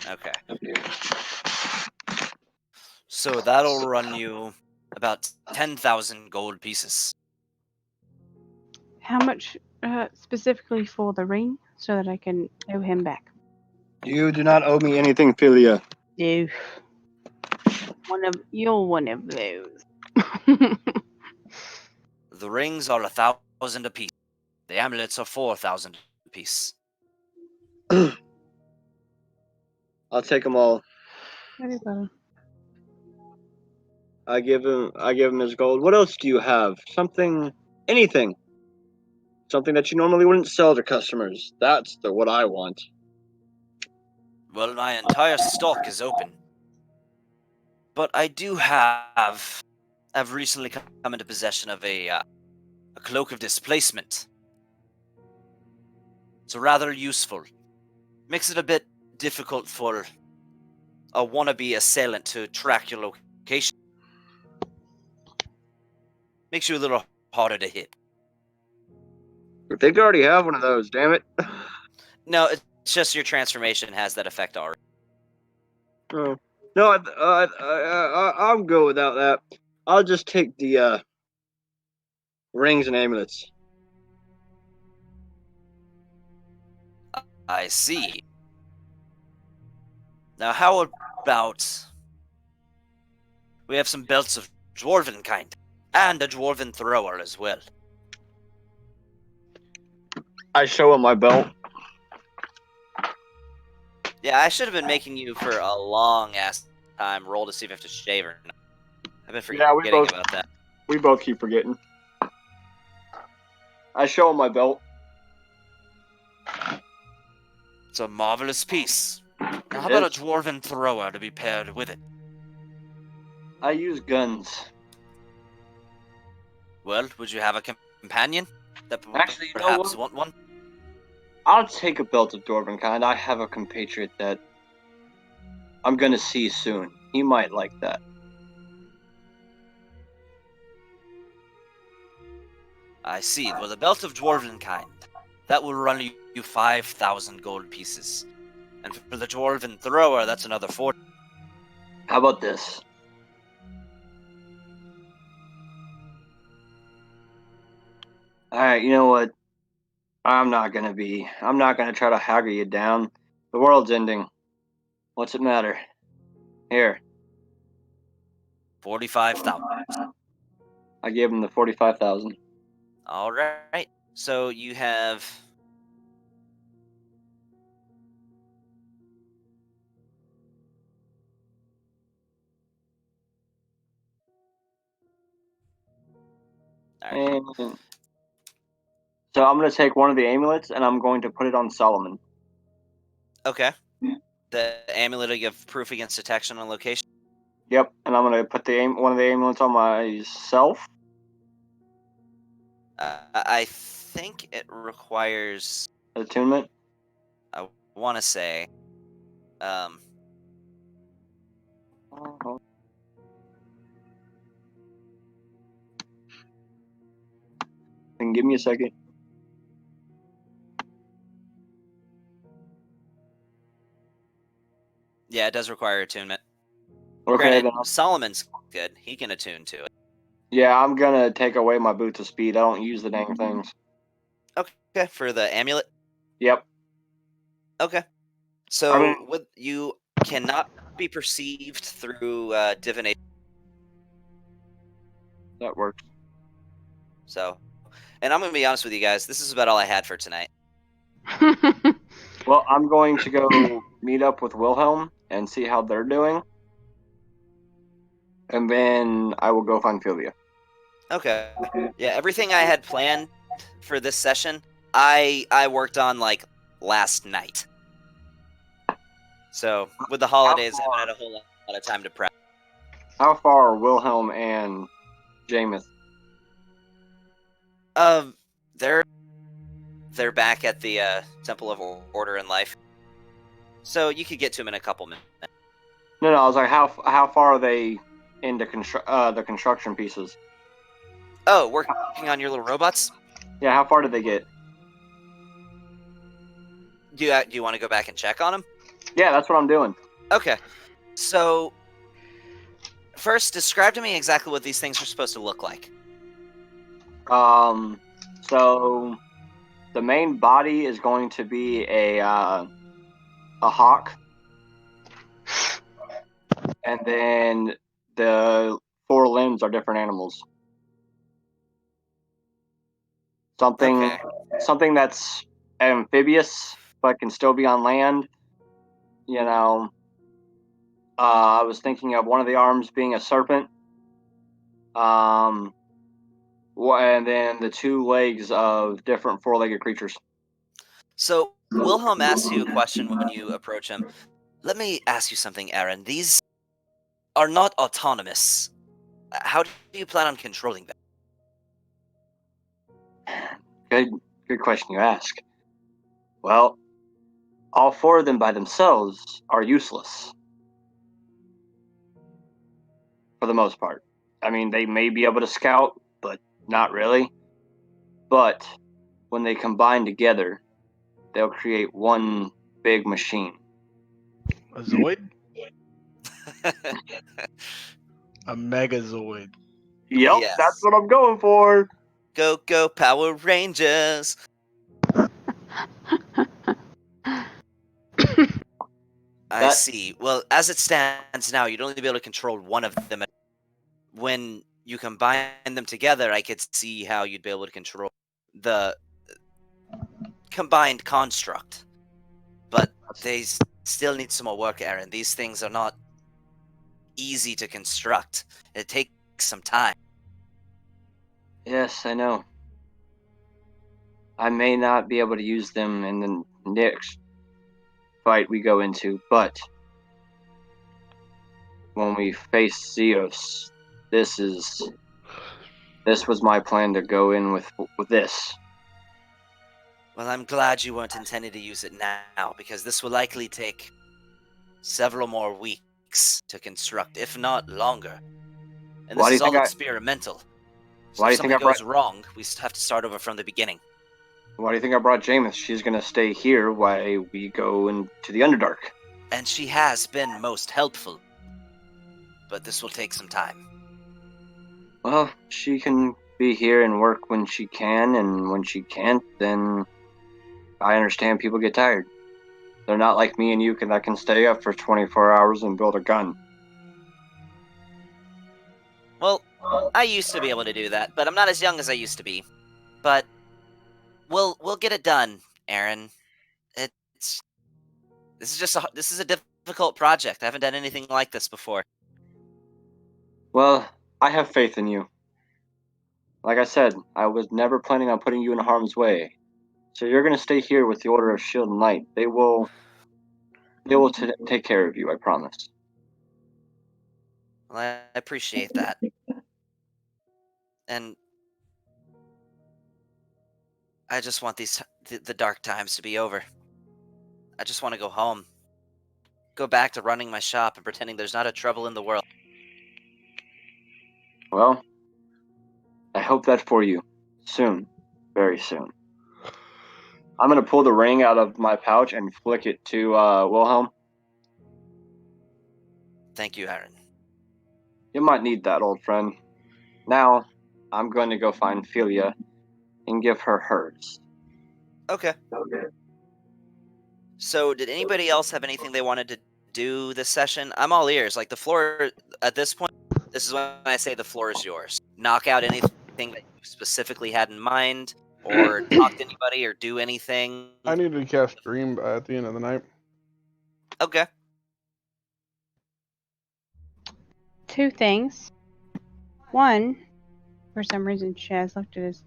Okay. So that'll run you about 10,000 gold pieces. How much specifically for the ring, so that I can owe him back? You do not owe me anything, Philia. No. You're one of those. The rings are 1,000 apiece. The amulets are 4,000 apiece. I'll take them all. Very well. I give him his gold. What else do you have? Anything. Something that you normally wouldn't sell to customers. That's what I want. Well, my entire stock is open. But I do have... I've recently come into possession of a cloak of displacement. It's rather useful. Makes it a bit difficult for a wannabe assailant to track your location. Makes you a little harder to hit. I think I already have one of those, damn it. No, it's just your transformation has that effect already. Oh. No, I'm good without that. I'll just take the rings and amulets. I see. Now, how about... We have some belts of dwarven kind, and a dwarven thrower as well. I show him my belt. Yeah, I should have been making you for a long-ass time roll to see if I have to shave or not. I've been forgetting about that. We both keep forgetting. I show him my belt. It's a marvelous piece. Now, how It about is. a dwarven thrower to be paired with it? I use guns. Well, would you have a companion that Actually, you know perhaps what? want one? I'll take a belt of dwarven kind. I have a compatriot that I'm gonna see soon. He might like that. I see. Well, the belt of dwarven kind. That will run you 5,000 gold pieces. And for the dwarven thrower, that's another 4. How about this? Alright, you know what? I'm not gonna try to haggle you down. The world's ending. What's it matter? Here. 45,000. I gave him the 45,000. All right. So you have... All right. And so I'm gonna take one of the amulets and I'm going to put it on Solomon. Okay. The amulet will give proof against detection on location. Yep, and I'm gonna put one of the amulets on myself. I think it requires... Attunement. I want to say... And give me a second. Yeah, it does require attunement. Okay, Granted, then. Solomon's good. He can attune to it. Yeah, I'm gonna take away my boots of speed. I don't use the dang things. Okay, for the amulet? Yep. Okay. So, I mean- you cannot be perceived through divination. That works. So, And I'm going to be honest with you guys, this is about all I had for tonight. Well, I'm going to go meet up with Wilhelm and see how they're doing. And then I will go find Philia. Okay. Yeah, everything I had planned for this session, I worked on, like, last night. So, with the holidays, I haven't had a whole lot of time to prep. How far are Wilhelm and Jameis? They're back at the Temple of Order and Life. So you could get to them in a couple minutes. No, I was like, how far are they into the construction pieces? Oh, working on your little robots? Yeah, how far did they get? Do you want to go back and check on them? Yeah, that's what I'm doing. Okay. So, first, describe to me exactly what these things are supposed to look like. So the main body is going to be a hawk, and then the 4 limbs are different animals. Something that's amphibious but can still be on land. You know, I was thinking of one of the arms being a serpent. And then the 2 legs of different 4-legged creatures. So, Wilhelm asks you a question when you approach him. Let me ask you something, Aaron. These are not autonomous. How do you plan on controlling them? Good question you ask. Well, all 4 of them by themselves are useless. For the most part. I mean, they may be able to scout, but not really. But when they combine together, they'll create one big machine. A Zoid? A Megazoid. Yep, Yes. That's what I'm going for. Go Power Rangers! I see. Well, as it stands now, you'd only be able to control one of them. When you combine them together, I could see how you'd be able to control the combined construct. But they still need some more work, Aaron. These things are not easy to construct. It takes some time. Yes, I know. I may not be able to use them in the next fight we go into, but when we face Zeus, this was my plan to go in with this. Well, I'm glad you weren't intending to use it now, because this will likely take several more weeks to construct, if not longer. And this is all experimental. So if something goes wrong, we have to start over from the beginning. Why do you think I brought Jameis? She's gonna stay here while we go into the Underdark. And she has been most helpful. But this will take some time. Well, she can be here and work when she can, and when she can't, then I understand people get tired. They're not like me and you that can stay up for 24 hours and build a gun. Well, I used to be able to do that, but I'm not as young as I used to be. But we'll get it done, Aaron. This is a difficult project. I haven't done anything like this before. Well, I have faith in you. Like I said, I was never planning on putting you in harm's way. So you're going to stay here with the Order of Shield and Light. They will take care of you, I promise. Well, I appreciate that. And I just want the dark times to be over. I just want to go home. Go back to running my shop and pretending there's not a trouble in the world. Well, I hope that for you. Soon. Very soon. I'm going to pull the ring out of my pouch and flick it to Wilhelm. Thank you, Aaron. You might need that, old friend. Now, I'm going to go find Philia and give her hers. Okay. So, did anybody else have anything they wanted to do this session? I'm all ears. Like, the floor, at this point, this is when I say the floor is yours. Knock out anything that you specifically had in mind, or talk to anybody, or do anything? I need to cast Dream at the end of the night. Okay. Two things. One, for some reason, Chaz looked at his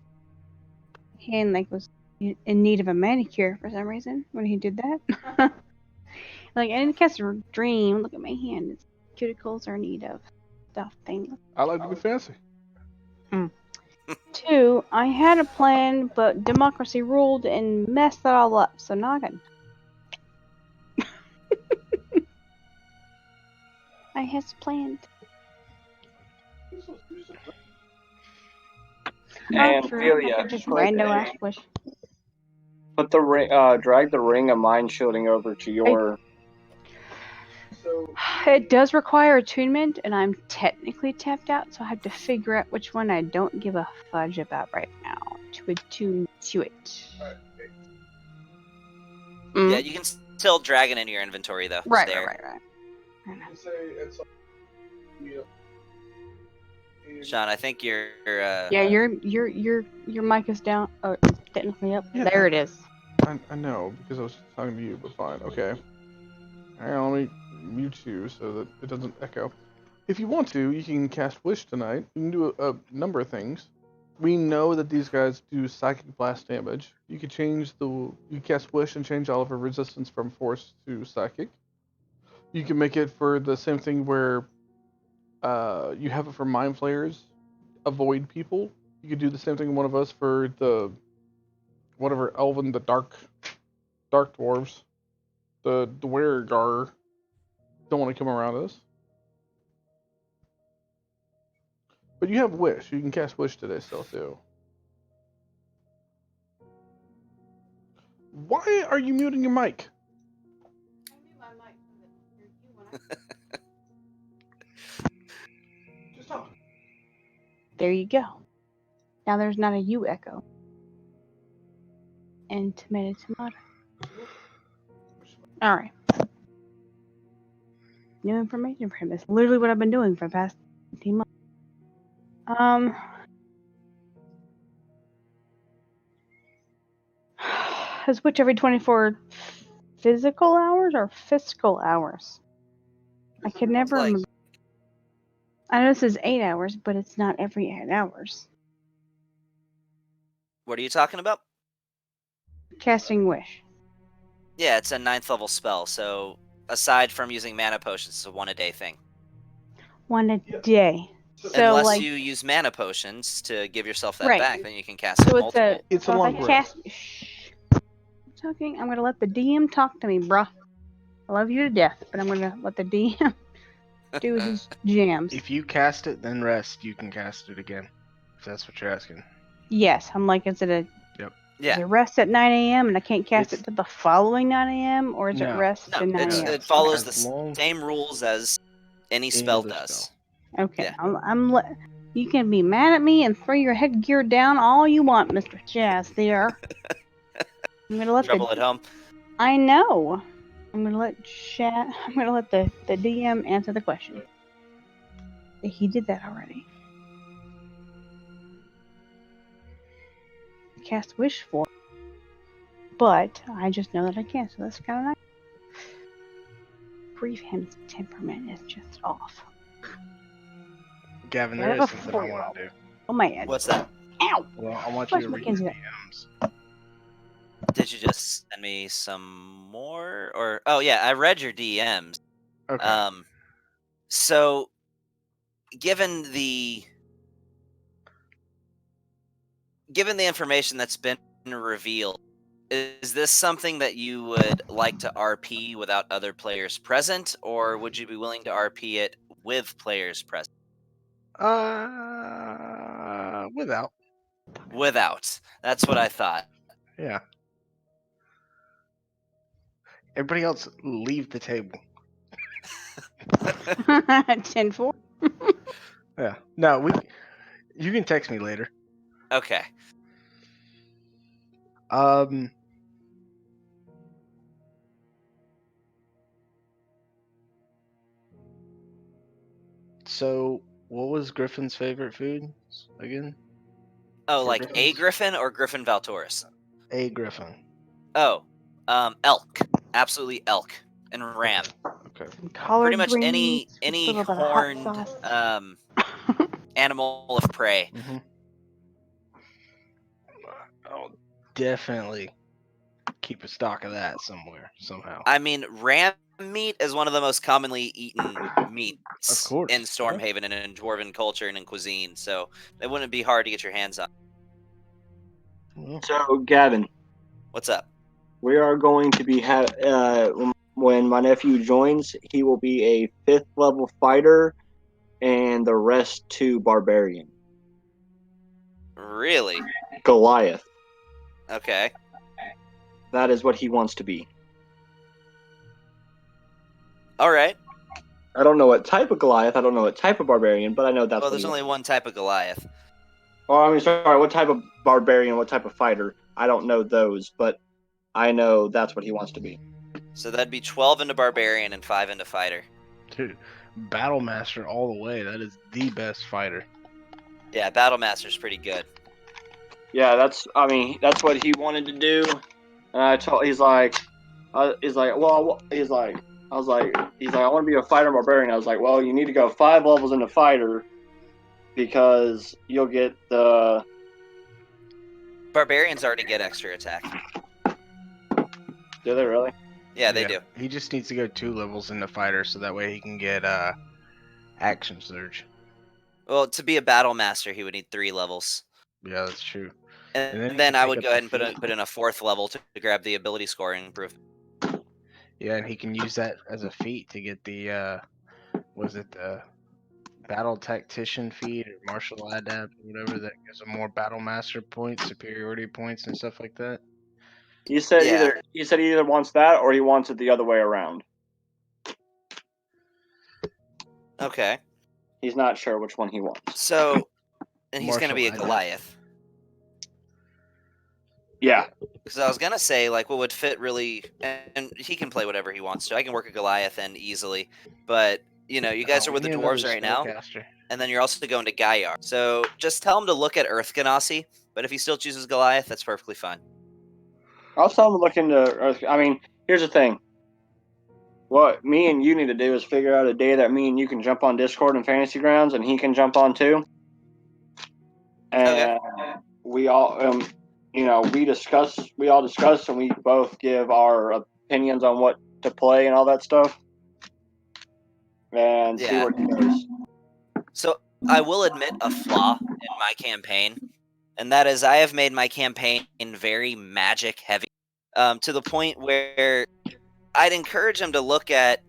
hand like was in need of a manicure for some reason when he did that. Like, I didn't cast a dream. Look at my hand. Its cuticles are in need of stuff thing. I like to be fancy. Two, I had a plan, but democracy ruled and messed it all up. So now I got. I has planned. And True. Delia, I could just rando ass wish. put the ring, drag the ring of mind shielding over to your. It does require attunement, and I'm technically tapped out, so I have to figure out which one I don't give a fudge about right now to attune to it. Yeah, you can still drag it into your inventory though. It's Right. Sean, I think you're. Yeah, your mic is down. Oh, technically up. Yeah. There it is. I know, because I was talking to you, but fine. Okay. Hang on, let me mute you so that it doesn't echo. If you want to, you can cast Wish tonight. You can do a number of things. We know that these guys do psychic blast damage. You could you cast Wish and change all of our resistance from force to psychic. You can make it for the same thing where you have it for mind flayers, avoid people. You could do the same thing one of us for the whatever elven, the dark dwarves, the Dwergar don't want to come around us. But you have Wish. You can cast Wish today still too. Why are you muting your mic? Just talk. There you go. Now there's not a U echo. And tomato. Alright. New information for him. That's literally what I've been doing for the past 18 months. I switch every 24 physical hours or fiscal hours? I can never Like- remember. I know this is 8 hours, but it's not every 8 hours. What are you talking about? Casting Wish. Yeah, it's a 9th level spell, so aside from using mana potions, it's a 1 a day thing. 1 a day. So Unless like, you use mana potions to give yourself that Right. back, then you can cast so it it's multiple. It's so a if long I rest. cast. Shh. I'm talking. I'm gonna let the DM talk to me, bruh. I love you to death, but I'm gonna let the DM do his jams. If you cast it, then rest, you can cast it again. If that's what you're asking. Yes, I'm like, is it a Yeah. Is it rest at 9 a.m. and I can't cast It's- it to the following 9 a.m. or is it No. rest No, to 9 a.m.? it follows As the long- same rules as any Any spell other does. spell. Okay, Yeah. you can be mad at me and throw your headgear down all you want, Mr. Jazz. There. I'm gonna let Trouble at home. I know. I'm gonna let the DM answer the question. He did that already. Cast Wish for, but I just know that I can, so that's kind of nice. Grief hymn's temperament is just off. Gavin, I there have is a something I want to do. Oh man. What's that? Ow! Well, I want Where's you to read Mackenzie the at? DMs. Did you just send me some more? Or oh yeah, I read your DMs. Okay. So given the information that's been revealed, is this something that you would like to RP without other players present, or would you be willing to RP it with players present? Without. Without. That's what I thought. Yeah. Everybody else, leave the table. 10-4. Yeah. No, you can text me later. Okay. So what was Griffin's favorite food again? Oh, For like a griffins? griffin or Griffin Valtoris? A griffin. Oh, elk. Absolutely elk and ram. Okay. Collard Pretty much greens with a any little bit of hot horned sauce. animal of prey. Mm-hmm. I'll definitely keep a stock of that somewhere, somehow. I mean, ram meat is one of the most commonly eaten meats Of course, in yeah. Stormhaven and in dwarven culture and in cuisine, so it wouldn't be hard to get your hands on. Well, So, Gavin, What's up? we are going to be when my nephew joins, he will be a 5th level fighter, and the rest 2 barbarian. Really? Goliath. Okay. That is what he wants to be. All right. I don't know what type of Goliath. I don't know what type of barbarian, but I know that's Well, what there's he only wants. one type of Goliath. Or I mean, sorry, what type of barbarian? What type of fighter? I don't know those, but I know that's what he wants to be. So that'd be 12 into barbarian and 5 into fighter. dude, Battle Master all the way. That is the best fighter. Yeah, Battle Master's pretty good. Yeah, that's what he wanted to do. And I was like, I want to be a fighter barbarian. I was like, well, you need to go 5 levels into fighter because you'll get the. Barbarians already get extra attack. Do they really? Yeah, they do. He just needs to go 2 levels into fighter so that way he can get action surge. Well, to be a Battle Master, he would need 3 levels. Yeah, that's true. And then he then can I pick would up go the ahead and feat. put in a 4th level to grab the ability scoring improvement. Yeah, and he can use that as a feat to get the the battle tactician feat or martial adept or whatever that gives him more battle master points, superiority points, and stuff like that. He said Yeah. he either wants that or he wants it the other way around. Okay. He's not sure which one he wants. So, and he's going to Martial be a adept. Goliath. Yeah. Because I was going to say, like, what would fit really, and he can play whatever he wants to. I can work a Goliath in easily. But, you know, you guys are we with the need another dwarves right now. spellcaster. And then you're also going to Gaiar. So just tell him to look at Earth Ganassi. But if he still chooses Goliath, that's perfectly fine. I'll tell him to look into Earth. I mean, here's the thing. What me and you need to do is figure out a day that me and you can jump on Discord and Fantasy Grounds, and he can jump on too. And we all, we all discuss, and we both give our opinions on what to play and all that stuff, and see Yeah. where it goes. So I will admit a flaw in my campaign, and that is I have made my campaign very magic heavy, to the point where I'd encourage him to look at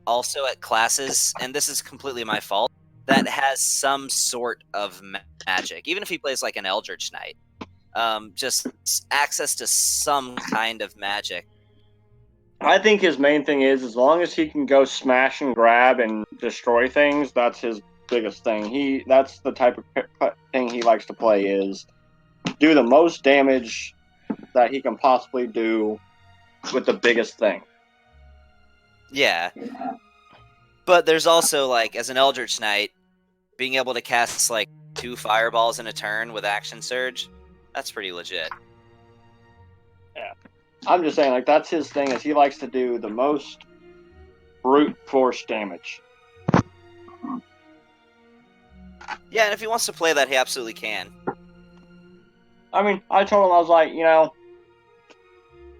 also at classes, and this is completely my fault, that has some sort of magic, even if he plays like an Eldritch Knight, just access to some kind of magic. I think his main thing is as long as he can go smash and grab and destroy things, that's his biggest thing. That's the type of thing he likes to play is do the most damage that he can possibly do with the biggest thing. Yeah. But there's also, like, as an Eldritch Knight, being able to cast, like, 2 fireballs in a turn with action surge, that's pretty legit. Yeah. I'm just saying, like, that's his thing is he likes to do the most brute force damage. Yeah, and if he wants to play that, he absolutely can. I mean, I told him, I was like,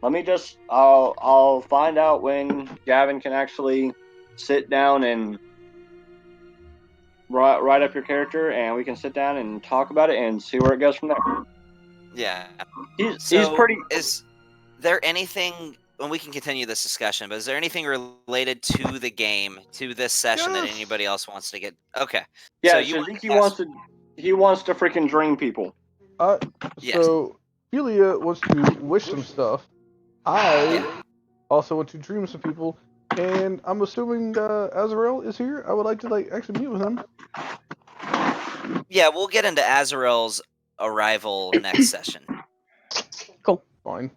let me just, I'll find out when Gavin can actually sit down and write up your character, and we can sit down and talk about it and see where it goes from there. Yeah. He's So, pretty. is there anything, and we can continue this discussion, but is there anything related to the game, to this session, that Yes. anybody else wants to get? Okay. Yeah, So you you think he wants to freaking dream people. Yes. So Julia wants to wish some stuff. I also want to dream some people, and I'm assuming Azrael is here. I would like to actually meet with him. Yeah, we'll get into Azrael's arrival next session. Cool. Fine.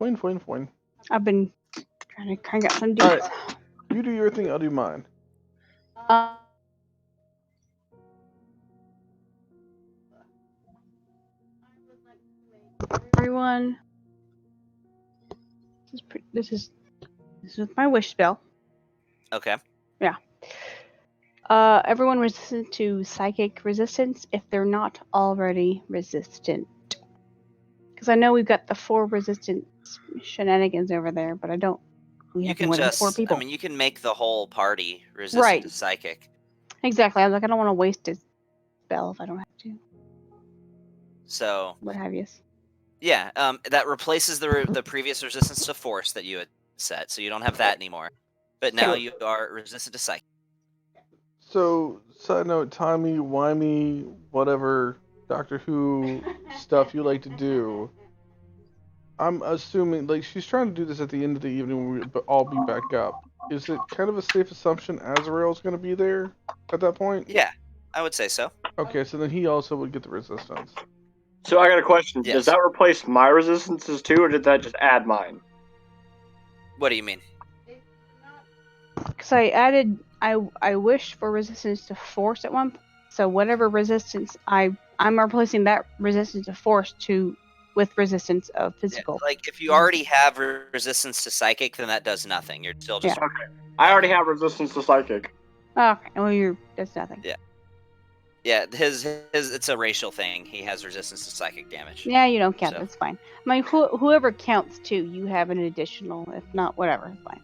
I've been trying to crank out some All deeds. right. You do your thing, I'll do mine. Everyone. This is my wish spell. Okay. Everyone resistant to psychic resistance if they're not already resistant. Because I know we've got the 4 resistance shenanigans over there, but I don't. We You have can more than 4 just, people. I mean, you can make the whole party resistant Right. to psychic. Exactly. I was like, I don't want to waste a spell if I don't have to. So, What have you? yeah, that replaces the previous resistance to force that you had set, so you don't have that anymore. But now So- you are resistant to psychic. So, side note, timey-wimey, whatever Doctor Who stuff you like to do. I'm assuming, like, she's trying to do this at the end of the evening when we all be back up. Is it kind of a safe assumption Azrael's going to be there at that point? Yeah, I would say so. Okay, so then he also would get the resistance. So I got a question. Yes. Does that replace my resistances too, or did that just add mine? What do you mean? Because I added, I wish for resistance to force at one point. So whatever resistance I'm replacing that resistance to force with resistance of Yeah, physical. like, if you already have resistance to psychic, then that does nothing. You're still just... Yeah. I already have resistance to psychic. Okay, well that's nothing. Yeah, his it's a racial thing. He has resistance to psychic damage. Yeah, you don't count. So- That's fine. I mean, whoever counts too, you have an additional. If not, whatever, it's fine.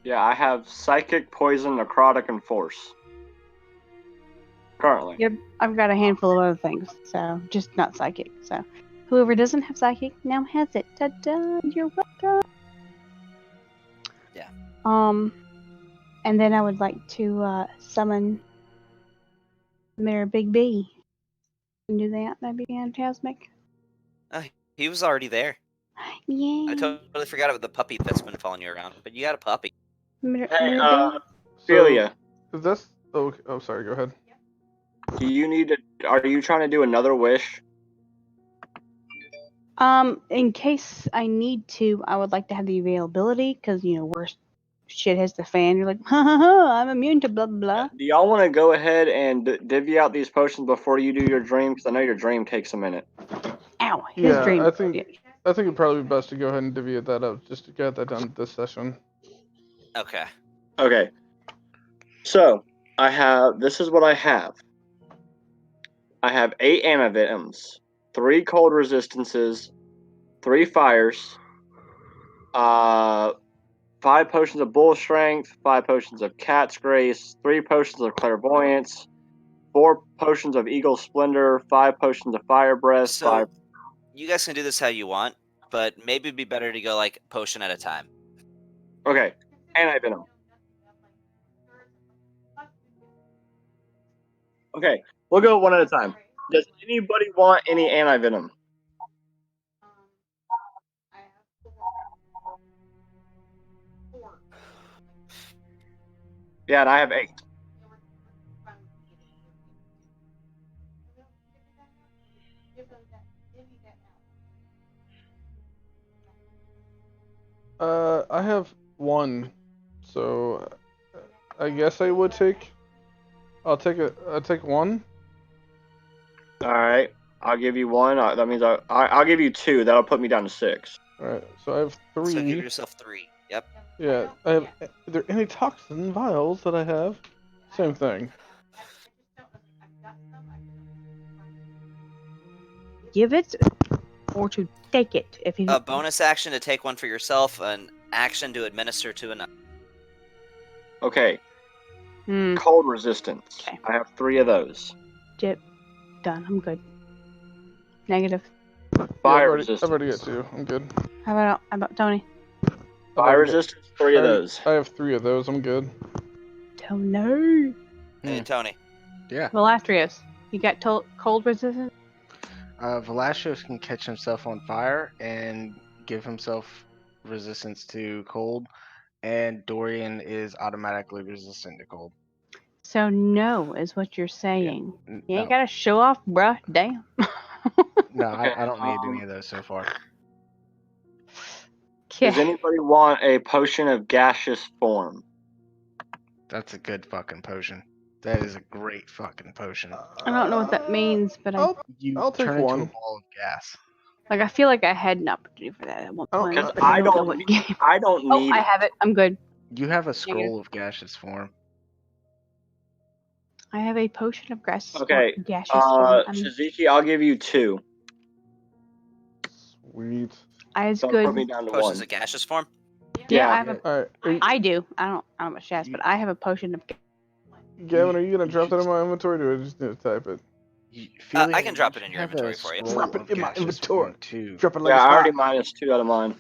Yeah, I have psychic, poison, necrotic, and force. Currently. Yep, I've got a handful of other things, so just not psychic. So, whoever doesn't have psychic now has it. Ta-da! You're welcome. Yeah. And then I would like to summon Mayor Big B. Can do that. That'd be fantastic. He was already there. Yeah. I totally forgot about the puppy that's been following you around, but you got a puppy. Mayor Hey, Big So, Ophelia, if that's... Oh, sorry, go ahead. do you need to? Are you trying to do another wish? In case I need to, I would like to have the availability because worst shit hits the fan. You're like, ha ha ha, I'm immune to blah blah blah. Do y'all want to go ahead and divvy out these potions before you do your dream? Because I know your dream takes a minute. Ow, his Yeah, dream. I think it'd probably be best to go ahead and divvy that up just to get that done this session. Okay. Okay. So I have. This is what I have. I have 8 antivenoms, 3 cold resistances, 3 fires, 5 potions of bull strength, 5 potions of cat's grace, 3 potions of clairvoyance, 4 potions of eagle splendor, 5 potions of fire breath, So 5. you guys can do this how you want, but maybe it'd be better to go like potion at a time. Okay, antivenom. Okay, we'll go one at a time. Does anybody want any antivenom? Yeah, and I have 8. I have 1, so I guess I would take. I'll take 1. All right, I'll give you 1. That means I'll give you 2. That'll put me down to 6. All right, so I have 3. So give yourself 3. Yep. Yeah, I have. Are there any toxin vials that I have? Same thing. Give it or to take it if you. A bonus action to take one for yourself, an action to administer to another. Okay, Hmm. cold resistance. Okay. I have 3 of those. Jip. Done. I'm good. Negative. Fire I've resistance. already got 2. I'm good. How about Tony? Fire resistance. 3 of those. I have 3 of those. I'm good. Tony. Hey, Tony. Yeah. Velastrios. You got cold resistance? Velasquez can catch himself on fire and give himself resistance to cold, and Dorian is automatically resistant to cold. So no is what you're saying. You ain't No, gotta show off, bruh. Damn. no, Okay, I don't need any of those so far. Does Okay. anybody want a potion of gaseous form? That's a good fucking potion. That is a great fucking potion. I don't know what that means, but You I'll take turn into a one. ball of gas. I feel like I had an opportunity for that at one Oh, point, Because but I don't know I what game. don't Oh, need I it. have it. I'm good. You have a scroll of gaseous form. I have a potion of Okay, gaseous form. Shizuki, I'll give you 2. Sweet. It's So good. put me down to Potions 1. of gaseous form. Yeah, I Yeah. have a. All right. I do. I don't know much gas, but I have a potion of. Gavin, are you gonna You drop that should- in my inventory, or do I just need to type it? I can drop it in your inventory for you. Drop it in my inventory. Too. Drop it like Yeah, it's I already hot. -2 out of mine.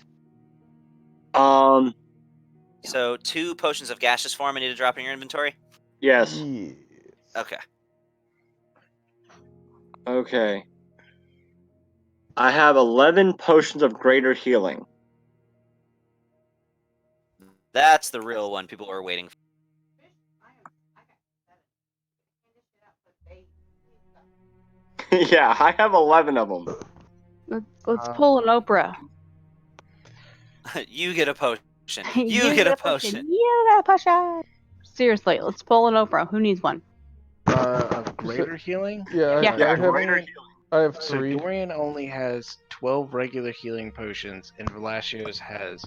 So 2 potions of gaseous form I need to drop in your inventory? Yes. Yes. Okay. Okay. I have 11 potions of greater healing. That's the real one people are waiting for. Yeah, I have 11 of them. Let's pull an Oprah. You get a potion. You get a potion. You get a potion. Seriously, let's pull an Oprah. Who needs one? Of greater healing? Yeah, Yeah. I Yeah, have, greater healing. I have So 3. Dorian only has 12 regular healing potions, and Velasquez has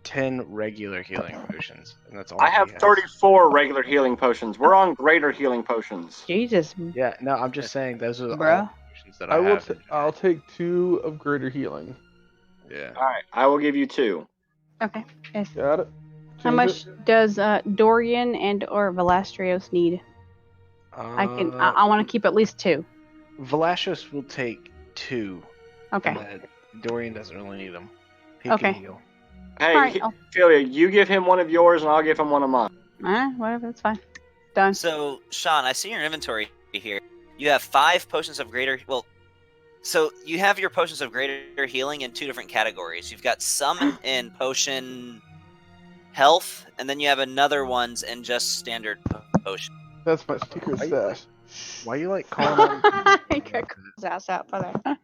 10 regular healing potions, and that's all I have he has. 34 regular healing potions. We're on greater healing potions. Jesus, Yeah, no, I'm just saying those are all bruh. potions that I have. I'll take 2 of greater healing. Yeah. Alright, I will give you 2. Okay. Yes. Got it. How Change much it. does Dorian and or Velastrios need? I want to keep at least 2. Velasquez will take 2. Okay. And then Dorian doesn't really need them. He Okay. can heal. Hey, All right. Ophelia, you give him one of yours and I'll give him one of mine. Whatever. That's fine. Done. So, Sean, I see your inventory here. You have 5 potions of greater. Well, so you have your potions of greater healing in 2 different categories. You've got some in potion health, and then you have another ones in just standard potion. That's my secret stash. Why you like calling I got his ass out for that.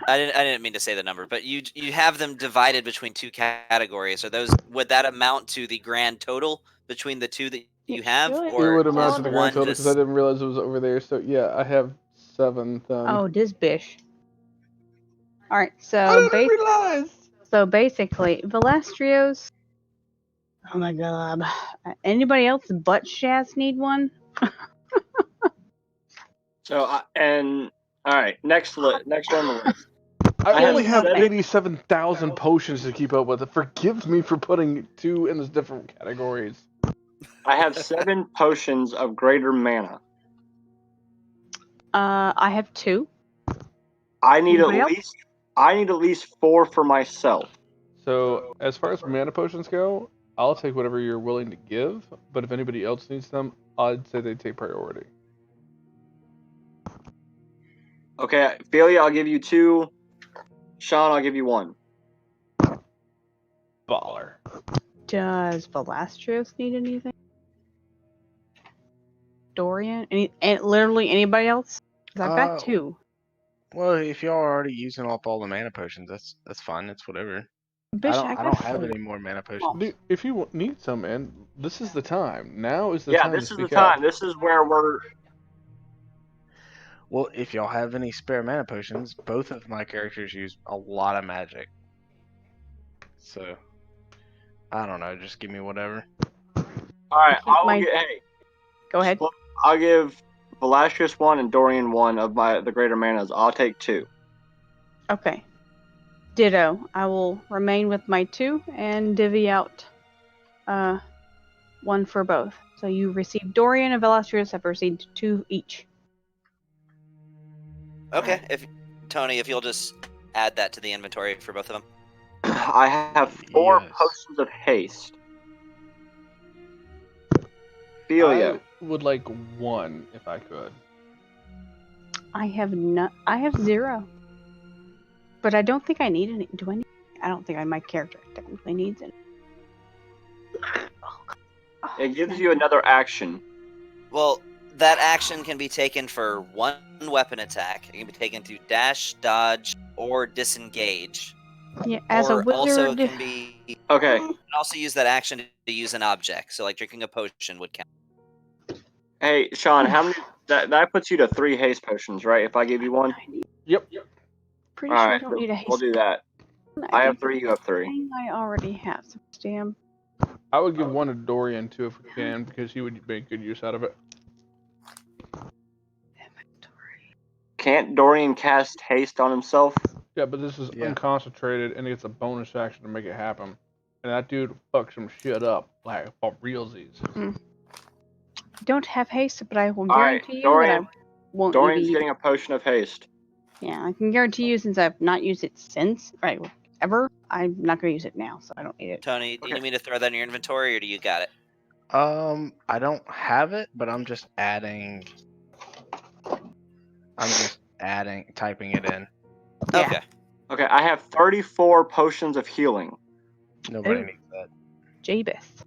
I didn't mean to say the number, but you have them divided between 2 categories. Would that amount to the grand total between the 2 that you have, should. It or would amount is to the one grand total because just I didn't realize it was over there. So yeah, I have 7 then. Oh, this bish. All right. I So didn't realize. basically, Velastrios. Oh my god. Anybody else but Shaz need one? So, alright, next on the list. I I have only have 7 87,000 potions to keep up with. It forgives me for putting 2 in those different categories. I have 7 potions of greater mana. I have 2. I need Anybody at least 4 for myself. So as far as mana potions go, I'll take whatever you're willing to give. But if anybody else needs them, I'd say they take priority. Okay, Ophelia, I'll give you 2. Sean, I'll give you 1. Baller. Does Velastrios need anything? Dorian? Literally anybody else? 'Cause I've got 2. Well, if y'all are already using up all the mana potions, that's fine. It's whatever. Bish, I got don't have 4. any more mana potions. Dude, if you need some, man, this is the time. Now is the Yeah, time this to is the speak up. time. This is where we're... Well, if y'all have any spare mana potions, both of my characters use a lot of magic. So, I don't know. Just give me whatever. Alright, My- hey, Go ahead. I'll give Velasquez 1 and Dorian 1 of the greater manas. I'll take 2. Okay. Ditto. I will remain with my 2 and divvy out 1 for both. So you received Dorian and Velastrios have received 2 each. okay. Tony, if you'll just add that to the inventory for both of them. I have 4 Yes. potions of haste. Ophelia. I would like 1 if I could. I have 0. But I don't think I need any. Do I need? I don't think my character technically needs it. It gives you another action. Well, that action can be taken for 1 weapon attack. It can be taken to dash, dodge, or disengage. Yeah, as or a also wizard. can be. Okay. You can also use that action to use an object. So, like drinking a potion would count. Hey, Sean, how many? That puts you to 3 haste potions, right? If I give you one. Yep. Pretty All sure I right, don't need a haste. we'll do that. I have 3. You have 3. I already have some stam. I would give one to Dorian too if we can, because he would make good use out of it. Can't Dorian cast haste on himself? Yeah, but this is Yeah. unconcentrated, and it's a bonus action to make it happen. And that dude fucks some shit up, like for realsies. Don't have haste, but I will All right, guarantee you Dorian. that I won't Dorian's need it. getting a potion of haste. Yeah, I can guarantee you since I've not used it since, right, ever, I'm not going to use it now, so I don't need it. Tony, do you Okay. need me to throw that in your inventory, or do you got it? I don't have it, but I'm just adding. Typing it in. Yeah. Okay. Okay, I have 34 potions of healing. Nobody Ooh. needs that. Jabeth.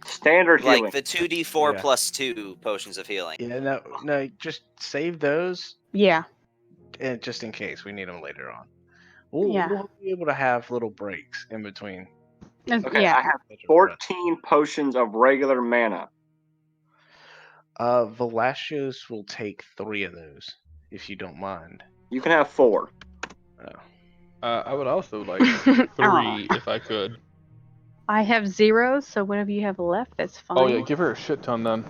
Standard healing. Like the 2d4 Yeah. plus 2 potions of healing. Yeah, no, just save those, Yeah. and just in case we need them later on. Yeah. We'll be able to have little breaks in between. Okay, Yeah. I have 14 potions of regular mana. Velasios will take 3 of those, if you don't mind. You can have 4. I would also like 3 if I could. I have 0, so whatever you have left, that's fine. Oh yeah, give her a shit ton then.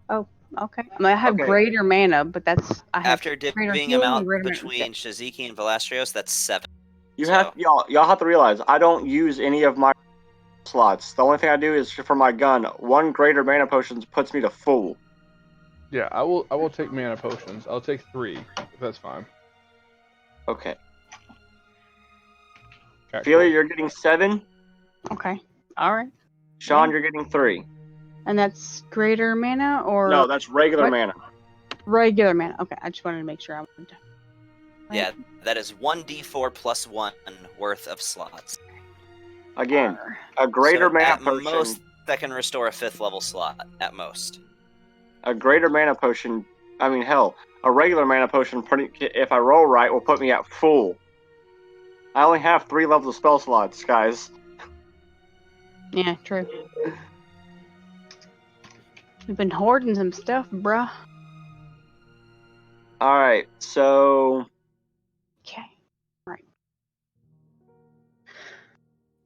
Okay. I mean, I have Okay. greater mana, but that's I have After greater divvying them healing out and greater mana. between Shaziki and Valastrios, that's 7. You So- have y'all have to realize I don't use any of my slots. The only thing I do is for my gun. 1 greater mana potions puts me to full. Yeah, I will take mana potions. I'll take 3, if that's fine. Okay. Okay, Ophelia, cool. you're getting 7. Okay. All right. Sean, you're getting 3. And that's greater mana or No, that's regular what? mana. regular mana? Okay, I just wanted to make sure I wanted to. Yeah, that is 1d4 plus 1 worth of slots. Again, a greater So mana at potion. most, that can restore a 5th level slot, at most. A greater mana potion. I mean, hell, a regular mana potion. If I roll right, will put me at full. I only have 3 levels of spell slots, guys. Yeah, true. We've been hoarding some stuff, bruh. All right, so Okay.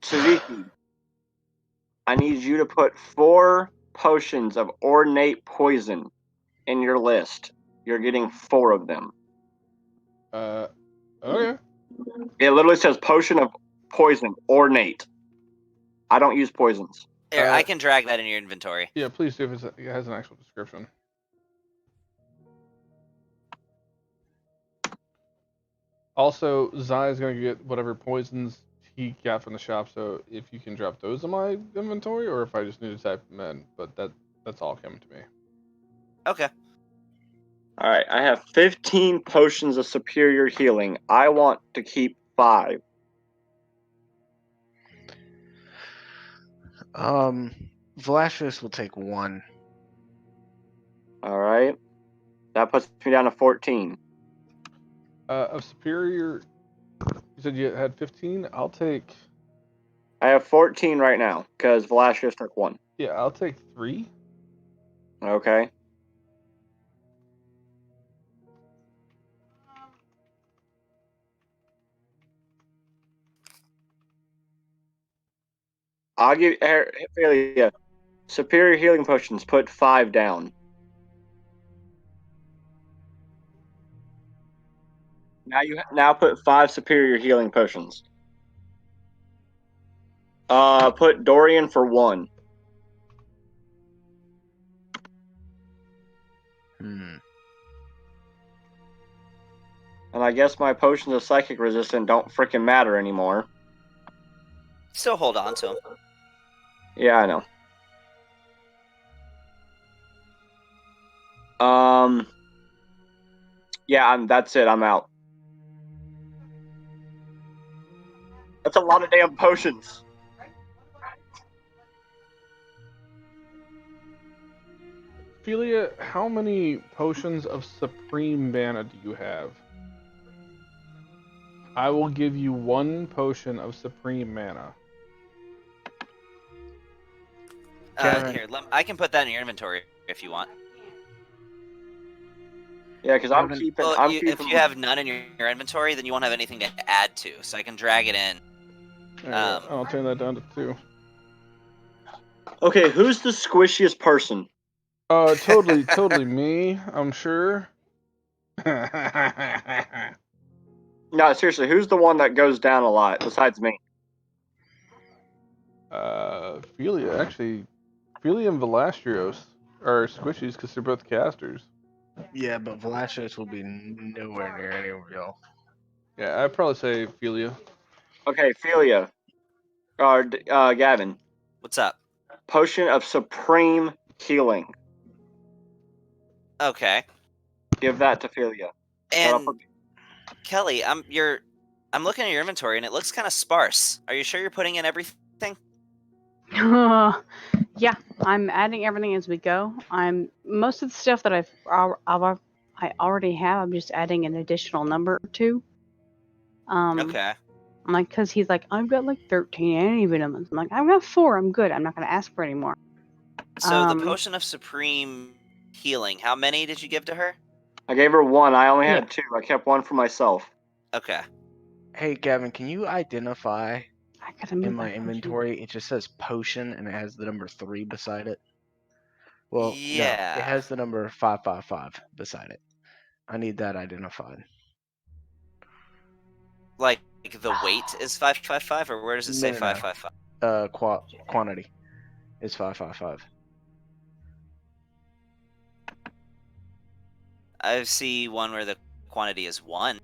Suzuki, I need you to put 4 potions of ornate poison in your list. You're getting 4 of them. Okay. It literally says potion of poison ornate. I don't use poisons. Here, I can drag that in your inventory. Yeah, please do if it has an actual description. Also, Zai is going to get whatever poisons he got from the shop, so if you can drop those in my inventory, or if I just need to type them in, but that's all coming to me. Okay. All right, I have 15 potions of superior healing. I want to keep 5. Velasios will take 1. All right, that puts me down to 14. Of superior, you said you had 15. I'll take. I have 14 right now because Velasios took 1. Yeah, I'll take 3. Okay. I'll give Ophelia, superior healing potions. Put 5 down. Now put 5 superior healing potions. Put Dorian for 1. And I guess my potions of psychic resistance don't freaking matter anymore. Still hold on to them. Yeah, I know. Yeah, that's it. I'm out. That's a lot of damn potions. Ophelia, how many potions of supreme mana do you have? I will give you 1 potion of supreme mana. Gavin. Here, I can put that in your inventory if you want. Yeah, because I'm Gavin- keeping. Well, I'm if keeping. you have none in your inventory, then you won't have anything to add to. So I can drag it in. There you go. I'll turn that down to 2. Okay, who's the squishiest person? Totally me, I'm sure. No, seriously, who's the one that goes down a lot besides me? Felia, actually, Felia and Velastros are squishies because they're both casters. Yeah, but Velashos will be nowhere near any of y'all. Yeah, I'd probably say Felia. Okay, Philia. Gavin. What's up? Potion of supreme healing. Okay. Give that to Philia. And Kelly, I'm looking at your inventory and it looks kind of sparse. Are you sure you're putting in everything? Yeah, I'm adding everything as we go. Most of the stuff that I already have. I'm just adding an additional number or 2. Okay. I'm like, cause he's like, I've got like 13 antivenomous. I'm like, I've got 4. I'm good. I'm not gonna ask for any more. So the potion of supreme healing, how many did you give to her? I gave her 1. I only Yeah. had 2. I kept 1 for myself. Okay. Hey, Gavin, can you identify I gotta move in my potion. inventory? It just says potion and it has the number 3 beside it. Well, no, Yeah. it has the number 555 beside it. I need that identified. Like the weight is 555, or where does it say No. 555? Quantity is 555. I see one where the quantity is 1.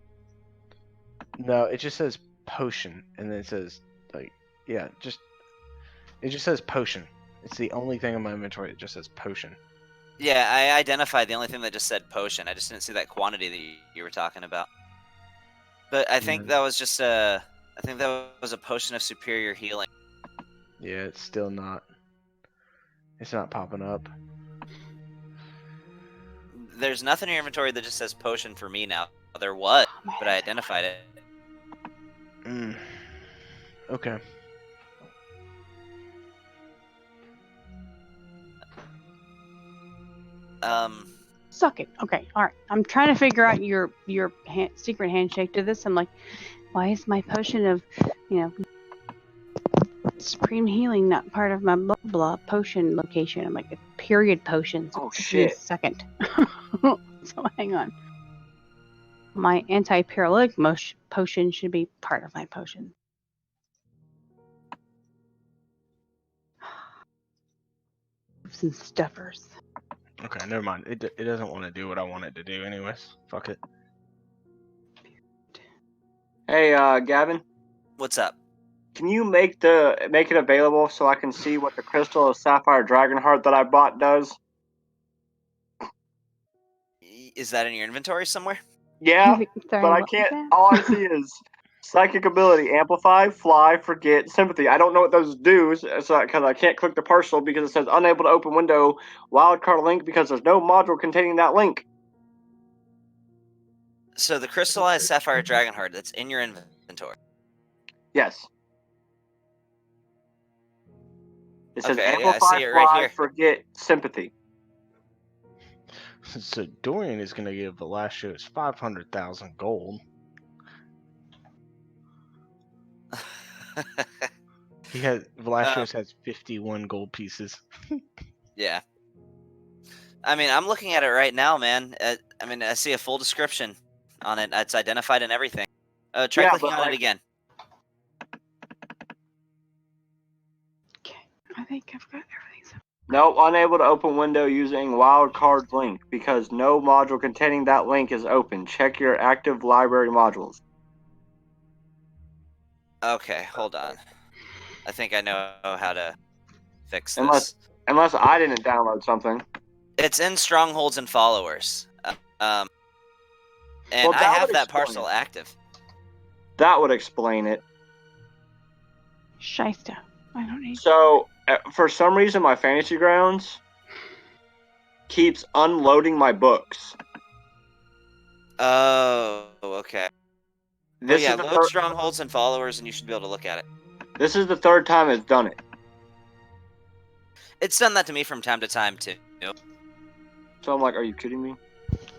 No, it just says potion, and then it says it just says potion. It's the only thing in my inventory that just says potion. Yeah, I identified the only thing that just said potion. I just didn't see that quantity that you were talking about. But I think that was just I think that was a potion of superior healing. Yeah, it's still not. It's not popping up. There's nothing in your inventory that just says potion for me now. There was, but I identified it. Okay. Suck it. Okay, all right. I'm trying to figure out your secret handshake to this. I'm like, why is my potion of, supreme healing not part of my blah blah potion location? I'm like, period potions. Oh, Give me a shit. second. So hang on. My anti-paralytic potion should be part of my potion. Some stuffers. Okay, never mind. It doesn't want to do what I want it to do anyways. Fuck it. Hey, Gavin. What's up? Can you make it available so I can see what the crystal of sapphire dragonheart that I bought does? Is that in your inventory somewhere? Yeah, Sorry, but I what was can't. that? All I see is psychic ability, amplify, fly, forget, sympathy. I don't know what those do, because I can't click the parcel because it says unable to open window wildcard link because there's no module containing that link. So the crystallized sapphire dragonheart that's in your inventory. Yes. It says Okay, yeah, I amplify, see it right fly, here. forget, sympathy. So Dorian is gonna give the last shows 500,000 gold. Velastros has 51 gold pieces. Yeah. I mean, I'm looking at it right now, man. I see a full description on it. It's identified and everything. Try Yeah, clicking but, on it like- again. Okay, I think I've got everything. No, unable to open window using wildcard link because no module containing that link is open. Check your active library modules. Okay, hold on. I think I know how to fix this. Unless I didn't download something. It's in strongholds and followers. And Well, I that have would that explain parcel it. active. That would explain it. Shysta. I don't need. So, for some reason, my Fantasy Grounds keeps unloading my books. Oh, okay. This yeah, is the load strongholds and followers, and you should be able to look at it. This is the third time it's done it. It's done that to me from time to time too. So I'm like, are you kidding me?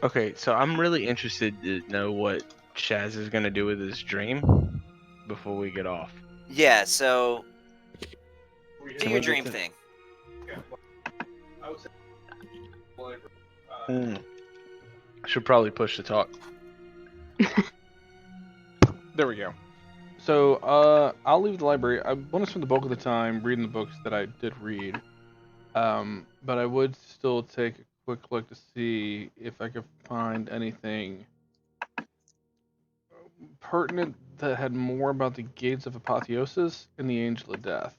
Okay, so I'm really interested to know what Shaz is gonna do with his dream before we get off. Yeah, so do Can your we dream get to- thing. I should probably push to talk. There we go. So, I'll leave the library. I want to spend the bulk of the time reading the books that I did read. But I would still take a quick look to see if I could find anything pertinent that had more about the Gates of Apotheosis and the Angel of Death.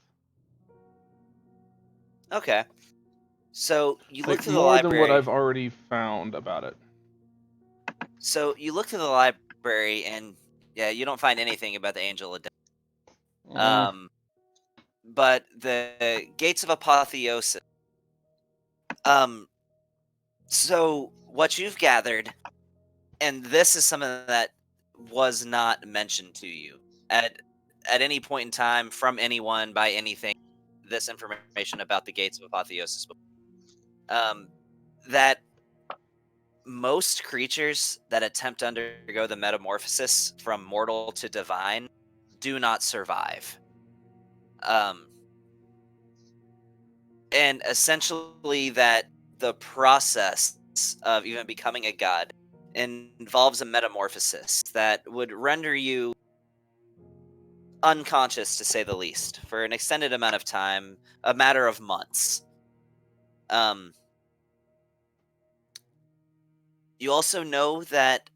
Okay. So you look Like, through the more than what library. I've already found about it. So you look through the library, and yeah, you don't find anything about the Angel of Death. But the Gates of Apotheosis. So what you've gathered, and this is something that was not mentioned to you at any point in time from anyone by anything. This information about the Gates of Apotheosis, that most creatures that attempt to undergo the metamorphosis from mortal to divine do not survive. And essentially that the process of even becoming a god involves a metamorphosis that would render you unconscious, to say the least, for an extended amount of time, a matter of months. You also know that,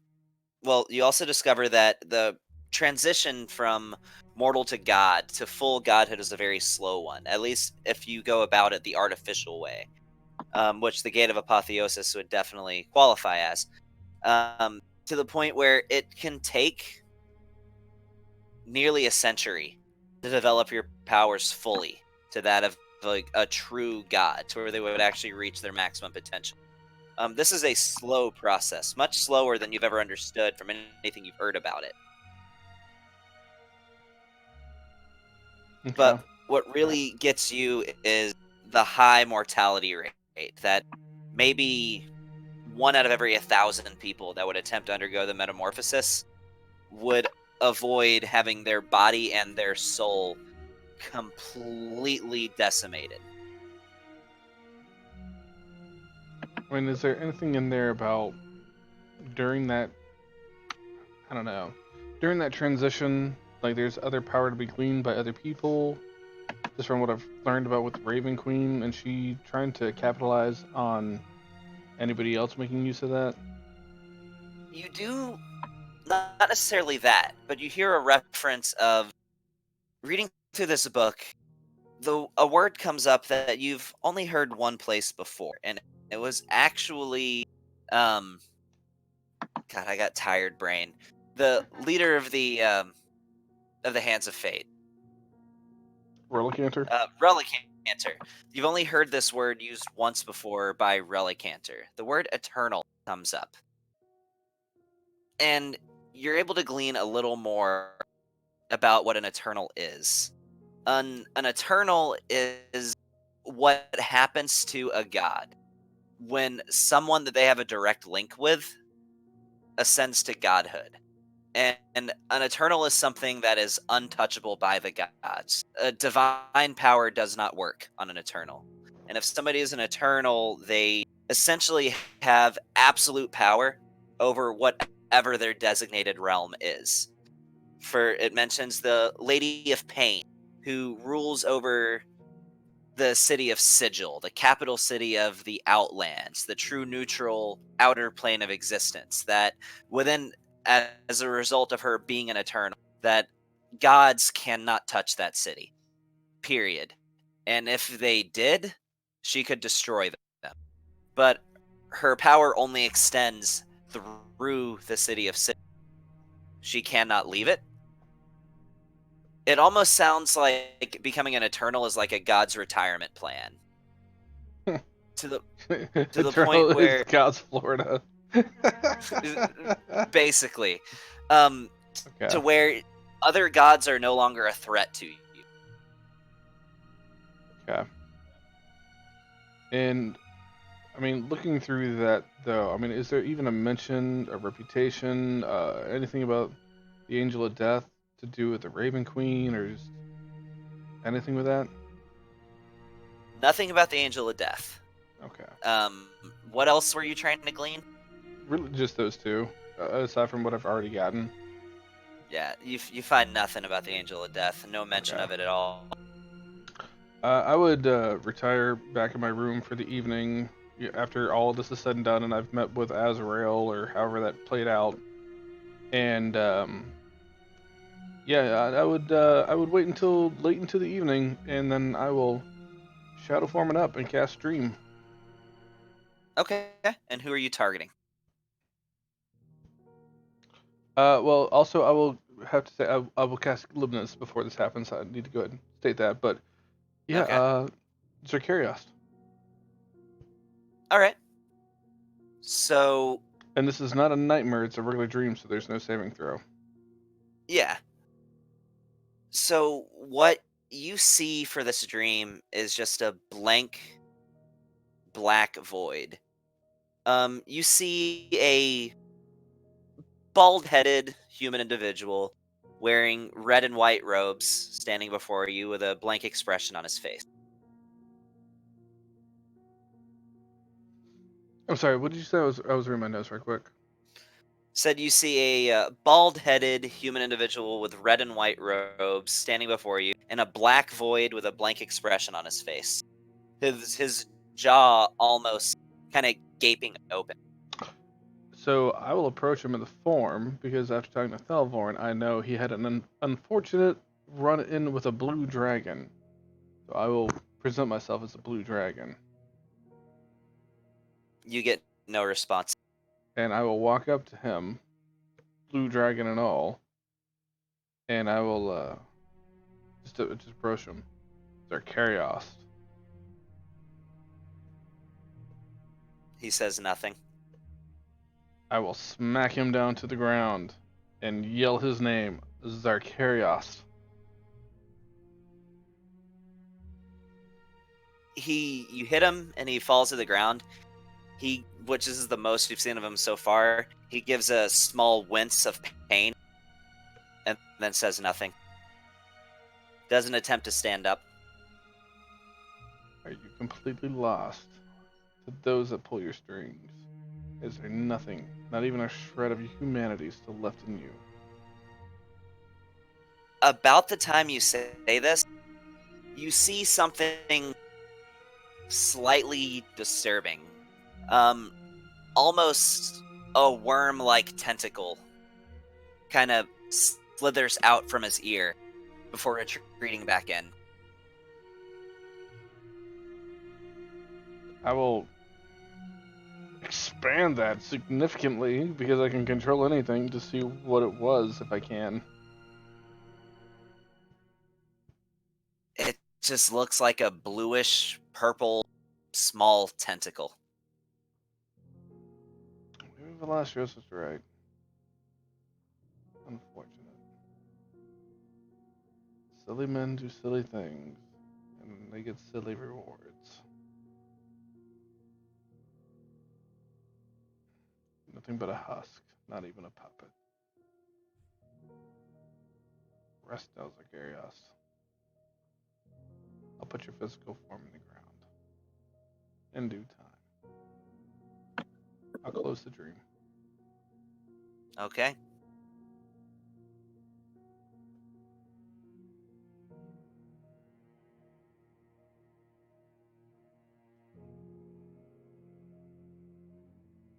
you also discover that the transition from mortal to god to full godhood is a very slow one, at least if you go about it the artificial way, which the Gate of Apotheosis would definitely qualify as, to the point where it can take nearly a century to develop your powers fully to that of like a true god, to where they would actually reach their maximum potential. This is a slow process, much slower than you've ever understood from anything you've heard about it. Okay. But what really gets you is the high mortality rate, that maybe 1 out of every 1,000 people that would attempt to undergo the metamorphosis would avoid having their body and their soul completely decimated. I mean, is there anything in there about during that, I don't know, during that transition, like there's other power to be gleaned by other people? Just from what I've learned about with Raven Queen, and she trying to capitalize on anybody else making use of that? You do, not necessarily that, but you hear a reference of reading through this book. A word comes up that you've only heard one place before, and it was actually, God, I got tired brain. The leader of the Hands of Fate, Relicanter? Relicanter. You've only heard this word used once before by Relicanter. The word eternal comes up, and you're able to glean a little more about what an eternal is. An eternal is what happens to a god when someone that they have a direct link with ascends to godhood. And an eternal is something that is untouchable by the gods. A divine power does not work on an eternal. And if somebody is an eternal, they essentially have absolute power over whatever their designated realm is. For it mentions the Lady of Pain, who rules over the city of Sigil, the capital city of the Outlands, the true neutral outer plane of existence, that within, as a result of her being an eternal, that gods cannot touch that city, period. And if they did, she could destroy them. But her power only extends through the city of Sigil. She cannot leave it. It almost sounds like becoming an eternal is like a god's retirement plan. to the point where God's Florida. basically, Okay. to where other gods are no longer a threat to you. Okay. And I mean, looking through that, though, I mean, is there even a mention, a reputation, anything about the Angel of Death to do with the Raven Queen, or just anything with that? Nothing about the Angel of Death. Okay. What else were you trying to glean? Really, just those two, aside from what I've already gotten. Yeah, you find nothing about the Angel of Death. No mention Okay. of it at all. I would retire back in my room for the evening after all this is said and done, and I've met with Azrael or however that played out. And yeah, I would wait until late into the evening, and then I will shadow form it up and cast Stream. Okay, and who are you targeting? Well, also I will have to say I will cast Luminous before this happens. I need to go ahead and state that, but yeah, Okay. Zerkarios. All right. So And this is not a nightmare; it's a regular dream, so there's no saving throw. yeah. So what you see for this dream is just a blank black void. You see a bald-headed human individual wearing red and white robes standing before you with a blank expression on his face. I'm sorry. What did you say? I was reading my notes right quick. Said you see a bald-headed human individual with red and white robes standing before you in a black void with a blank expression on his face. His jaw almost kind of gaping open. So I will approach him in the form because after talking to Thelvorn, I know he had an unfortunate run-in with a blue dragon. So I will present myself as a blue dragon, You get no response. and I will walk up to him, blue dragon and all, and I will just approach him. Zerkarios. He says nothing. I will smack him down to the ground and yell his name, Zerkarios. You hit him and he falls to the ground. Which is the most we've seen of him so far. He gives a small wince of pain and then says nothing. Doesn't attempt to stand up. Are you completely lost to those that pull your strings? Is there nothing, not even a shred of humanity still left in you? About the time you say this, you see something slightly disturbing. Almost a worm-like tentacle kind of slithers out from his ear before retreating back in. I will expand that significantly because I can control anything to see what it was if I can. It just looks like a bluish purple small tentacle. Maybe Velasquez was right. Unfortunate. Silly men do silly things, and they get silly rewards. Nothing but a husk, not even a puppet. Rest now, Zerkarios. I'll put your physical form in the ground. In due time. I'll close the dream. Okay.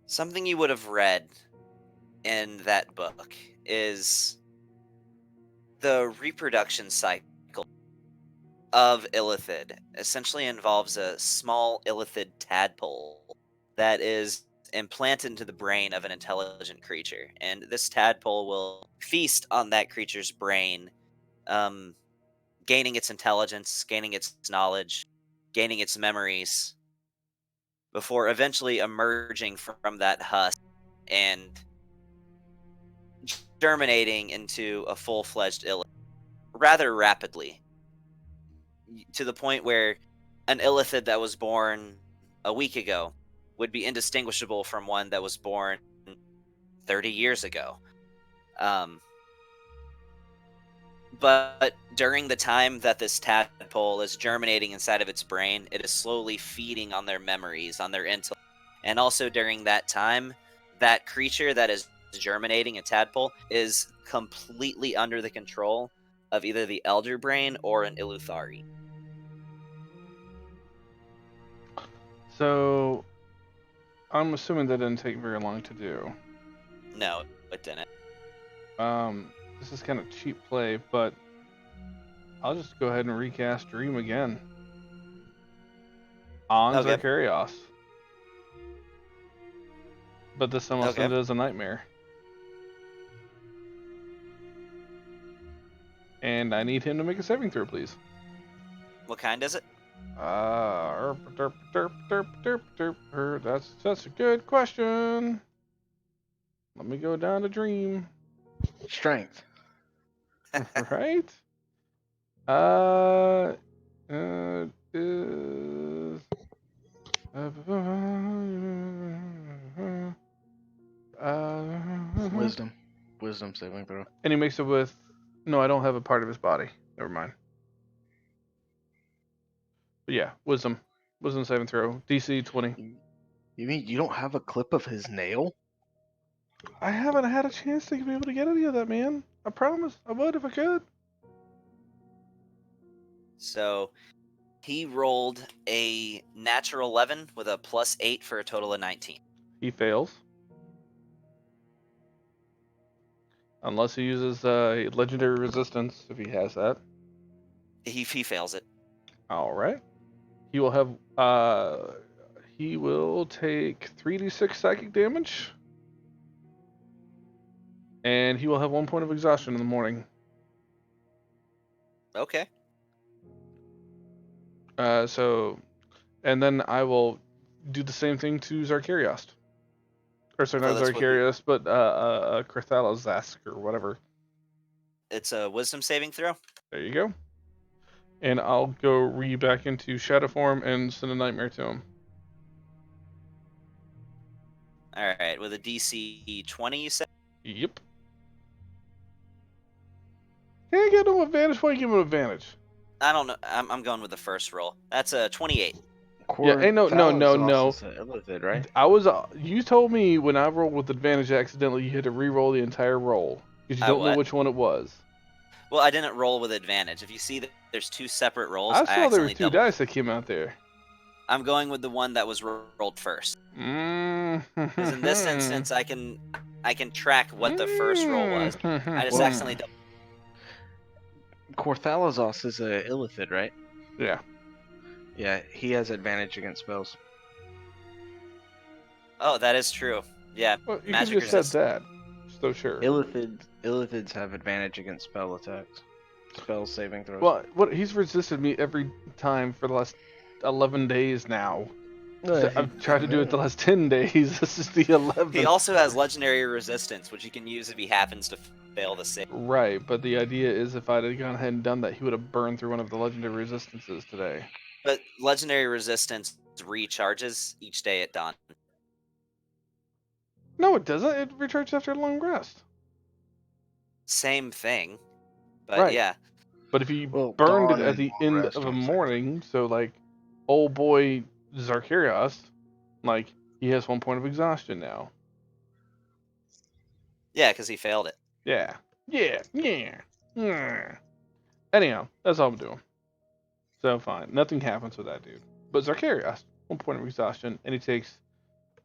Something you would have read in that book is the reproduction cycle of illithid essentially involves a small illithid tadpole that is implanted into the brain of an intelligent creature. And this tadpole will feast on that creature's brain, gaining its intelligence, gaining its knowledge, gaining its memories, before eventually emerging from that husk and germinating into a full-fledged illithid rather rapidly, to the point where an illithid that was born a week ago would be indistinguishable from one that was born 30 years ago. But during the time that this tadpole is germinating inside of its brain, it is slowly feeding on their memories, on their intellect. And also during that time, that creature that is germinating a tadpole is completely under the control of either the Elder Brain or an Iluthari. So, I'm assuming that didn't take very long to do. No, it didn't. This is kind of cheap play, but I'll just go ahead and recast Dream again. On Okay. Zacharias. But this time I'll send it as a nightmare. And I need him to make a saving throw, please. What kind is it? That's a good question. Let me go down to Dream. Strength. Right? Is Wisdom saving throw. and he makes it with. No, I don't have a part of his body. Never mind. But yeah, wisdom saving throw. DC 20. You mean you don't have a clip of his nail? I haven't had a chance to be able to get any of that, man. I promise I would if I could. So he rolled a natural 11 with a +8 for a total of 19. He fails. Unless he uses legendary resistance, if he has that. He fails it. All right. He will have. He will take 3d6 psychic damage, and he will have 1 point of exhaustion in the morning. Okay. And then I will do the same thing to Zarkarios. Or sorry, So not that's what Zarkarios, but Krithalazask or whatever. It's a wisdom saving throw. There you go. And I'll go back into shadow form and send a nightmare to him. All right, with a DC 20, you said? Yep. Can't get no advantage. Why give him an advantage? I don't know. I'm going with the first roll. That's a 28. Yeah, ain't no. Illithid, right? I was. You told me when I rolled with advantage accidentally, you had to re-roll the entire roll because you don't know which one it was. Well, I didn't roll with advantage. If you see that there's two separate rolls, I saw there were accidentally two dice that came out there. I'm going with the one that was rolled first. Because in this instance, I can track what the first roll was. I just accidentally double. Korthalazos is a Illithid, right? Yeah. Yeah, he has advantage against spells. Oh, that is true. Yeah. Well, you magic could just said resist- that. So sure. Illithids have advantage against spell attacks. Spell saving throws. Well, he's resisted me every time for the last 11 days now. I've tried to do it the last 10 days. This is the 11th. He also has legendary resistance, which he can use if he happens to fail the save. Right, but the idea is if I'd have gone ahead and done that, he would have burned through one of the legendary resistances today. But legendary resistance recharges each day at dawn. No, it doesn't. It recharges after a long rest. Same thing. But right. Yeah. But if he burned it at the end of the morning, so like old boy Zarkarios, like he has 1 point of exhaustion now. Yeah, because he failed it. Yeah. Anyhow, that's all I'm doing. So fine. Nothing happens with that dude. But Zarkarios, 1 point of exhaustion, and he takes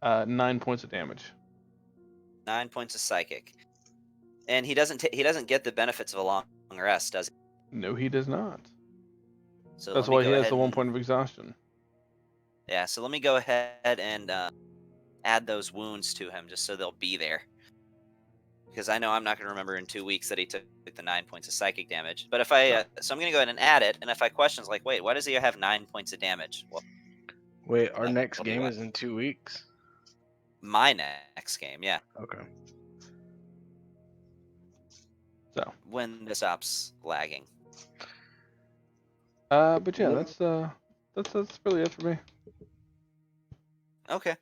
9 points of damage. 9 points of psychic. And he doesn't get the benefits of a long rest, does he? No, he does not. So that's why he has the 1 point of exhaustion. Yeah, so let me go ahead and add those wounds to him just so they'll be there. Because I know I'm not going to remember in 2 weeks that he took the 9 points of psychic damage. But if I, so I'm going to go ahead and add it, and if I questions like, wait, why does he have 9 points of damage? Well, wait, our next game is in 2 weeks? My next game, yeah. Okay. So when this stops lagging. But yeah, that's really it for me. Okay.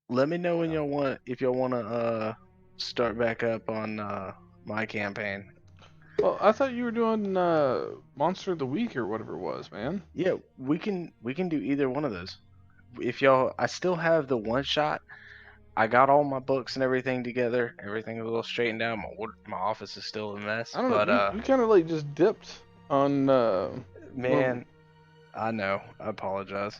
Let me know when y'all want if y'all want to start back up on my campaign. Well, I thought you were doing Monster of the Week or whatever it was, man. Yeah, we can do either one of those. If y'all, I still have the one shot. I got all my books and everything together. Everything a little straightened out. My office is still a mess, I don't but know. You kind of like just dipped on. man, I know. I apologize.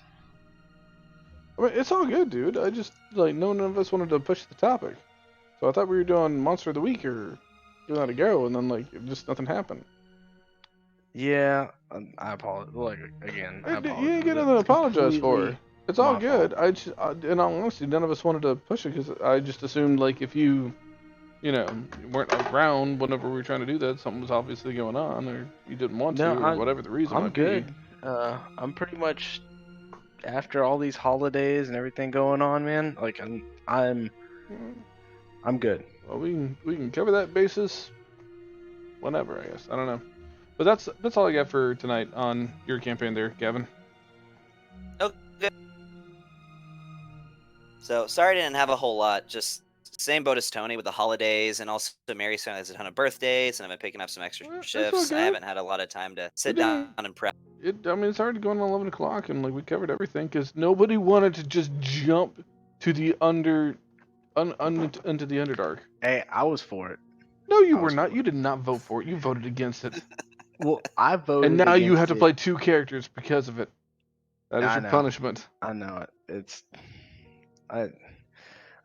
I mean, it's all good, dude. I just like none of us wanted to push the topic, so I thought we were doing Monster of the Week or giving that a go, and then like just nothing happened. Yeah, I apologize. Like again, I You apologize. ain't got nothing to It's apologize for. completely It's all my good. fault. In all honesty, none of us wanted to push it because I just assumed like if you weren't around whenever we were trying to do that, something was obviously going on, or you didn't want to, No, or whatever the reason I'm might good. be. I'm pretty much after all these holidays and everything going on, man. Like I'm good. Well, we can cover that basis whenever, I guess. I don't know. But that's all I got for tonight on your campaign there, Gavin. Okay. So sorry I didn't have a whole lot. Just same boat as Tony with the holidays, and also Mary Sue has a ton of birthdays, and I've been picking up some extra Well, it's shifts. I okay. haven't had a lot of time to sit We didn't- down and prep. I mean, it's already going on 11 o'clock, and like we covered everything because nobody wanted to just jump to the into the Underdark. Hey, I was for it. No, you I were was not. for You it. did not vote for it. You voted against it, Well, I voted. and now you have against to it. play 2 characters because of it. That is I your know. punishment. I know it.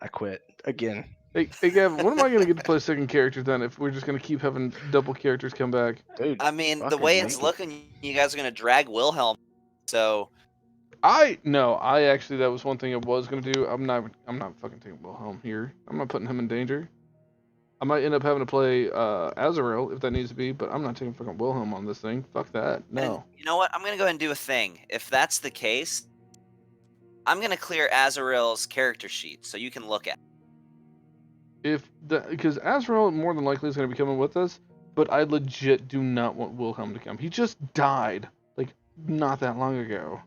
I quit again. Hey, Gavin, when am I gonna get to play a second character then? If we're just gonna keep having double characters come back? Dude, I mean, the fucking way make it's it. looking, you guys are gonna drag Wilhelm. So I actually that was one thing I was gonna do. I'm not fucking taking Wilhelm here. I'm not putting him in danger. I might end up having to play Azrael if that needs to be, but I'm not taking fucking Wilhelm on this thing. Fuck that. and No. you know what? I'm gonna go ahead and do a thing. If that's the case, I'm gonna clear Azrael's character sheet so you can look at it. Because Azrael more than likely is gonna be coming with us, but I legit do not want Wilhelm to come. He just died like not that long ago.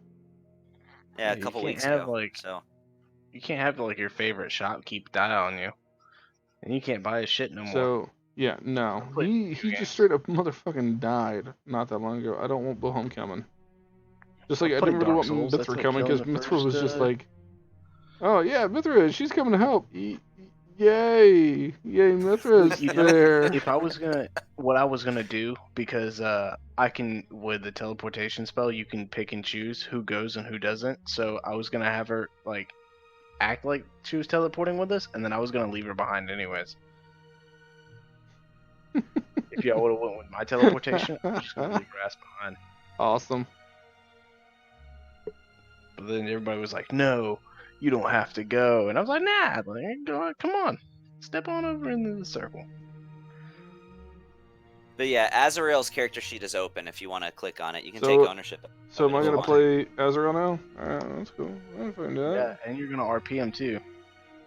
Yeah, a You couple can't weeks have ago. like So you can't have like your favorite shopkeep die on you, and you can't buy his shit no more. So yeah, no, play he video just games. straight up motherfucking died not that long ago. I don't want Wilhelm coming. Just like I played didn't really Dark want Souls. I Mithra still coming kill because in the Mithra was first, just like, oh yeah, Mithra, she's coming to help. Yay, Mithra's You know, there. if I was gonna, what I was gonna do, because I can with the teleportation spell, you can pick and choose who goes and who doesn't. So I was gonna have her like act like she was teleporting with us, and then I was gonna leave her behind anyways. If y'all would have went with my teleportation, I was just gonna leave her ass behind. Awesome. But then everybody was like, "No, you don't have to go," and I was like, "Nah, like, come on, step on over into the circle." but yeah, Azrael's character sheet is open if you want to click on it. You can So- take ownership. So am I If you gonna want. play Azrael now? Alright, that's cool. I'm fine with that. Yeah, and you're gonna RP him too.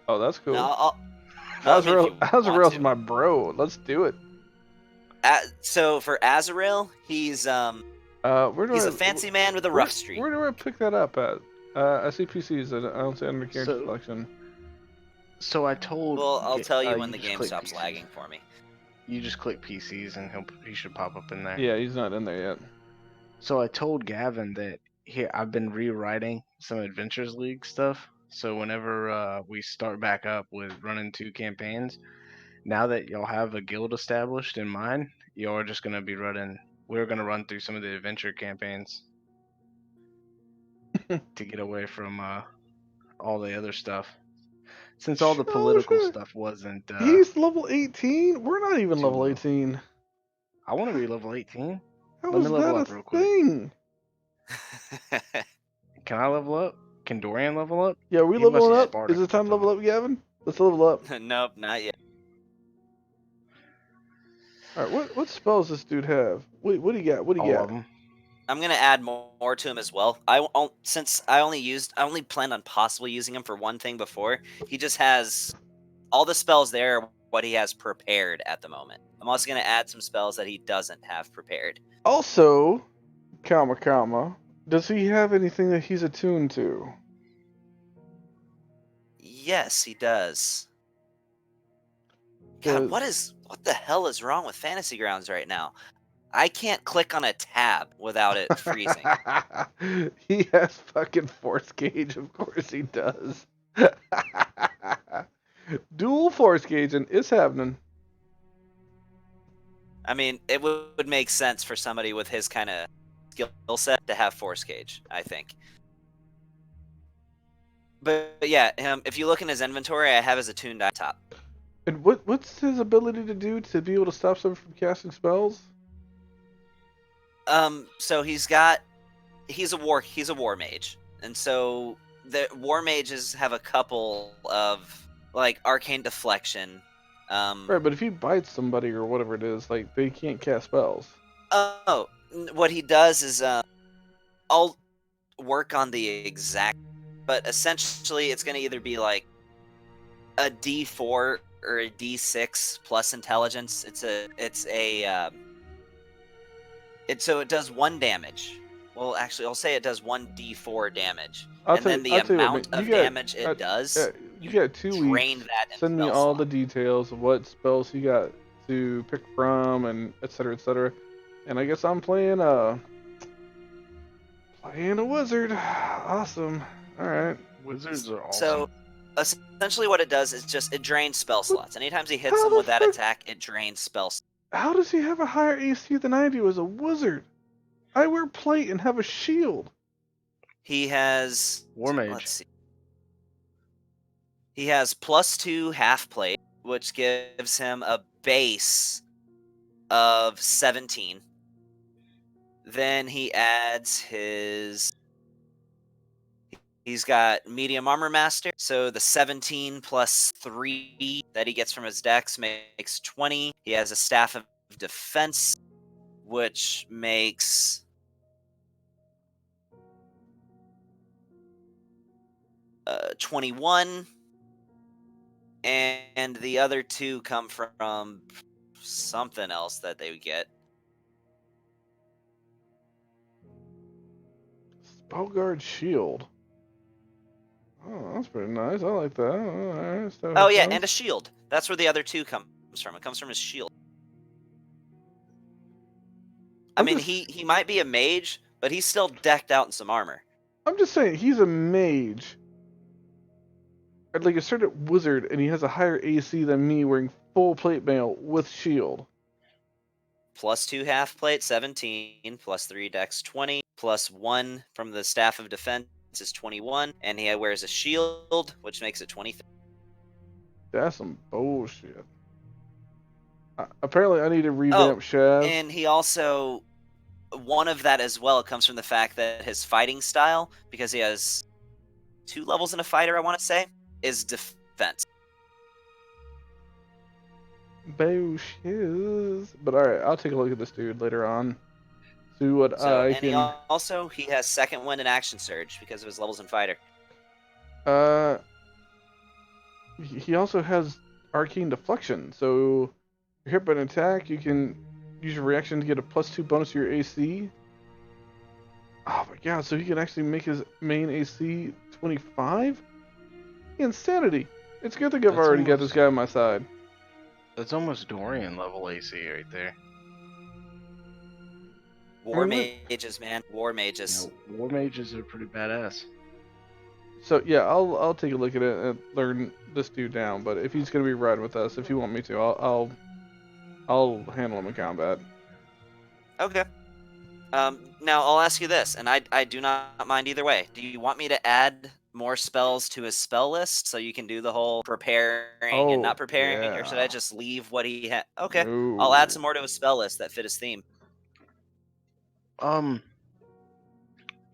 Oh, that's cool. No, I mean, if you want Azrael's to. my bro. Let's do it. So for Azrael, he's Where do a I, fancy man with a where- rough street. Where do I pick that up at? I see PCs. I don't see under character So- selection. So I told. Well, I'll tell you when the just game click stops PCs. lagging for me. You just click PCs and he should pop up in there. Yeah, he's not in there yet. So I told Gavin that here I've been rewriting some Adventures League stuff. So whenever we start back up with running 2 campaigns, now that y'all have a guild established in mine, y'all are just gonna be running. We're gonna run through some of the adventure campaigns to get away from all the other stuff. Since all the Oh, political shit. stuff wasn't. He's level 18. We're not even too level low. 18. I want to be level 18. How Let is me level that up a real quick. thing? Can I level up? Can Dorian level up? Yeah, we He must leveling be up. Spartan Is it time to or level up, Gavin? Let's level up. Nope, not yet. All right, what spells does this dude have? Wait, what do you got? What do you All got? of them. I'm gonna add more to him as well. Since I only planned on possibly using him for one thing before. He just has all the spells there. Are what he has prepared at the moment. I'm also gonna add some spells that he doesn't have prepared. Also, comma, does he have anything that he's attuned to? Yes, he does. The- God, what the hell is wrong with Fantasy Grounds right now? I can't click on a tab without it freezing. He has fucking force gauge, of course he does. Dual force gauge, and it's happening. I mean, it would make sense for somebody with his kind of skill set to have force gauge, I think. But yeah, if you look in his inventory, I have his attuned eye top. And what's his ability to do to be able to stop someone from casting spells? So he's a war mage, and so the war mages have a couple of like arcane deflection. Right, but if he bites somebody or whatever it is, like they can't cast spells. What he does is I'll work on the exact, but essentially it's going to either be like a D4 or a D6 plus intelligence. So it does 1 damage. Well, actually, I'll say it does 1 D4 damage, and then the amount of damage it does, you got 2 drain weeks. that. Send me all the details of what spells he got to pick from, and etc. etc. And I guess I'm playing a wizard. Awesome. All right. Wizards are awesome. So essentially, what it does is just it drains spell slots. Anytime he hits How them the with that fuck- attack, it drains spell slots. How does he have a higher AC than I do as a wizard? I wear plate and have a shield. He has War mage. Let's see. He has +2 half plate, which gives him a base of 17. Then he adds he's got medium armor master, so the 17 plus 3 that he gets from his dex makes 20. He has a staff of defense, which makes 21. And the other 2 come from something else that they would get. Spellguard shield. Oh, that's pretty nice. I like that. All right, Oh yeah, and a shield. That's where the other 2 comes from. It comes from his shield. I mean, he might be a mage, but he's still decked out in some armor. I'm just saying, he's a mage. Like a certain wizard, and he has a higher AC than me wearing full plate mail with shield. +2 half plate, 17, +3 dex, 20, +1 from the staff of defense is 21, and he wears a shield, which makes it 23. That's some bullshit. Apparently, I need to revamp Shaz. And he also, one of that as well comes from the fact that his fighting style, because he has 2 levels in a fighter, I want to say, is defense. Bullshit. But alright, I'll take a look at this dude later on. See what So, I and can. he has second wind and action surge because of his levels in fighter. He also has arcane deflection. So, you're hit by an attack, you can use your reaction to get a +2 bonus to your AC. Oh my god! So he can actually make his main AC 25. Insanity! It's good that I've already got this guy on my side. That's almost Dorian level AC right there. War mages, man. War mages. You know, war mages are pretty badass. So yeah, I'll take a look at it and learn this dude down. But if he's gonna be riding with us, if you want me to, I'll handle him in combat. Okay. Now I'll ask you this, and I do not mind either way. Do you want me to add more spells to his spell list so you can do the whole preparing and not preparing, or should I just leave what he had? Okay, No. I'll add some more to his spell list that fit his theme.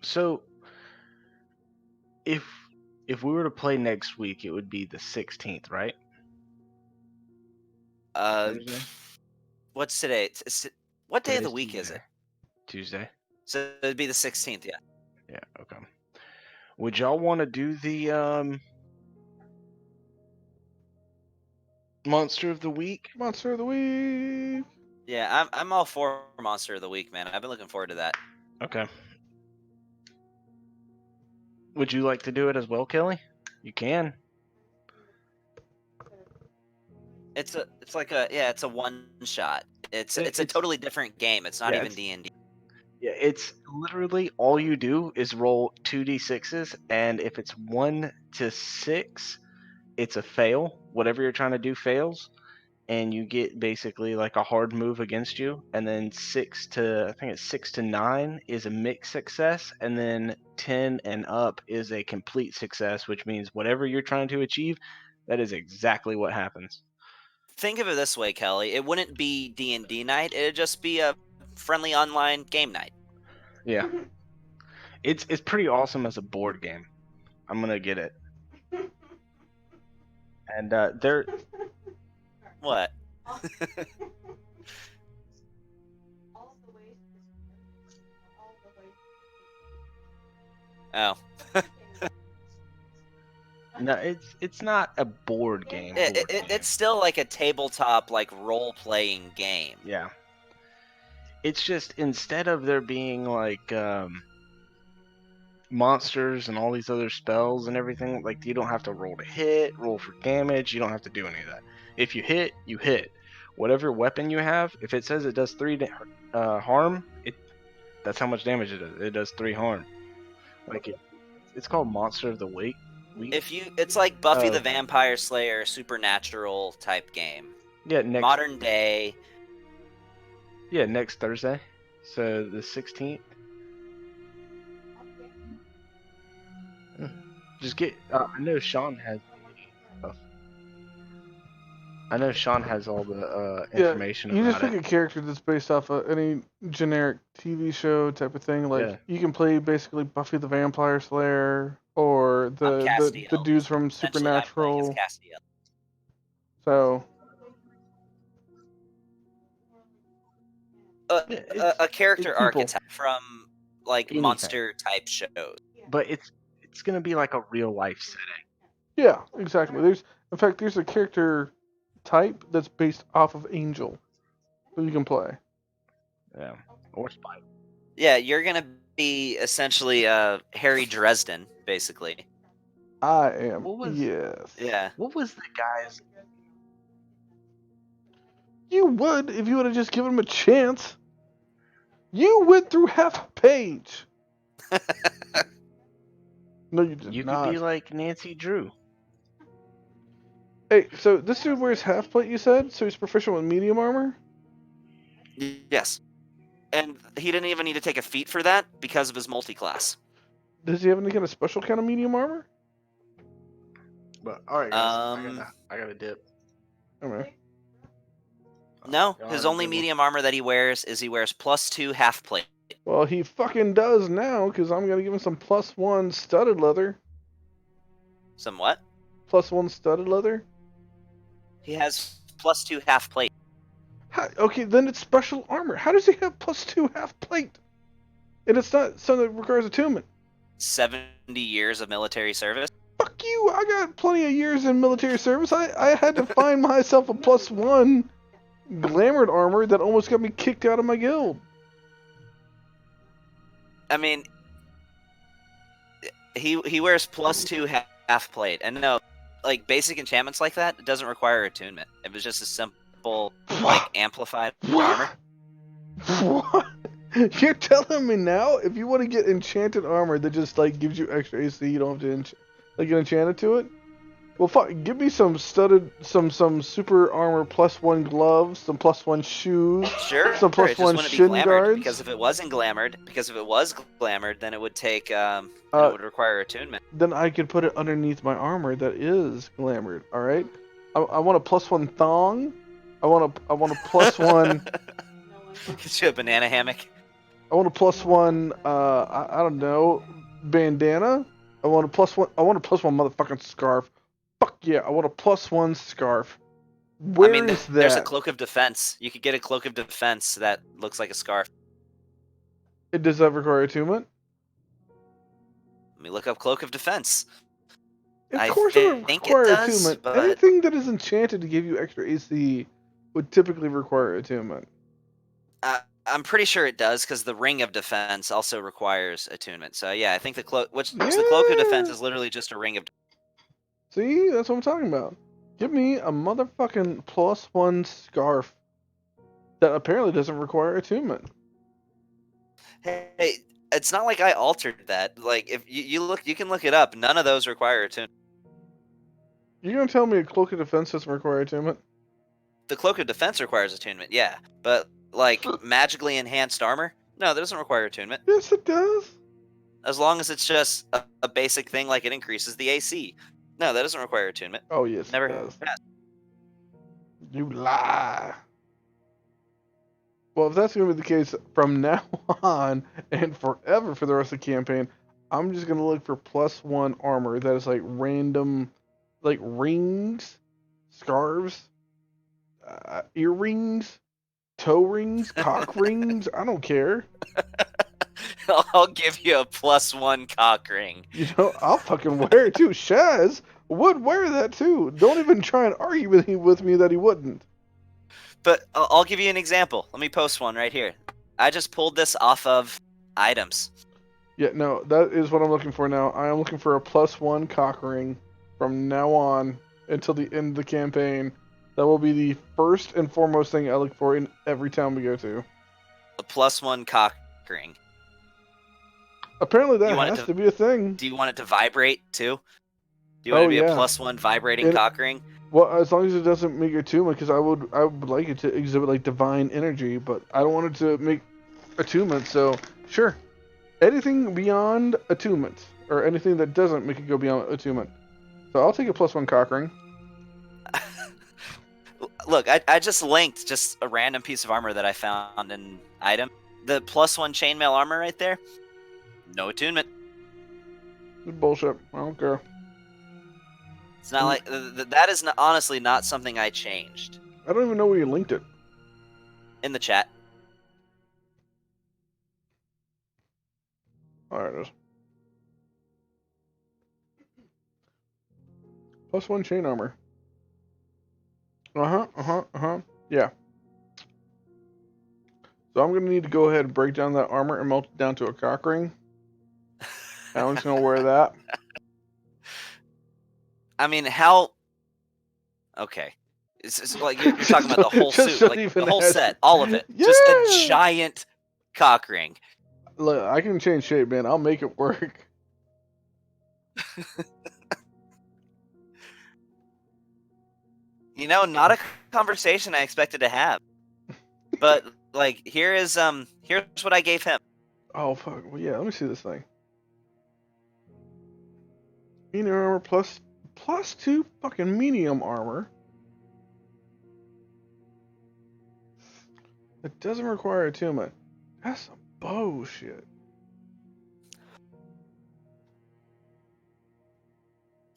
So if we were to play next week, it would be the 16th, right? Thursday? What's today? What day of the Today's week is Tuesday. it? Tuesday. So it'd be the 16th, yeah. Yeah. Okay. Would y'all want to do the monster of the week? Monster of the week. Yeah, I'm all for monster of the week, man. I've been looking forward to that. Okay. Would you like to do it as well, Kelly? You can. It's a one shot. It's a It's- totally different game. It's not Yeah, even it's- D&D. Yeah, it's literally all you do is roll 2d6s, and if it's 1 to 6, it's a fail. Whatever you're trying to do fails, and you get basically like a hard move against you. And then 6 to 9 is a mixed success, and then 10 and up is a complete success, which means whatever you're trying to achieve, that is exactly what happens. Think of it this way, Kelly. It wouldn't be D&D night. It'd just be a friendly online game night. Yeah, it's pretty awesome as a board game. I'm gonna get it. And there, What? Oh. no, it's not a board game. It's still like a tabletop, like role-playing game. Yeah. It's just instead of there being like monsters and all these other spells and everything, like you don't have to roll to hit, roll for damage. You don't have to do any of that. If you hit, you hit. Whatever weapon you have, if it says it does 3 harm, that's how much damage it does. It does 3 harm. Like it's called Monster of the Week. It's like Buffy the Vampire Slayer, supernatural type game. Yeah, Modern day. Yeah, next Thursday, so the 16th. Just get. I know Sean has. I know Sean has all the information you about just pick a character that's based off of any generic TV show type of thing. Like you can play basically Buffy the Vampire Slayer or the dudes from Supernatural. So a character archetype from like Anything. monster type shows. But it's gonna be like a real life setting. Yeah, exactly. There's a character type that's based off of Angel that you can play. Yeah, or Spike. Yeah, you're gonna be essentially Harry Dresden, basically. I am. What was- Yes. Yeah. What was the guy's? You would if you would have just given him a chance. You went through half a page. No, you did You not. could be like Nancy Drew. Hey, so this dude wears half plate, you said? So he's proficient with medium armor? Yes. And he didn't even need to take a feat for that because of his multi-class. Does he have any kind of special kind of medium armor? But all right, guys, I got a dip. Okay. No, Y'all his have a only good one. medium armor that he wears is +2 half plate. Well, he fucking does now, because I'm going to give him some +1 studded leather. Some what? +1 studded leather? He has +2 half plate. Okay, then it's special armor. How does he have +2 half plate? And it's not something that requires attunement. 70 years of military service. Fuck you! I got plenty of years in military service. I had to find myself a +1 glamored armor that almost got me kicked out of my guild. I mean, he wears +2 half plate, and no, like basic enchantments like that, it doesn't require attunement. It was just a simple like amplified armor. What? You're telling me now if you want to get enchanted armor that just like gives you extra AC, you don't have to get enchanted to it? Well, fuck, give me some studded, some super armor +1 gloves, some +1 shoes, Sure. some sure, it just +1 wouldn't be shin glamored, guards. because if it wasn't glamored, then it would take then it would require attunement. Then I could put it underneath my armor that is glamored. All right. I want a +1 thong. I want a +1. Get you a banana hammock. I want a +1. I don't know, bandana. I want a +1. I want a +1 motherfucking scarf. Fuck yeah! I want a +1 scarf. Where is that? There's a cloak of defense. You could get a cloak of defense that looks like a scarf. Does that require attunement? Let me look up cloak of defense. Of I course it would think it require does, attunement. but- Anything that is enchanted to give you extra AC would typically require attunement. I'm pretty sure it does because the ring of defense also requires attunement. So yeah, I think the cloak, the cloak of defense is literally just a ring of. See, that's what I'm talking about. Give me a motherfucking +1 scarf that apparently doesn't require attunement. Hey, it's not like I altered that. Like, if you look, you can look it up. None of those require attunement. You're gonna tell me a cloak of defense doesn't require attunement? The cloak of defense requires attunement, yeah, but like magically enhanced armor, no, that doesn't require attunement. Yes, it does. As long as it's just a basic thing, like it increases the AC. No, that doesn't require attunement. Oh yes, Never it does. has. You lie. Well, if that's gonna be the case from now on and forever for the rest of the campaign, I'm just gonna look for +1 armor that is like random, like rings, scarves, earrings, toe rings, cock rings. I don't care. I'll give you a +1 cock ring. You know, I'll fucking wear it too. Shaz would wear that too. Don't even try and argue with me that he wouldn't. But I'll give you an example. Let me post one right here. I just pulled this off of items. Yeah, no, that is what I'm looking for now. I am looking for a +1 cock ring from now on until the end of the campaign. That will be the first and foremost thing I look for in every town we go to. A +1 cock ring. Apparently that You want it has to- to be a thing. Do you want it to vibrate too? Do you want it to be a +1 vibrating cock ring? Well, as long as it doesn't make attunement, because I would like it to exhibit like divine energy, but I don't want it to make attunement. So sure, anything beyond attunement or anything that doesn't make it go beyond attunement. So I'll take a +1 cock ring. Look, I just linked just a random piece of armor that I found in item. The +1 chainmail armor right there. No attunement. It's bullshit. I don't care. It's not like that is not, honestly not something I changed I don't even know where you linked it. in the chat. Oh, there it is. +1 chain armor. Yeah. So I'm gonna need to go ahead and break down that armor and melt it down to a cock ring. And I'm just gonna wear that. I mean, how? Okay, it's like you're talking about the whole Just suit, don't like even the whole ask. set, all of it. Just a Yeah! giant cock ring. Look, I can change shape, man. I'll make it work. You know, not a conversation I expected to have. But like, here's what I gave him. Oh fuck. Well, yeah. Let me see this thing. Medium armor plus 2 fucking medium armor. It doesn't require attunement. That's some bullshit.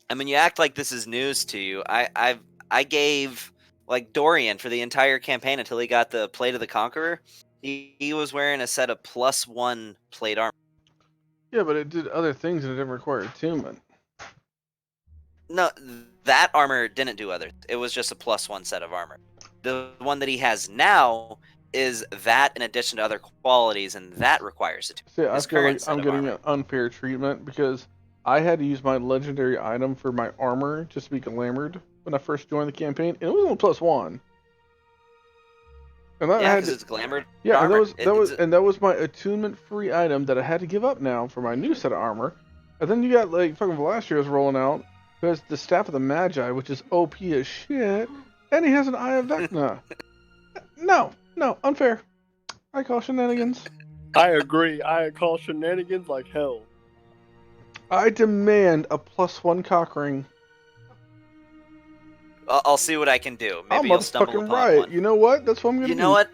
I mean, you act like this is news to you. I gave like Dorian for the entire campaign until he got the Plate of the Conqueror. He was wearing a set of +1 plate armor. Yeah, but it did other things and it didn't require attunement. No, that armor didn't do other. It was just a +1 set of armor. The one that he has now is that in addition to other qualities, and that requires it. See, I His feel current like set I'm of getting armor. an unfair treatment because I had to use my legendary item for my armor just to be glamored when I first joined the campaign, and it was only +1. And that Yeah, had because to, it's glamored. yeah, and armor. that was my attunement-free item that I had to give up now for my new set of armor. And then you got like fucking Velastio's rolling out, who has the Staff of the Magi, which is OP as shit, and he has an Eye of Vecna. No, unfair. I call shenanigans. I agree. I call shenanigans like hell. I demand a +1 cock ring. I'll see what I can do. Maybe I'm you'll stumble motherfucking upon right. one. You know what? That's what I'm gonna do. You know what?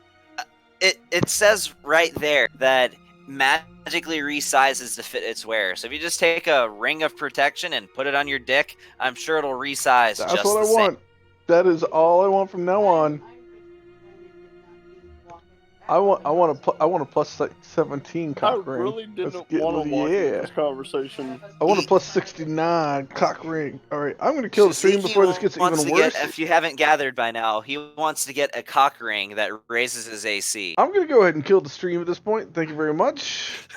It says right there that magically resizes to fit its wearer. So if you just take a ring of protection and put it on your dick, I'm sure it'll resize That's just what I the same. want. That is all I want from now on. I want a +17 I cock ring. really Let's didn't get want to watch yeah. this conversation. I want a +69 cock ring. All right, I'm gonna kill the stream Zeke before this gets wants even to worse. Get, if you haven't gathered by now, he wants to get a cock ring that raises his AC. I'm gonna go ahead and kill the stream at this point. Thank you very much.